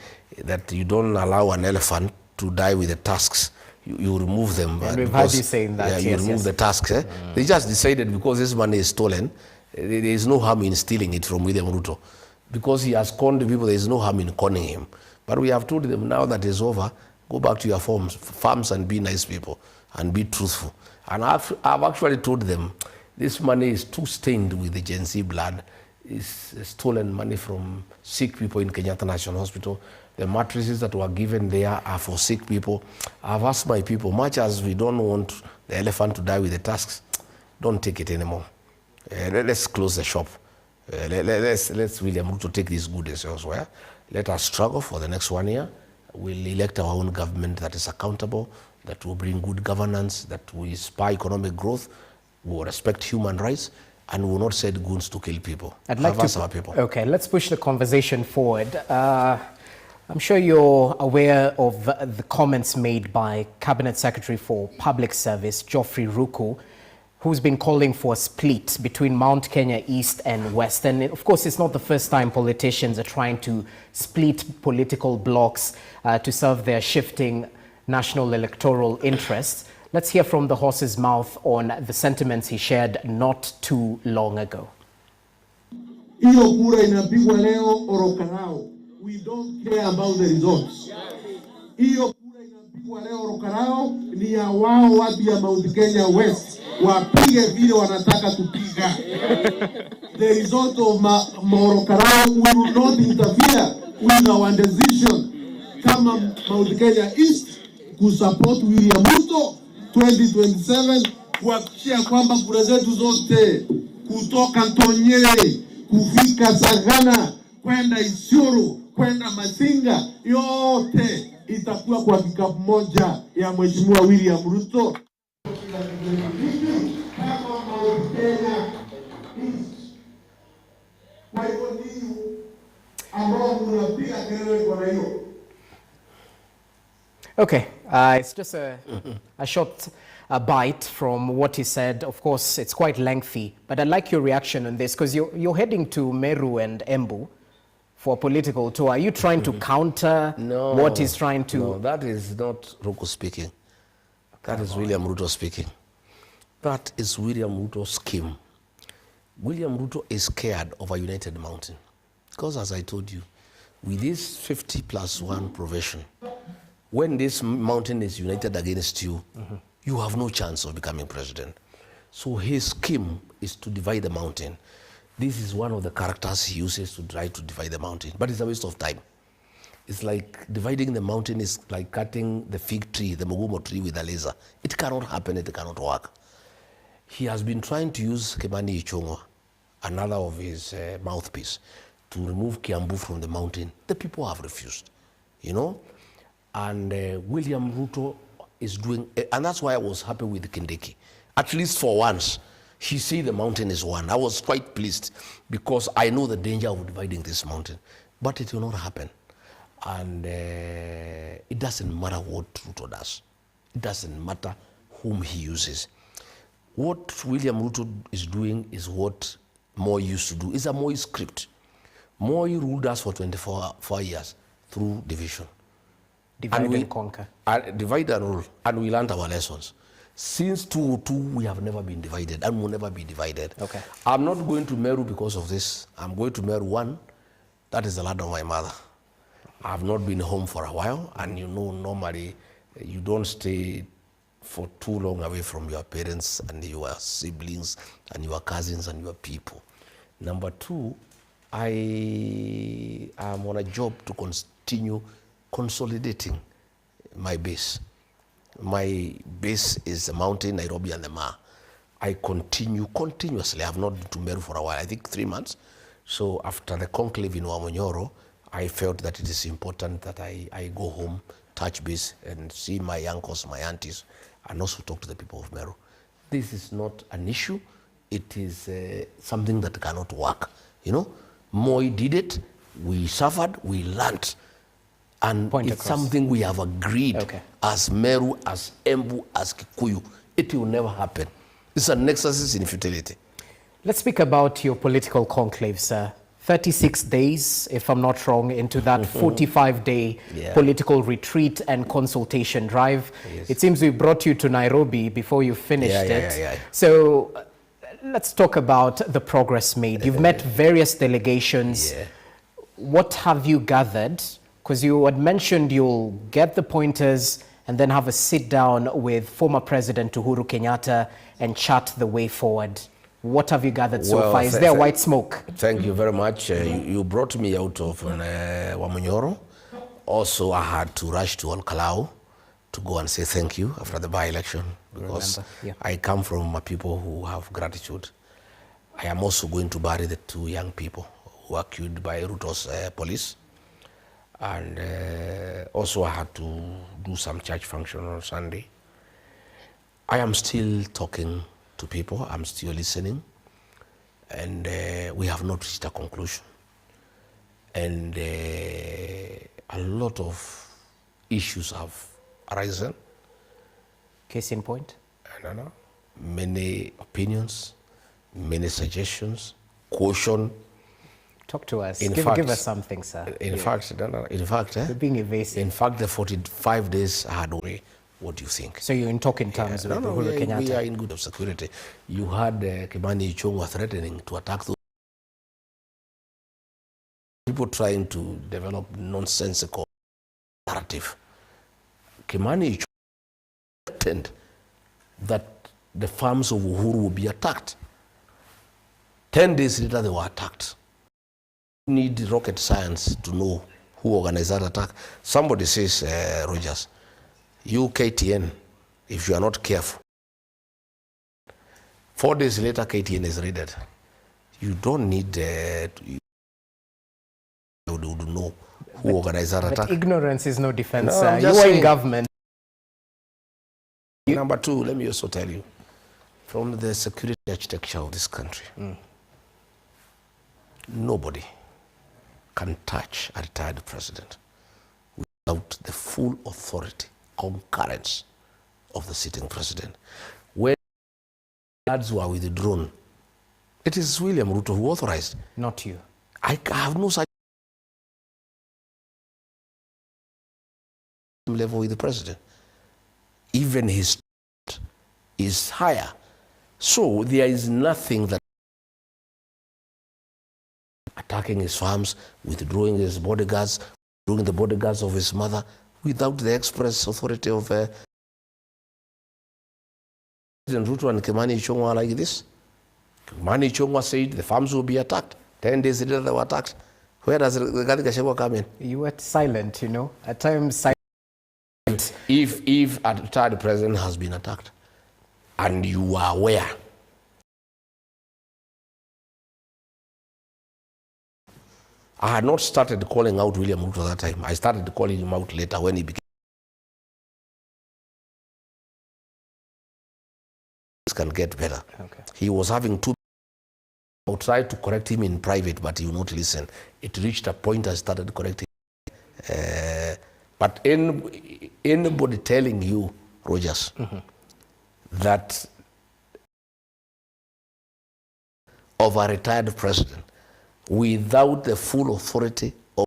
that you don't allow an elephant to die with the tusks. You remove them. And we've heard you saying that. Yeah, you remove the tusks. They just decided because this money is stolen, there is no harm in stealing it from William Ruto. Because he has conned people, there is no harm in conning him. But we have told them, now that it's over, go back to your farms and be nice people and be truthful. And I've actually told them, this money is too stained with the Gen Z blood. It's stolen money from sick people in Kenyatta National Hospital. The mattresses that were given there are for sick people. I've asked my people, much as we don't want the elephant to die with the tusks, don't take it anymore. Let's close the shop. Let's William Ruto take these goodies elsewhere. Let us struggle for the next 1 year. We'll elect our own government that is accountable, that will bring good governance, that will inspire economic growth, will respect human rights, and will not send goons to kill people. I'd like to our people. Okay, let's push the conversation forward. I'm sure you're aware of the comments made by Cabinet Secretary for Public Service, Geoffrey Ruku, who's been calling for a split between Mount Kenya East and West. And of course, it's not the first time politicians are trying to split political blocks to serve their shifting national electoral interests. Let's hear from the horse's mouth on the sentiments he shared not too long ago. Hiyo kura inapigwa leo Orokarao. We don't care about the results. Hiyo kura inapigwa leo Orokarao ni ya wao watu ya Mount Kenya West. Wapige vile wanataka kupiga. The result of Orokarao will not interfere with our decision kama Mount Kenya East kusupport William Ruto 2027, kuhakikisha kwamba kura zetu zote kutoka Ntonyere kufika Sagana kwenda Isiolo kwenda Masinga yote itakuwa kwa kikapu moja ya Mheshimiwa William Ruto. Okay, it's just a short bite from what he said. Of course, it's quite lengthy, but I'd like your reaction on this, because you're heading to Meru and Embu for a political tour. Are you trying to counter what he's trying to... No, that is not Ruku speaking. That is William Ruto speaking. That is William Ruto's scheme. William Ruto is scared of a united mountain. Because as I told you, with this 50+1 provision, when this mountain is united against you, you have no chance of becoming president. So his scheme is to divide the mountain. This is one of the characters he uses to try to divide the mountain, but it's a waste of time. It's like dividing the mountain is like cutting the fig tree, the Mugumo tree with a laser. It cannot happen, it cannot work. He has been trying to use Kimani Ichung'wa another of his mouthpiece, to remove Kiambu from the mountain. The people have refused, you know. And William Ruto is doing, and that's why I was happy with Kindiki. At least for once, he said the mountain is one. I was quite pleased because I know the danger of dividing this mountain. But it will not happen. And it doesn't matter what Ruto does. It doesn't matter whom he uses. What William Ruto is doing is what Moi used to do. It's a Moi script. Moi ruled us for 24 years through division. Divide and conquer. Divide and rule. And we learned our lessons. Since 2002, we have never been divided and will never be divided. Okay. I'm not going to Meru because of this. I'm going to Meru 1. That is the land of my mother. I have not been home for a while, and you know, normally you don't stay for too long away from your parents and your siblings and your cousins and your people. Number 2, I am on a job to continue consolidating my base. My base is the mountain, Nairobi, and the Mar. I continue continuously. I have not been to Meru for a while, I think 3 months. So after the conclave in Wamonyoro, I felt that it is important that I go home, touch base, and see my uncles, my aunties, and also talk to the people of Meru. This is not an issue. It is something that cannot work. You know, Moi did it. We suffered. We learned. And it's something we have agreed as Meru, as Embu, as Kikuyu. It will never happen. It's an exercise in futility. Let's speak about your political conclave, sir. 36 days, if I'm not wrong, into that 45-day political retreat and consultation drive. Yes. It seems we brought you to Nairobi before you finished it. So let's talk about the progress made. You've met various delegations. What have you gathered? Because you had mentioned you'll get the pointers and then have a sit down with former President Uhuru Kenyatta and chart the way forward. What have you gathered so far? Is there white smoke? Thank you very much. You brought me out of Wamonyoro. Also, I had to rush to Olkalau to go and say thank you after the by-election because I come from a people who have gratitude. I am also going to bury the 2 young people who were killed by Ruto's police. And also I had to do some church function on Sunday. I am still talking to people, I'm still listening, and we have not reached a conclusion. And a lot of issues have arisen. Case in point? I don't know. Many opinions, many suggestions, caution. Talk to us. Give us something, sir. In fact, You're being evasive. In fact, the 45 days I had away. What do you think? So you're in talking terms with Uhuru Kenyatta? We are in good security. You had Kimani Ichung'wah threatening to attack those people trying to develop nonsensical narrative. Kimani Ichung'wah threatened that the farms of Uhuru will be attacked. 10 days later, they were attacked. You need rocket science to know who organized that attack. Somebody says, Rogers, you KTN, if you are not careful, 4 days later KTN is raided. You don't need to know who organized that attack. But ignorance is no defense, sir. You are in government. Number 2, let me also tell you, from the security architecture of this country, nobody can touch a retired president without the full authority, concurrence of the sitting president. When guards were withdrawn, it is William Ruto who authorized. Not you. I have no such level with the president. Even his is higher. So there is nothing that attacking his farms, withdrawing his bodyguards, doing the bodyguards of his mother, without the express authority of President Ruto and Kimani Ichung'wah like this. Kimani Ichung'wah said the farms will be attacked. 10 days later they were attacked. Where does Rigathi Gachagua come in? You were silent, you know, at times silent. If a retired president has been attacked and you are aware I had not started calling out William Ruto at that time. I started calling him out later when he became. This can get better. Okay. He was having two. I tried to correct him in private, but he would not listen. It reached a point I started correcting. But anybody telling you, Rogers, that of a retired president without the full authority of...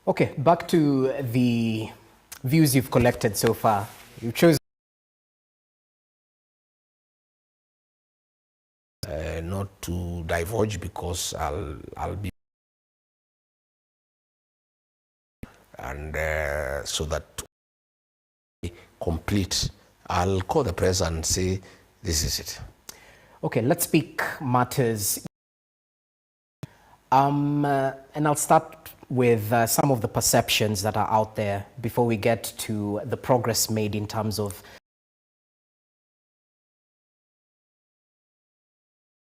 Okay, back to the views you've collected so far. You chose not to divulge because I'll be... And so that complete, I'll call the press and say, this is it. Okay, let's speak matters. And I'll start with some of the perceptions that are out there before we get to the progress made in terms of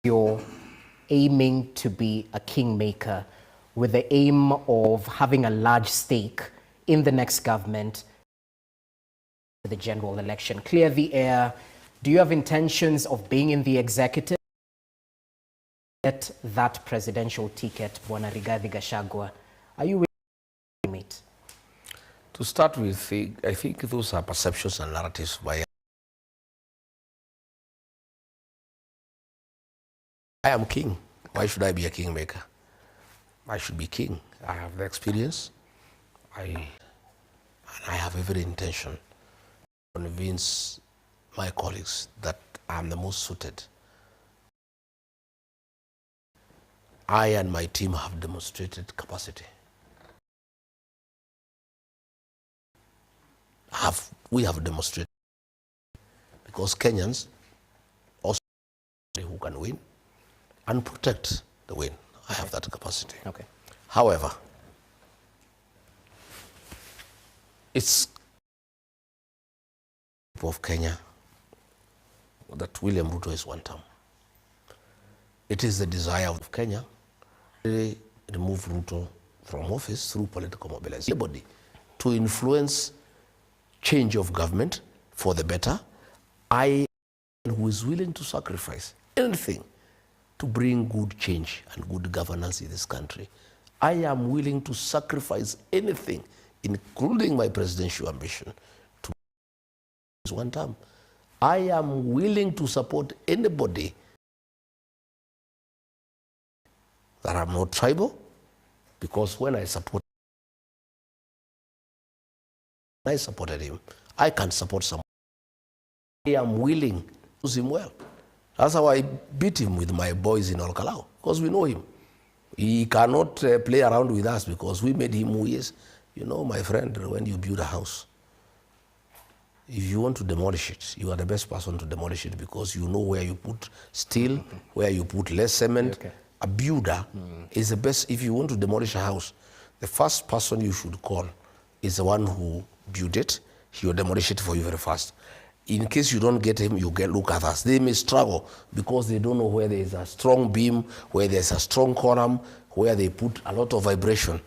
you're aiming to be a kingmaker with the aim of having a large stake in the next government, the general election. Clear the air. Do you have intentions of being in the executive? Get that presidential ticket, Bwana Rigathi Gachagua. Are you willing to meet? To start with, I think those are perceptions and narratives by... I am king. Why should I be a kingmaker? I should be king. I have the experience. And I have every intention to convince my colleagues that I'm the most suited. I and my team have demonstrated capacity. We have demonstrated, because Kenyans also who can win and protect the win. I have that capacity. Okay. However, it's of Kenya that William Ruto is one term. It is the desire of Kenya to remove Ruto from office through political mobilization. Anybody to influence change of government for the better, who is willing to sacrifice anything to bring good change and good governance in this country. I am willing to sacrifice anything, including my presidential ambition, to one term. I am willing to support anybody that I'm not tribal, because when I supported him, I can support someone. I am willing to use him well. That's how I beat him with my boys in Olkalau, because we know him. He cannot play around with us because we made him who he is. You know, my friend, when you build a house, if you want to demolish it, you are the best person to demolish it because you know where you put steel, where you put less cement. Okay. A builder is the best. If you want to demolish a house, the first person you should call is the one who built it. He will demolish it for you very fast. In case you don't get him, you look at us. They may struggle because they don't know where there is a strong beam, where there's a strong column, where they put a lot of vibration.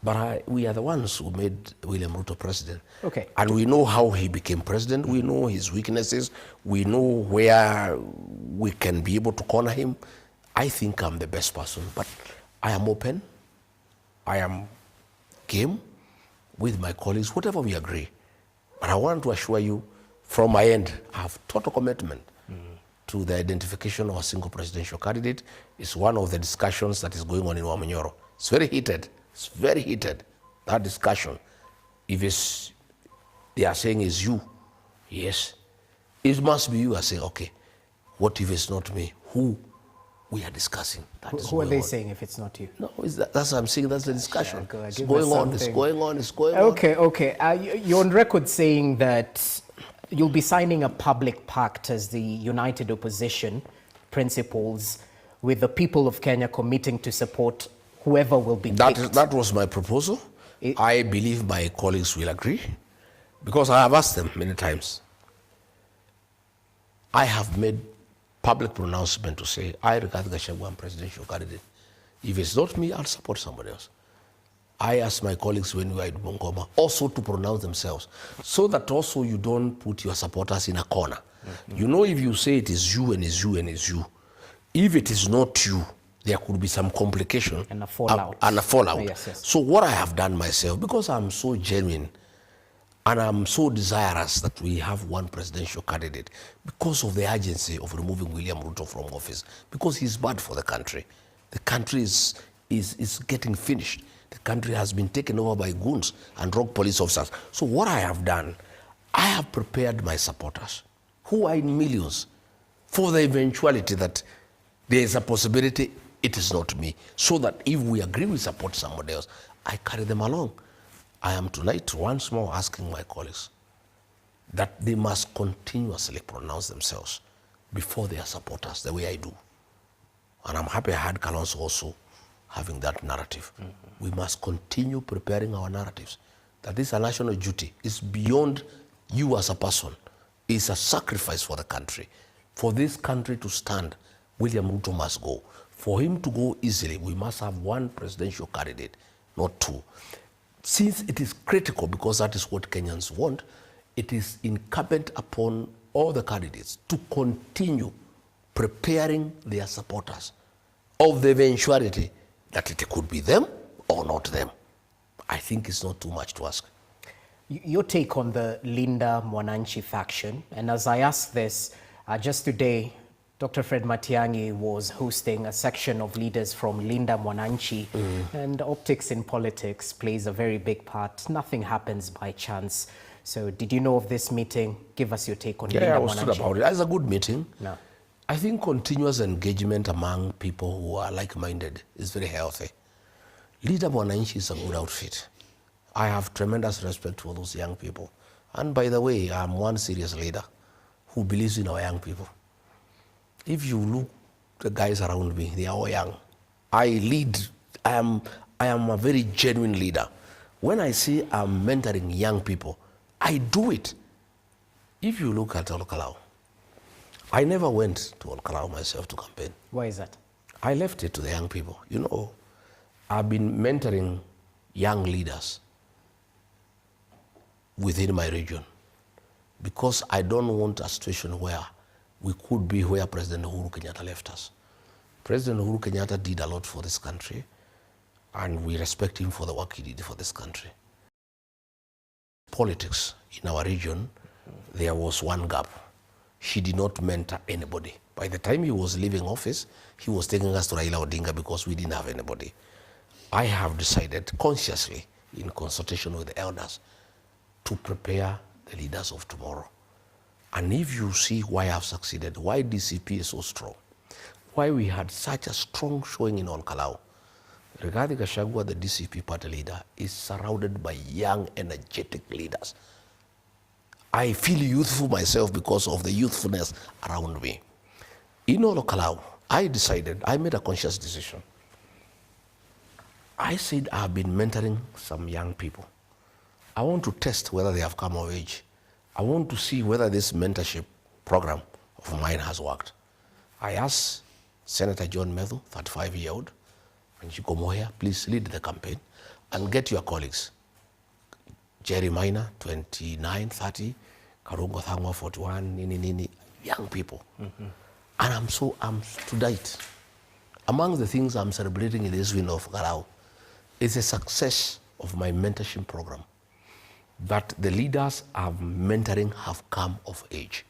But we are the ones who made William Ruto president. Okay. And we know how he became president. We know his weaknesses. We know where we can be able to corner him. I think I'm the best person, but I am open. I am game with my colleagues, whatever we agree. But I want to assure you, from my end, I have total commitment to the identification of a single presidential candidate. It's one of the discussions that is going on in Wamanyoro. It's very heated. It's very heated, that discussion. If they are saying it's you, yes, it must be you. I say, okay, what if it's not me? Who we are discussing? Who are they saying if it's not you? No, that's what I'm saying. That's the discussion. It's going on. It's going on. It's going on. Okay. You're on record saying that you'll be signing a public pact as the United Opposition Principles with the people of Kenya committing to support whoever will be picked. That was my proposal. I believe my colleagues will agree because I have asked them many times. I have made public pronouncement to say, I regard Gachagua as presidential candidate. If it's not me, I'll support somebody else. I asked my colleagues when we were at Bungoma also to pronounce themselves so that also you don't put your supporters in a corner. You know, if you say it is you and it's you and it's you, if it is not you, there could be some complication and a fallout. Yes. So what I have done myself, because I'm so genuine and I'm so desirous that we have one presidential candidate because of the urgency of removing William Ruto from office, because he's bad for the country. The country is getting finished. The country has been taken over by goons and rogue police officers. So what I have done, I have prepared my supporters, who are in millions, for the eventuality that there is a possibility it is not me. So that if we agree we support somebody else, I carry them along. I am tonight once more asking my colleagues that they must continuously pronounce themselves before their supporters, the way I do. And I'm happy I had Kalonzo also having that narrative. We must continue preparing our narratives. That this is a national duty. It's beyond you as a person. It's a sacrifice for the country. For this country to stand, William Ruto must go. For him to go easily, we must have one presidential candidate, not two. Since it is critical, because that is what Kenyans want, it is incumbent upon all the candidates to continue preparing their supporters of the eventuality that it could be them or not them. I think it's not too much to ask. Your take on the Linda Mwananchi faction, and as I ask this, just today, Dr. Fred Matiang'i was hosting a section of leaders from Linda Mwananchi, and optics in politics plays a very big part. Nothing happens by chance. So did you know of this meeting? Give us your take on Linda Mwananchi. Yeah, I was told about it. It's a good meeting. No. I think continuous engagement among people who are like-minded is very healthy. Linda Mwananchi is a good outfit. I have tremendous respect for those young people. And by the way, I'm one serious leader who believes in our young people. If you look the guys around me, they are all young. I am a very genuine leader. When I say I'm mentoring young people, I do it. If you look at Olkalau, I never went to Olkalau myself to campaign. Why is that? I left it to the young people. You know, I've been mentoring young leaders within my region because I don't want a situation where we could be where President Uhuru Kenyatta left us. President Uhuru Kenyatta did a lot for this country, and we respect him for the work he did for this country. Politics in our region, there was one gap. He did not mentor anybody. By the time he was leaving office, he was taking us to Raila Odinga because we didn't have anybody. I have decided consciously, in consultation with the elders, to prepare the leaders of tomorrow. And if you see why I've succeeded, why DCP is so strong, why we had such a strong showing in Olkalau, Rigathi Gachagua, the DCP party leader, is surrounded by young, energetic leaders. I feel youthful myself because of the youthfulness around me. In Olkalau, I made a conscious decision. I said I've been mentoring some young people. I want to test whether they have come of age. I want to see whether this mentorship program of mine has worked. I asked Senator John Methu, 35-year-old, and Chico Moya, please lead the campaign and get your colleagues. Jerry Minor, 29, 30, Karungo Thangwa, 41, young people. And I'm to date. Among the things I'm celebrating in this win of Garau is the success of my mentorship program, that the leaders I'm mentoring have come of age.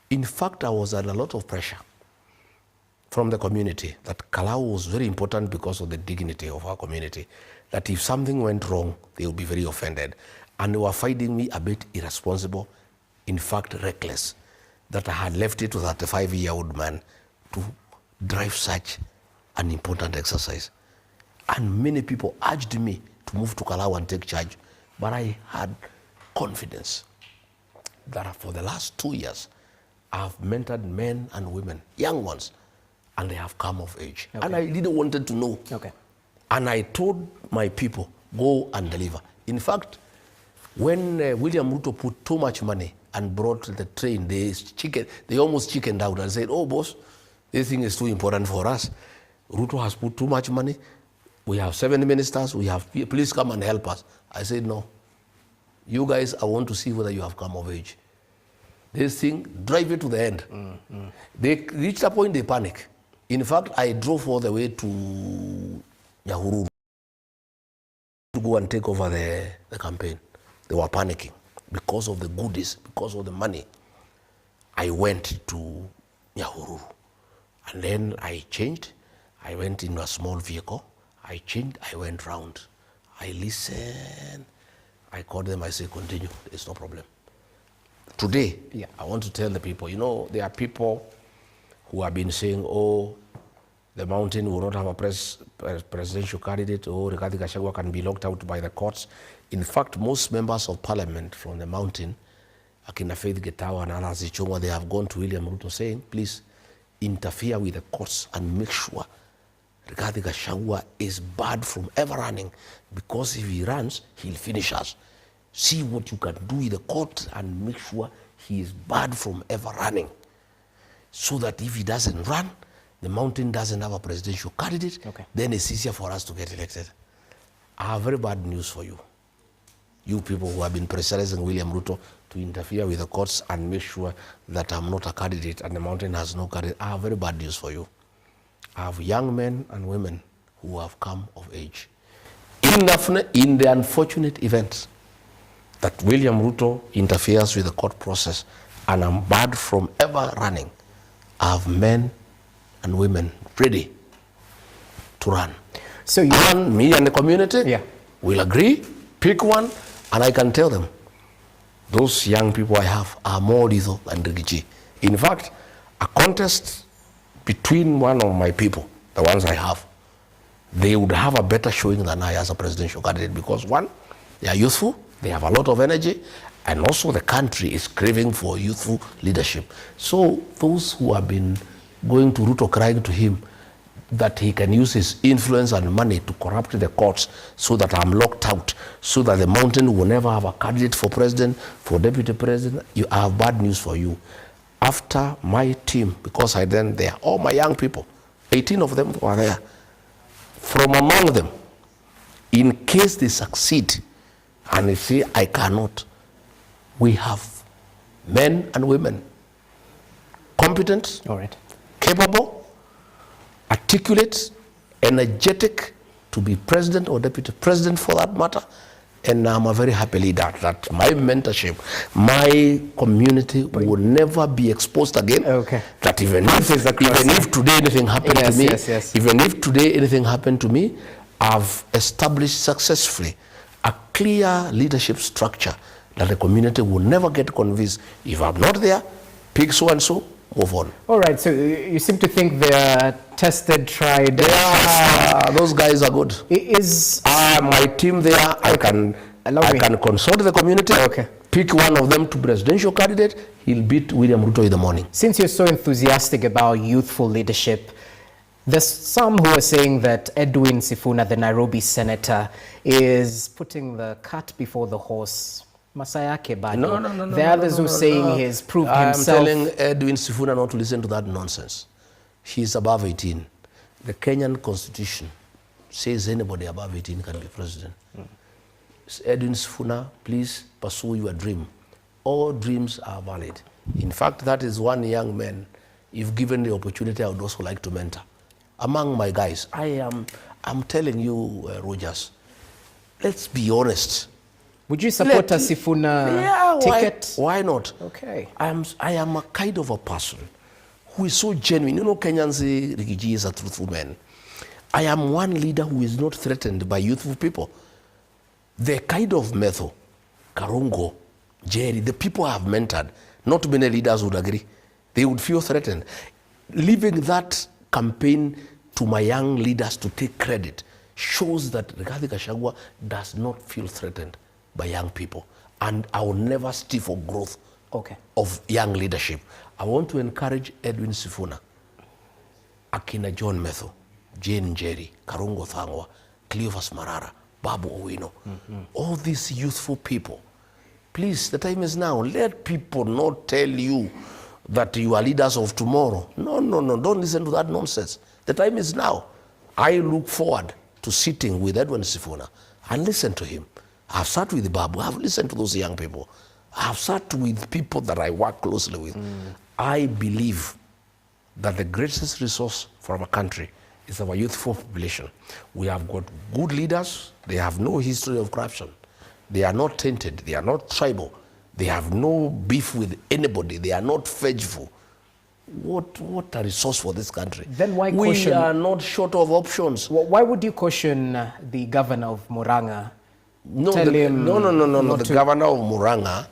In fact, I was under a lot of pressure from the community that Kalau was very important because of the dignity of our community, that if something went wrong, they would be very offended. And they were finding me a bit irresponsible, in fact, reckless, that I had left it to that 35-year-old man to drive such an important exercise. And many people urged me to move to Kalau and take charge. But I had confidence that for the last 2 years, I've mentored men and women, young ones, and they have come of age. Okay. And I didn't want to know. Okay. And I told my people, go and deliver. In fact, when William Ruto put too much money and brought the train, they almost chickened out and said, oh, boss, this thing is too important for us. Ruto has put too much money. We have 7 ministers. We have, please come and help us. I said, no. You guys, I want to see whether you have come of age. This thing, drive it to the end. They reached a point they panic. In fact, I drove all the way to Nyahururu to go and take over the campaign. They were panicking because of the goodies, because of the money. I went to Nyahururu, and then I changed. I went in a small vehicle. I changed, I went round. I listened. I called them, I said, continue, there's no problem. Today, I want to tell the people, you know, there are people who have been saying, oh, the mountain will not have a presidential candidate, or Rigathi Gachagua can be locked out by the courts. In fact, most members of parliament from the mountain, Akina Faith Getawa and Anna Zichongwa, they have gone to William Ruto saying, please interfere with the courts and make sure Rigathi Gachagua is barred from ever running, because if he runs, he'll finish us. See what you can do with the court and make sure he is barred from ever running, so that if he doesn't run, the mountain doesn't have a presidential candidate, then it's easier for us to get elected. I have very bad news for you. You people who have been pressurizing William Ruto to interfere with the courts and make sure that I'm not a candidate and the mountain has no candidate, I have very bad news for you. I have young men and women who have come of age. In the unfortunate event that William Ruto interferes with the court process and I'm barred from ever running, I have men and women ready to run. So you and me and the community will agree, pick one, and I can tell them, those young people I have are more lethal than Rigiji. In fact, a contest between one of my people, the ones I have, they would have a better showing than I as a presidential candidate, because one, they are youthful, they have a lot of energy, and also the country is craving for youthful leadership. So those who have been going to Ruto crying to him that he can use his influence and money to corrupt the courts so that I'm locked out, so that the mountain will never have a candidate for president, for deputy president, I have bad news for you. After my team, because they are all my young people, 18 of them were there. From among them, in case they succeed and they say, I cannot, we have men and women, competent, capable, articulate, energetic to be president or deputy president for that matter. And I'm a very happy leader that my mentorship, my community will never be exposed again. That even if today anything happened to me, even if today anything happened to me, I've established successfully a clear leadership structure that the community will never get convinced. If I'm not there, pick so and so, move on. All right, so you seem to think they're tested, tried. Those guys are good. Is my team there? I can consult the community. Pick one of them to presidential candidate. He'll beat William Ruto in the morning. Since you're so enthusiastic about youthful leadership, there's some who are saying that Edwin Sifuna, the Nairobi senator, is putting the cart before the horse. Masayake bado. No. There are others who are saying he's proved himself. I'm telling Edwin Sifuna not to listen to that nonsense. He's above 18. The Kenyan constitution says anybody above 18 can be president. Edwin Sifuna, please pursue your dream. All dreams are valid. In fact, that is one young man, if given the opportunity, I would also like to mentor. Among my guys, I'm telling you, Rogers, let's be honest. Would you support a Sifuna ticket? Why not? Okay. I am a kind of a person who is so genuine. You know, Kenyans say Rigiji is a truthful man. I am one leader who is not threatened by youthful people. The kind of method, Karungo, Jerry, the people I have mentored, not many leaders would agree. They would feel threatened. Leaving that campaign to my young leaders to take credit shows that Rigathi Gachagua does not feel threatened by young people. And I will never steal for growth of young leadership. I want to encourage Edwin Sifuna, Akina John Metho, Jane Njeri, Karungo Thangwa, Cleophas Marara, Babu Owino, all these youthful people. Please, the time is now. Let people not tell you that you are leaders of tomorrow. No, don't listen to that nonsense. The time is now. I look forward to sitting with Edwin Sifuna and listen to him. I've sat with Babu, I've listened to those young people. I've sat with people that I work closely with. I believe that the greatest resource for our country is our youthful population. We have got good leaders. They have no history of corruption. They are not tainted. They are not tribal. They have no beef with anybody. They are not vengeful. What a resource for this country. Then why caution? We are not short of options. Why would you caution the governor of Murang'a? No, Tell him no. The governor of Murang'a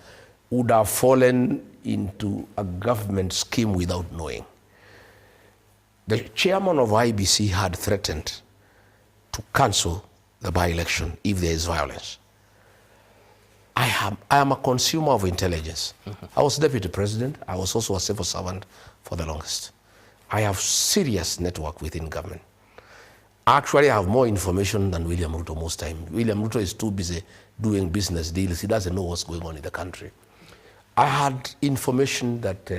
would have fallen into a government scheme without knowing. The chairman of IBC had threatened to cancel the by-election if there is violence. I am a consumer of intelligence. I was deputy president. I was also a civil servant for the longest. I have serious network within government. Actually, I have more information than William Ruto most time. William Ruto is too busy doing business deals. He doesn't know what's going on in the country. I had information that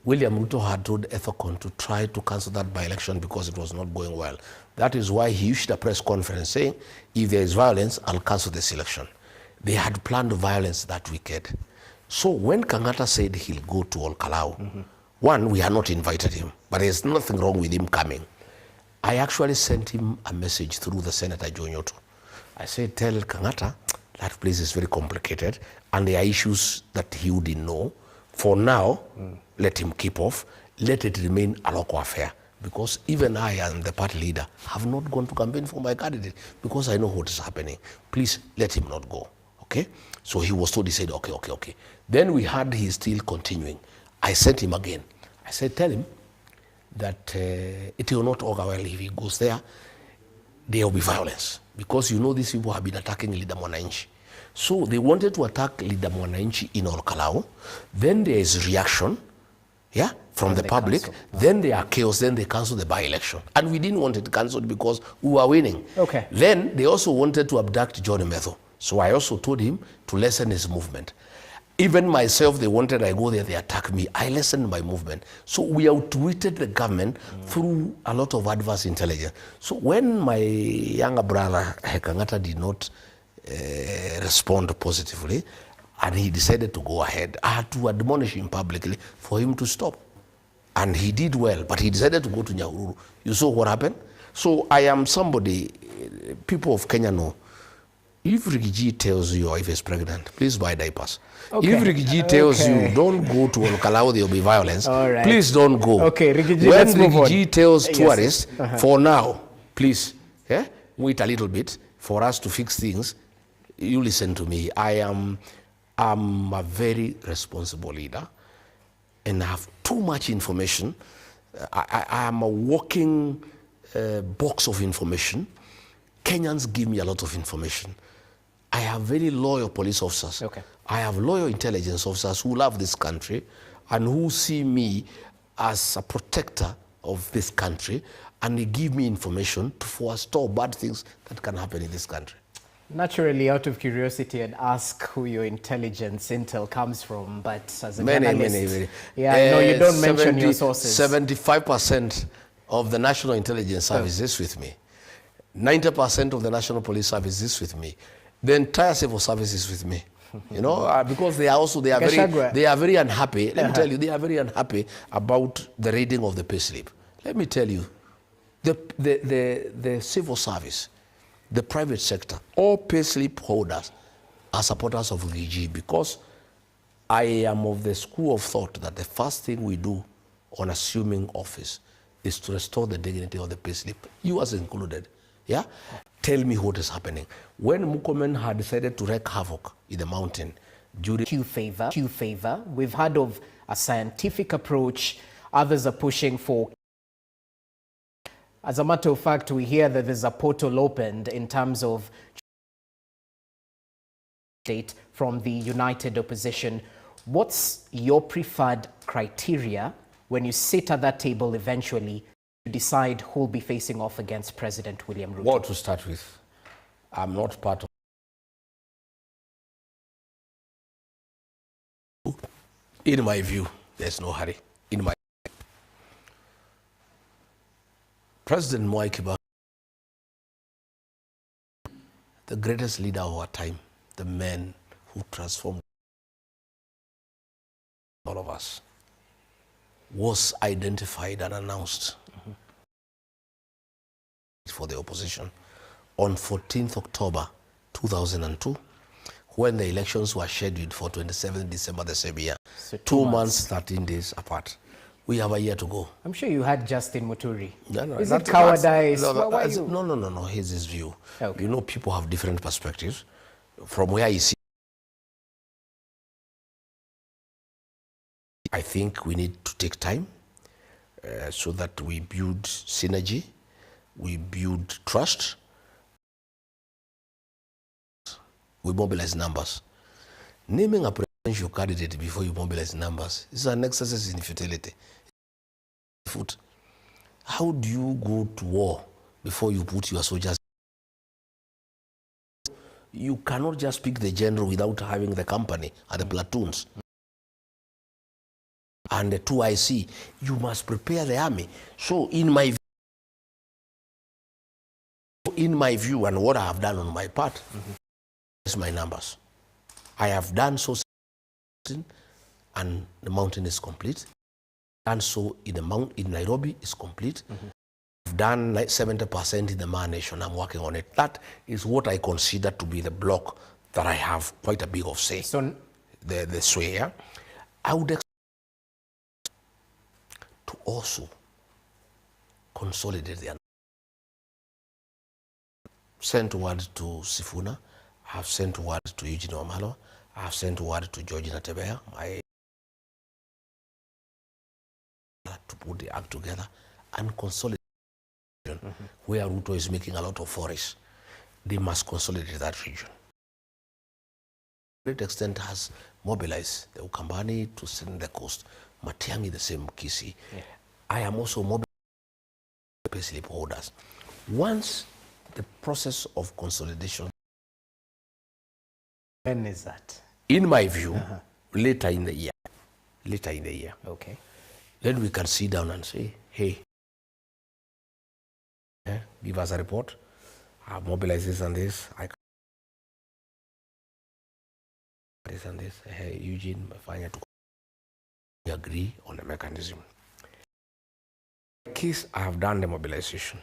William Ruto had told Ethicon to try to cancel that by-election because it was not going well. That is why he issued a press conference saying, if there is violence, I'll cancel this election. They had planned violence that weekend. So when Kangata said he'll go to Olkalau, one, we had not invited him, but there's nothing wrong with him coming. I actually sent him a message through the Senator Joe Nyoto. I said, tell Kangata that place is very complicated and there are issues that he wouldn't know. For now, let him keep off. Let it remain a local affair. Because even I and the party leader have not gone to campaign for my candidate because I know what is happening. Please let him not go. Okay? So he was told, he said, okay. Then we heard he's still continuing. I sent him again. I said, tell him that it will not augur well if he goes there. There will be violence. Because you know these people have been attacking Leader Mwananchi. So they wanted to attack Leader Mwananchi in Olkalau. Then there is reaction, from the public. Then there are chaos. Then they cancel the by-election. And we didn't want it cancelled because we were winning. Okay. Then they also wanted to abduct John Metho. So I also told him to lessen his movement. Even myself, they wanted I go there, they attack me. I lessened my movement. So we outwitted the government through a lot of adverse intelligence. So when my younger brother, Kangata, did not respond positively, and he decided to go ahead, I had to admonish him publicly for him to stop. And he did well, but he decided to go to Nyahururu. You saw what happened? So I am somebody, people of Kenya know, if Ricky G tells you your wife is pregnant, please buy diapers. Okay. If Ricky G tells you don't go to Olkalau, there will be violence, please don't go. Okay, Ricky G, when Ricky G tells tourists, for now, please, wait a little bit for us to fix things, you listen to me. I'm a very responsible leader and I have too much information. I am a walking box of information. Kenyans give me a lot of information. I have very loyal police officers. Okay. I have loyal intelligence officers who love this country and who see me as a protector of this country, and they give me information to forestall bad things that can happen in this country. Naturally, out of curiosity, I'd ask who your intelligence intel comes from, but as a journalist, many. No, you don't mention your sources. 75% of the National Intelligence Service is with me. 90% of the National Police Service is with me. The entire civil service is with me. You know, because they are very unhappy. Let me tell you, they are very unhappy about the reading of the payslip. Let me tell you, the civil service, the private sector, all payslip holders are supporters of Rigi, because I am of the school of thought that the first thing we do on assuming office is to restore the dignity of the payslip, you as included. Yeah? Tell me what is happening. When Murkomen had decided to wreak havoc in the mountain during Q favor, we've heard of a scientific approach. Others are pushing for. As a matter of fact, we hear that there's a portal opened in terms of state from the united opposition. What's your preferred criteria when you sit at that table eventually to decide who will be facing off against President William Ruto? Well, to start with, I'm not part of. In my view, there's no hurry. In my President Mwai Kibaki the greatest leader of our time, the man who transformed all of us, was identified and announced for the opposition on 14th October 2002, when the elections were scheduled for 27th December the same year. So 2 months, 13 days apart. We have a year to go. I'm sure you had Justin Muturi. No, is it cowardice? No. Here's his view. Okay. You know, people have different perspectives. From where I see, I think we need to take time so that we build synergy, we build trust, we mobilize numbers. Naming a presidential candidate before you mobilize numbers is an exercise in futility. How do you go to war before you put your soldiers? You cannot just pick the general without having the company and the platoons and the 2IC. You must prepare the army. So in my view, and what I have done on my part, is my numbers. I have done so, and the mountain is complete. And so in Nairobi is complete. I've done like 70% in the Maa Nation. I'm working on it. That is what I consider to be the block that I have quite a big of say. So the sway. Yeah? I would expect to also consolidate the sent word to Sifuna. I have sent word to Eugene Wamalwa. I have sent word to George Natebea, to put the act together and consolidate where Ruto is making a lot of forest. They must consolidate that region. Great extent has mobilized the Ukambani to send the coast, Matiang'i the same, Kisii. Yeah. I am also mobilizing payslip holders. Once the process of consolidation, when is that? In my view, later in the year. Okay. Then we can sit down and say, hey, give us a report. I've mobilized this and this. I this and this. Hey, Eugene, we agree on a mechanism. In case I have done the mobilization,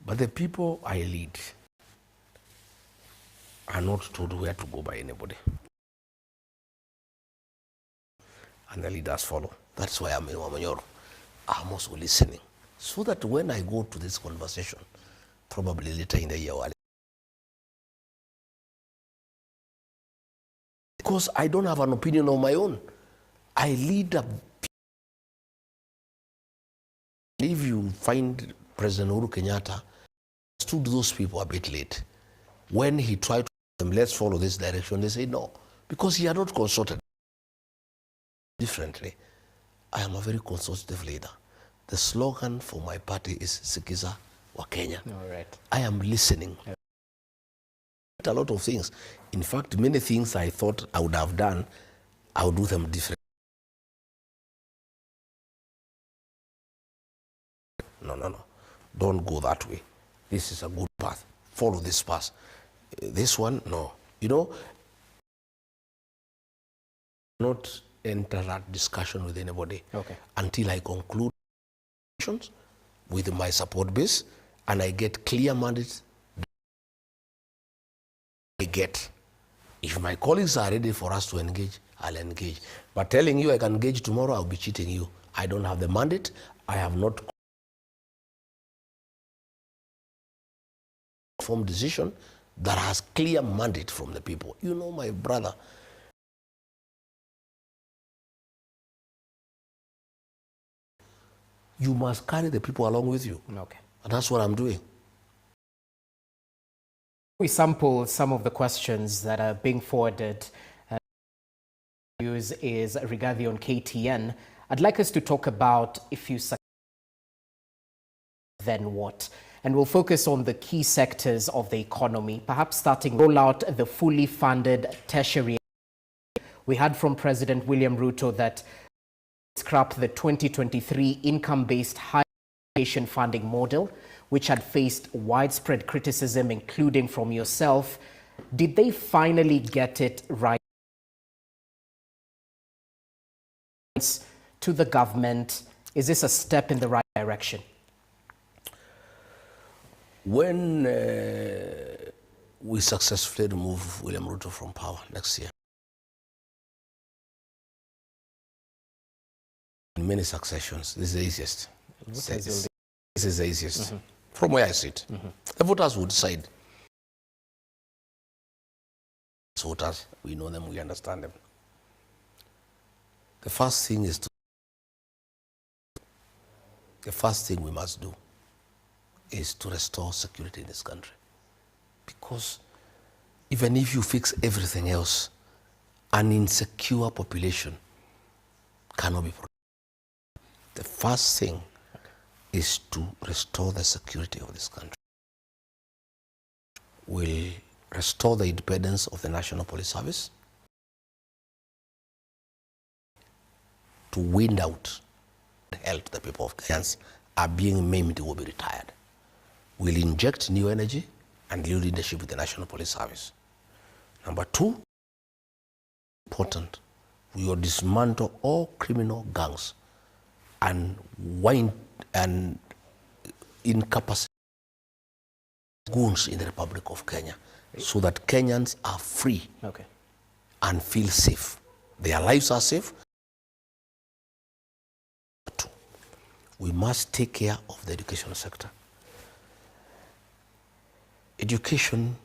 but the people I lead are not told where to go by anybody. And the leaders follow. That's why I'm in Wamanyoro. I'm also listening. So that when I go to this conversation, probably later in the year, because I don't have an opinion of my own. I lead a... If you find President Uhuru Kenyatta stood those people a bit late. When he tried to tell them, let's follow this direction, they say no, because he had not consulted differently. I am a very consultative leader. The slogan for my party is Sikiza wa Kenya. All right. I am listening. A lot of things. In fact, many things I thought I would have done, I would do them differently. No. Don't go that way. This is a good path. Follow this path. This one, no. You know, not enter that discussion with anybody until I conclude with my support base and I get clear mandates. I get. If my colleagues are ready for us to engage, I'll engage. But telling you I can engage tomorrow, I'll be cheating you. I don't have the mandate. I have not formed decision that has clear mandate from the people. You know, my brother, you must carry the people along with you. Okay. And that's what I'm doing. We sample some of the questions that are being forwarded. News is Rigathi on KTN. I'd like us to talk about if you succeed, then what? And we'll focus on the key sectors of the economy, perhaps starting roll out the fully funded tertiary. We heard from President William Ruto that scrap the 2023 income-based higher education funding model, which had faced widespread criticism, including from yourself. Did they finally get it right? To the government, is this a step in the right direction? When we successfully remove William Ruto from power next year, in many successions, this is the easiest. This is the easiest. From where I sit, the voters would decide. Voters, we know them, we understand them. The first thing we must do is to restore security in this country. Because even if you fix everything else, an insecure population cannot be protected. The first thing is to restore the security of this country. We'll restore the independence of the National Police Service, to wind out the health the people of Kenyans are being maimed will be retired. We'll inject new energy and new leadership with the National Police Service. Number two, important, we will dismantle all criminal gangs and wind and incapacitate goons in the Republic of Kenya, so that Kenyans are free and feel safe. Their lives are safe. We must take care of the education sector. Education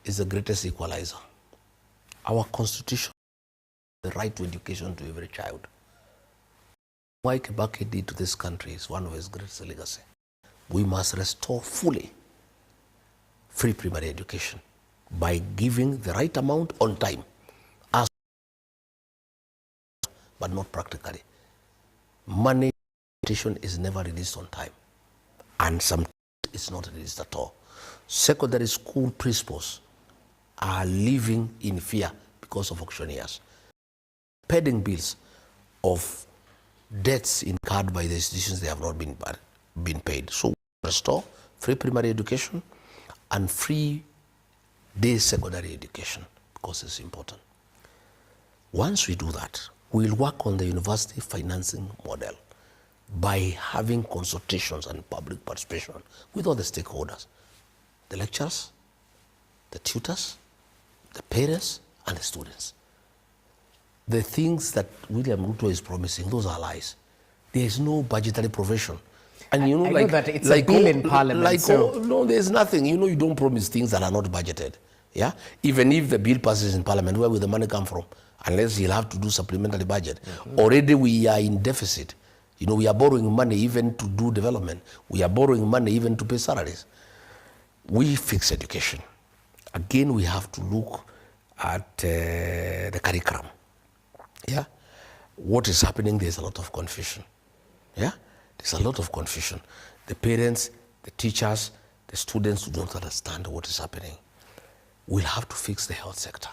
is the greatest equalizer. Our constitution, the right to education to every child. What Kibaki did to this country is one of his greatest legacy. We must restore fully free primary education by giving the right amount on time, but not practically. Money is never released on time, and some is not released at all. Secondary school principals are living in fear because of auctioneers. Pending bills of debts incurred by the institutions they have not been paid. So restore free primary education and free day secondary education, because it's important. Once we do that, we'll work on the university financing model by having consultations and public participation with all the stakeholders, the lecturers, the tutors, the parents, and the students. The things that William Ruto is promising, those are lies. There is no budgetary provision. And you know, I know that it's a bill in Parliament. No, there's nothing. You know, you don't promise things that are not budgeted. Yeah? Even if the bill passes in Parliament, where will the money come from? Unless he'll have to do supplementary budget. Already we are in deficit. You know, we are borrowing money even to do development. We are borrowing money even to pay salaries. We fix education. Again, we have to look at the curriculum. Yeah? What is happening, there's a lot of confusion. Yeah? There's a lot of confusion. The parents, the teachers, the students who don't understand what is happening. We'll have to fix the health sector.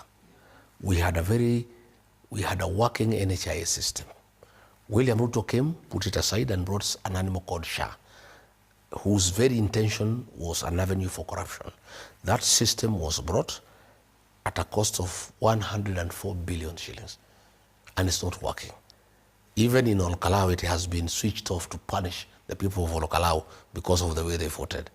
We had a working NHIS system. William Ruto came, put it aside, and brought an animal called SHA, whose very intention was an avenue for corruption. That system was brought at a cost of 104 billion shillings, and it's not working. Even in Olkalau, it has been switched off to punish the people of Olkalau because of the way they voted.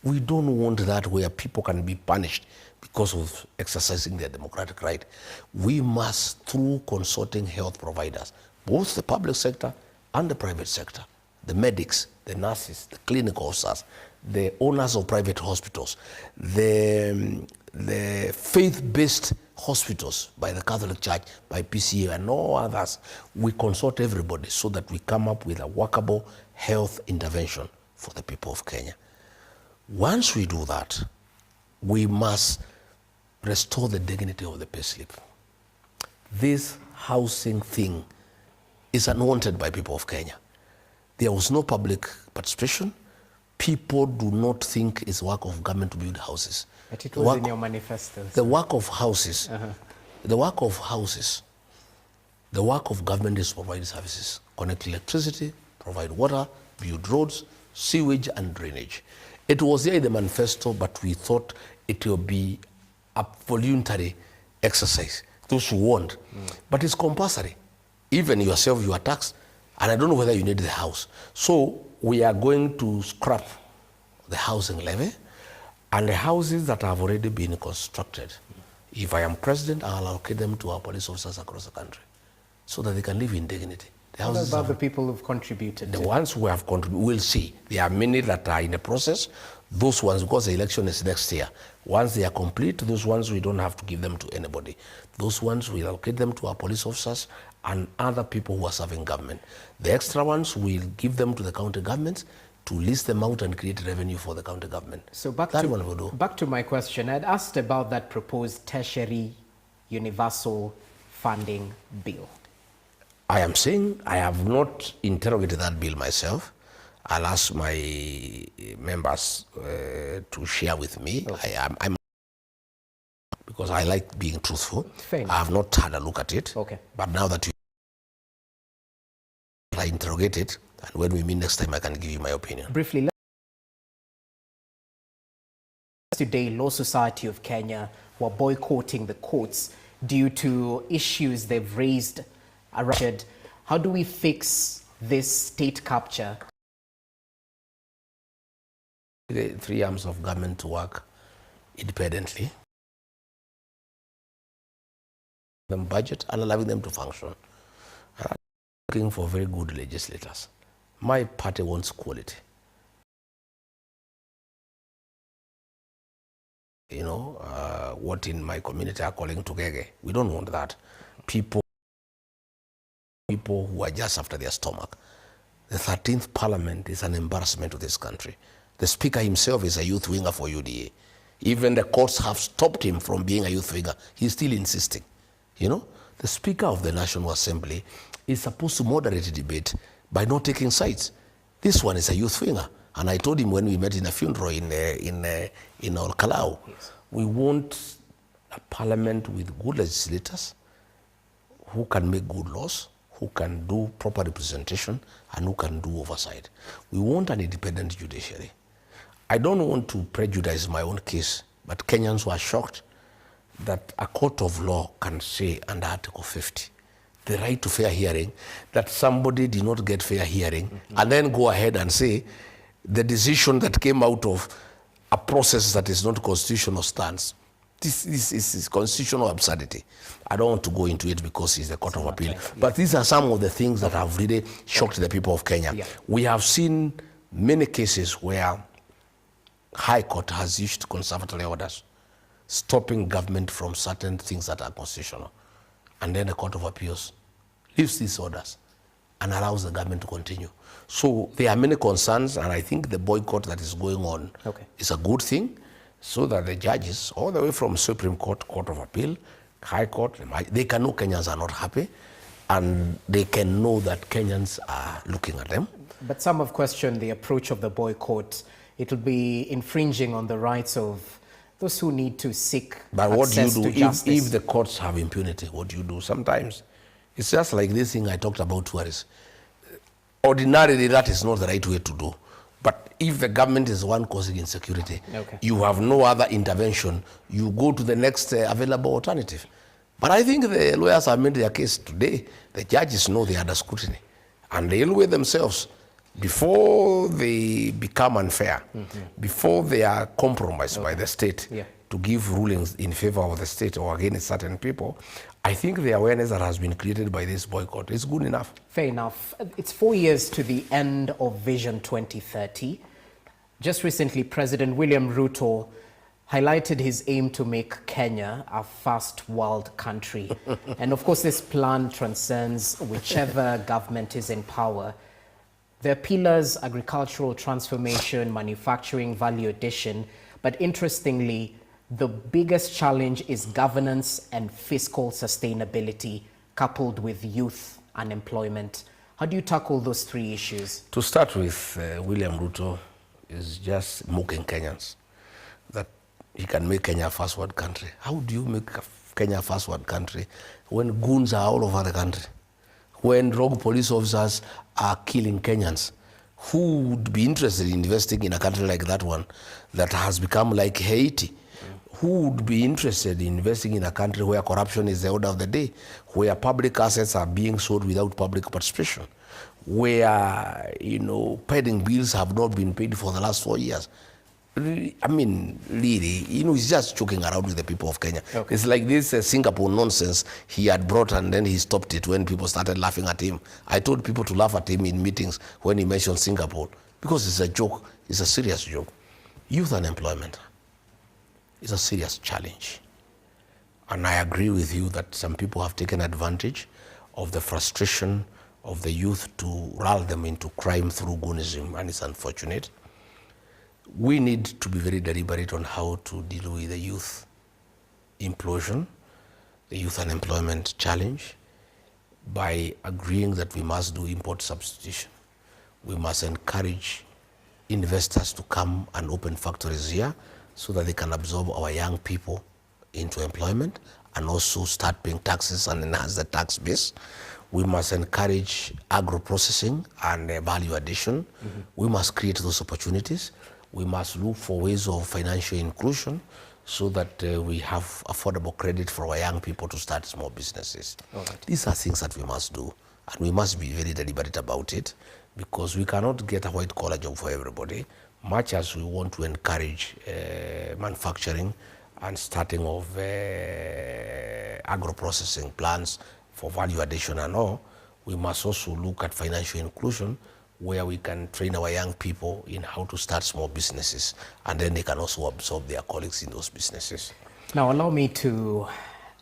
We don't want that, where people can be punished because of exercising their democratic right. We must, through consulting health providers, both the public sector and the private sector, the medics, the nurses, the clinical officers, the owners of private hospitals, the faith-based hospitals by the Catholic Church, by PCA and all others, we consult everybody so that we come up with a workable health intervention for the people of Kenya. Once we do that, we must restore the dignity of the payslip. This housing thing is unwanted by people of Kenya. There was no public participation. People do not think it's work of government to build houses. But it was in your manifesto. The work of houses, the work of government is to provide services, connect electricity, provide water, build roads, sewage and drainage. It was there in the manifesto, but we thought it will be a voluntary exercise, those who want. But it's compulsory. Even yourself, you are taxed, and I don't know whether you need the house. So we are going to scrap the housing levy, and the houses that have already been constructed, if I am president, I'll allocate them to our police officers across the country so that they can live in dignity. What about the people who've contributed? The ones who have contributed, we'll see. There are many that are in the process. Those ones, because the election is next year, once they are complete, those ones we don't have to give them to anybody. Those ones we'll allocate them to our police officers and other people who are serving government. The extra ones we'll give them to the county governments to list them out and create revenue for the county government. So back to my question. I'd asked about that proposed tertiary universal funding bill. I am saying I have not interrogated that bill myself. I'll ask my members to share with me. Okay. I'm because I like being truthful. I have not had a look at it. Okay. But now that I interrogate it, and when we meet next time, I can give you my opinion. Briefly, today, Law Society of Kenya were boycotting the courts due to issues they've raised. How do we fix this state capture? The three arms of government to work independently, them budget and allowing them to function. I'm looking for very good legislators. My party wants quality. You know, what in my community are calling tugege. We don't want that. People who are just after their stomach. The 13th Parliament is an embarrassment to this country. The Speaker himself is a youth winger for UDA. Even the courts have stopped him from being a youth winger. He's still insisting. You know, the Speaker of the National Assembly is supposed to moderate debate by not taking sides. This one is a youth winger. And I told him when we met in a funeral in Olkalau, yes, we want a parliament with good legislators who can make good laws, who can do proper representation, and who can do oversight. We want an independent judiciary. I don't want to prejudice my own case, but Kenyans were shocked that a court of law can say under Article 50, the right to fair hearing, that somebody did not get fair hearing, and then go ahead and say the decision that came out of a process that is not constitutional stands. This is constitutional absurdity. I don't want to go into it because it's the Court of Appeal. But these are some of the things that have really shocked the people of Kenya. Yeah. We have seen many cases where High Court has issued conservatory orders stopping government from certain things that are constitutional. And then the Court of Appeals lifts these orders and allows the government to continue. So there are many concerns, and I think the boycott that is going on is a good thing, so that the judges, all the way from Supreme Court, Court of Appeal, High Court, they can know Kenyans are not happy, and they can know that Kenyans are looking at them. But some have questioned the approach of the boycott. It will be infringing on the rights of those who need to seek access to justice. If the courts have impunity, what do you do? Sometimes it's just like this thing I talked about tourists. Ordinarily, that is not the right way to do. But if the government is the one causing insecurity, you have no other intervention, you go to the next available alternative. But I think the lawyers have made their case today. The judges know they are under scrutiny, and they'll weigh themselves before they become unfair, before they are compromised by the state to give rulings in favor of the state or against certain people. I think the awareness that has been created by this boycott is good enough. Fair enough. It's 4 years to the end of Vision 2030. Just recently, President William Ruto highlighted his aim to make Kenya a first world country. And of course, this plan transcends whichever government is in power. There are pillars: agricultural transformation, manufacturing, value addition. But interestingly, the biggest challenge is governance and fiscal sustainability, coupled with youth unemployment. How do you tackle those three issues? To start with, William Ruto is just mocking Kenyans, that he can make Kenya a first world country. How do you make Kenya a first world country when goons are all over the country? When rogue police officers are killing Kenyans, Who would be interested in investing in a country like that one that has become like Haiti? Who would be interested in investing in a country where corruption is the order of the day, where public assets are being sold without public participation, where, you know, pending bills have not been paid for the last 4 years? I mean, really, you know, he's just joking around with the people of Kenya. Okay. It's like this Singapore nonsense he had brought, and then he stopped it when people started laughing at him. I told people to laugh at him in meetings when he mentioned Singapore, because it's a joke. It's a serious joke. Youth unemployment is a serious challenge. And I agree with you that some people have taken advantage of the frustration of the youth to lull them into crime through goonism, and it's unfortunate. We need to be very deliberate on how to deal with the youth implosion, the youth unemployment challenge, by agreeing that we must do import substitution. We must encourage investors to come and open factories here so that they can absorb our young people into employment and also start paying taxes and enhance the tax base. We must encourage agro-processing and value addition. We must create those opportunities. We must look for ways of financial inclusion so that we have affordable credit for our young people to start small businesses. Right. These are things that we must do, and we must be very deliberate about it, because we cannot get a white-collar job for everybody, much as we want to encourage manufacturing and starting of agro-processing plants for value addition and all. We must also look at financial inclusion, where we can train our young people in how to start small businesses, and then they can also absorb their colleagues in those businesses. Now, allow me to,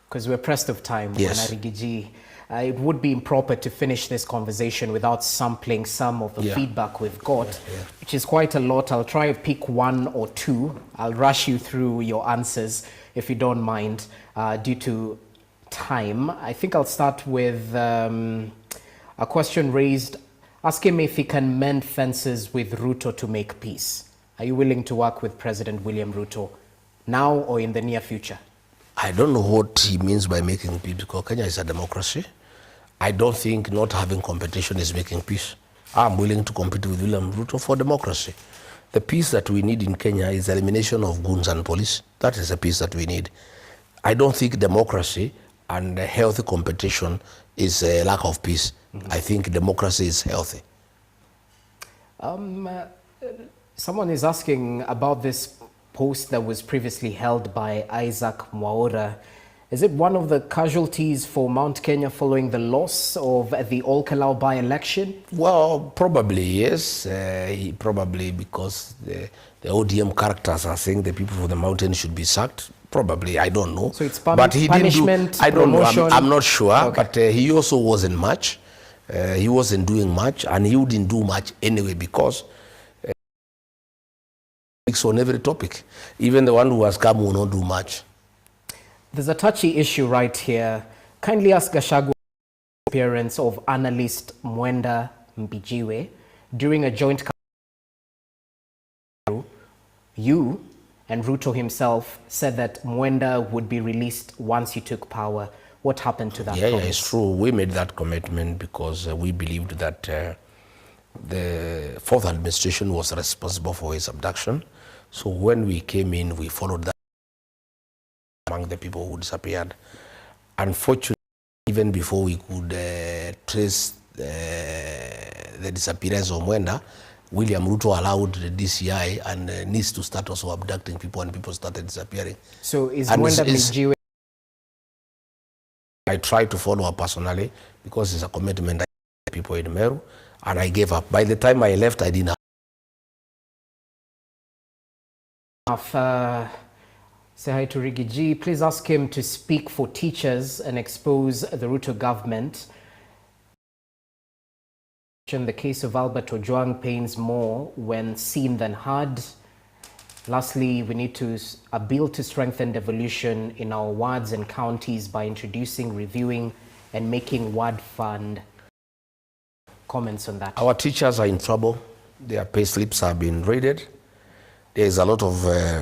because we're pressed of time, yes. Rigiji, it would be improper to finish this conversation without sampling some of the feedback we've got, which is quite a lot. I'll try to pick one or two. I'll rush you through your answers, if you don't mind, due to time. I think I'll start with a question raised. Ask him if he can mend fences with Ruto to make peace. Are you willing to work with President William Ruto now or in the near future? I don't know what he means by making peace, because Kenya is a democracy. I don't think not having competition is making peace. I'm willing to compete with William Ruto for democracy. The peace that we need in Kenya is the elimination of goons and police. That is the peace that we need. I don't think democracy and healthy competition is a lack of peace. I think democracy is healthy. Someone is asking about this post that was previously held by Isaac Mwaura. Is it one of the casualties for Mount Kenya following the loss of the Olkalau by-election? Well, probably yes. Probably because the ODM characters are saying the people of the mountain should be sacked. Probably, I don't know. So it's but he punishment, didn't do, I don't promotion. know, I'm not sure, Okay. but he also wasn't much. He wasn't doing much, and he wouldn't do much anyway, because on every topic, even the one who has come will not do much. There's a touchy issue right here. Kindly ask Gachagua appearance of analyst Mwenda Mbijiwe during a joint. You and Ruto himself said that Mwenda would be released once he took power. What happened to that? Yeah, it's true. We made that commitment because we believed that the fourth administration was responsible for his abduction. So when we came in, we followed that among the people who disappeared. Unfortunately, even before we could trace the disappearance of Mwenda, William Ruto allowed the DCI and NIS to start also abducting people, and people started disappearing. So is Mwenda Mbijiwe? I tried to follow up personally because it's a commitment I had to people in Meru, and I gave up. By the time I left, I didn't have. Say hi to Rigiji. Please ask him to speak for teachers and expose the Ruto government. The case of Albert Ojwang pains more when seen than heard. Lastly, we need a bill to strengthen devolution in our wards and counties by introducing, reviewing, and making ward fund. Comments on that? Our teachers are in trouble. Their pay slips have been raided. There is a lot of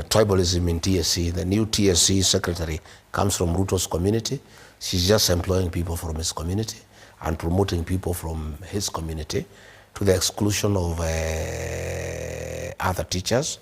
tribalism in TSC. The new TSC secretary comes from Ruto's community. She's just employing people from his community and promoting people from his community. to the exclusion of other teachers.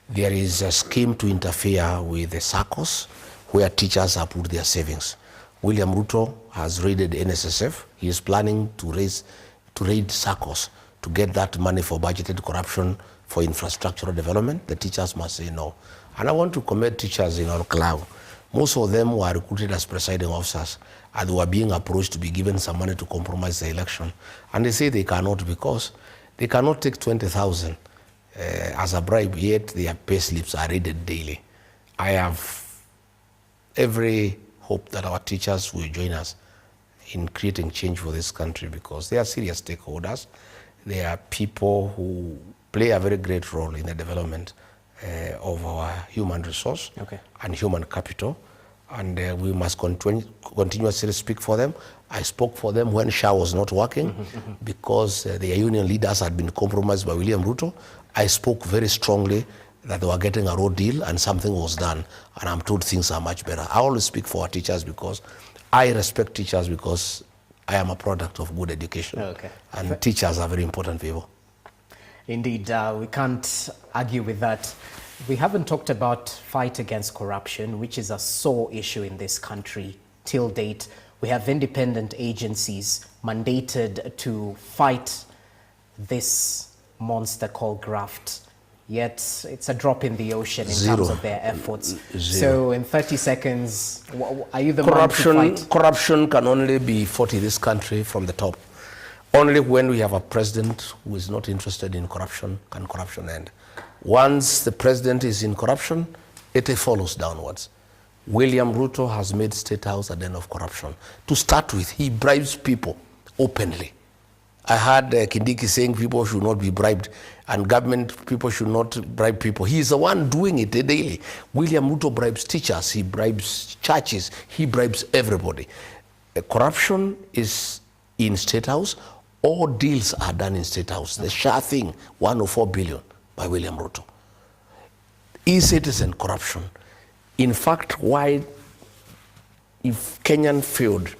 There is a scheme to interfere with the SACCOs where teachers have put their savings. William Ruto has raided NSSF. He is planning to raid SACCOs to get that money for budgeted corruption for infrastructural development. The teachers must say no. And I want to commend teachers in Olkalau. Most of them were recruited as presiding officers and they were being approached to be given some money to compromise the election. And they say they cannot because they cannot take 20,000 as a bribe, yet their pay slips are raided daily. I have every hope that our teachers will join us in creating change for this country because they are serious stakeholders. They are people who play a very great role in the development of our human resource and human capital. And we must continuously speak for them. I spoke for them when SHA was not working because their union leaders had been compromised by William Ruto. I spoke very strongly that they were getting a road deal and something was done. And I'm told things are much better. I always speak for our teachers because I respect teachers because I am a product of good education. And teachers are very important people. Indeed, we can't argue with that. We haven't talked about fight against corruption, which is a sore issue in this country. Till date, we have independent agencies mandated to fight this monster called graft. Yet it's a drop in the ocean in terms of their efforts. So in 30 seconds, are you the man to fight? Corruption can only be fought in this country from the top. Only when we have a president who is not interested in corruption can corruption end. Once the president is in corruption, it follows downwards. William Ruto has made State House a den of corruption. To start with, he bribes people openly. I heard Kindiki saying people should not be bribed and government people should not bribe people. He is the one doing it daily. William Ruto bribes teachers, he bribes churches, he bribes everybody. Corruption is in State House. All deals are done in State House. The SHA thing, 104 billion by William Ruto. E-citizen corruption. In fact, why, if Kenyan failed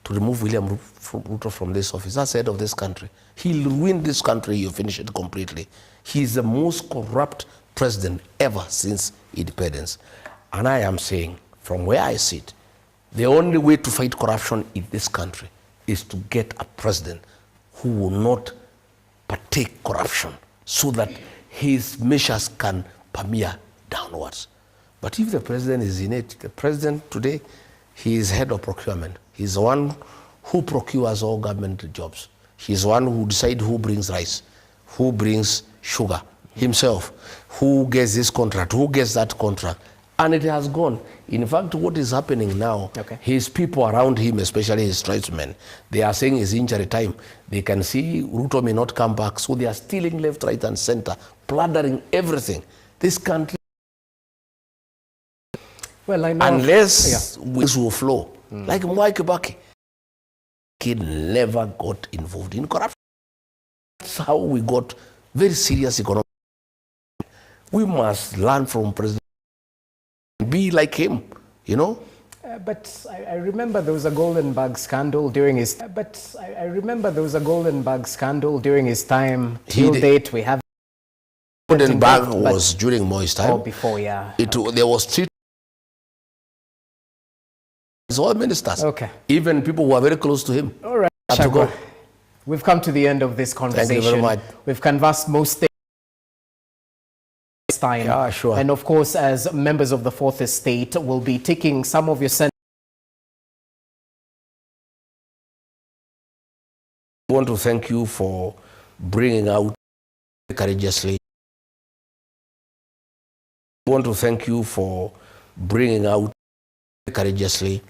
to remove William Ruto from this office, as head of this country, he'll ruin this country, he'll finish it completely. He's the most corrupt president ever since independence. And I am saying, from where I sit, the only way to fight corruption in this country is to get a president who will not partake corruption so that his measures can permeate downwards. But if the president is in it, the president today, he is head of procurement. He's the one who procures all government jobs. He's the one who decides who brings rice, who brings sugar, himself, who gets this contract, who gets that contract. And it has gone. In fact, what is happening now, his people around him, especially his tribesmen, they are saying it's injury time. They can see Ruto may not come back, so they are stealing left, right, and center, plundering everything. This country, well, I know unless winds will flow, like Mwai Kibaki, he never got involved in corruption. That's how we got very serious economic. We must learn from President. Be like him, you know. But I remember there was a golden bag scandal during his. But I remember there was a golden bag scandal during his time. Till date, we have. Golden bag was during Moi's time. Or before, yeah. There was treatment. All ministers. Even people who are very close to him. All right, Shagwa. We've come to the end of this conversation. Thank you very much. We've canvassed most things. Time. Yeah, sure. And of course, as members of the Fourth Estate, we'll be taking some of your sentences. I want to thank you for bringing out courageously. I want to thank you for bringing out courageously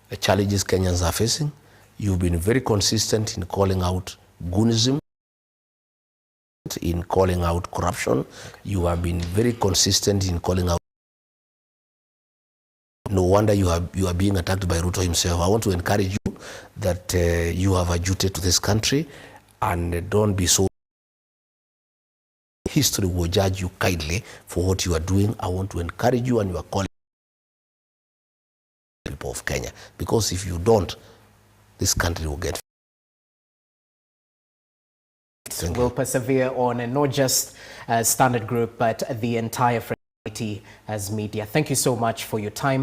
the challenges Kenyans are facing. You've been very consistent in calling out goonism, in calling out corruption. You have been very consistent in calling out. No wonder you are being attacked by Ruto himself. I want to encourage you that you have a duty to this country and don't be so. History will judge you kindly for what you are doing. I want to encourage you and you are calling people of Kenya, because if you don't, this country will get. trust will persevere on, and not just Standard Group, but the entire fraternity as media. Thank you so much for your time.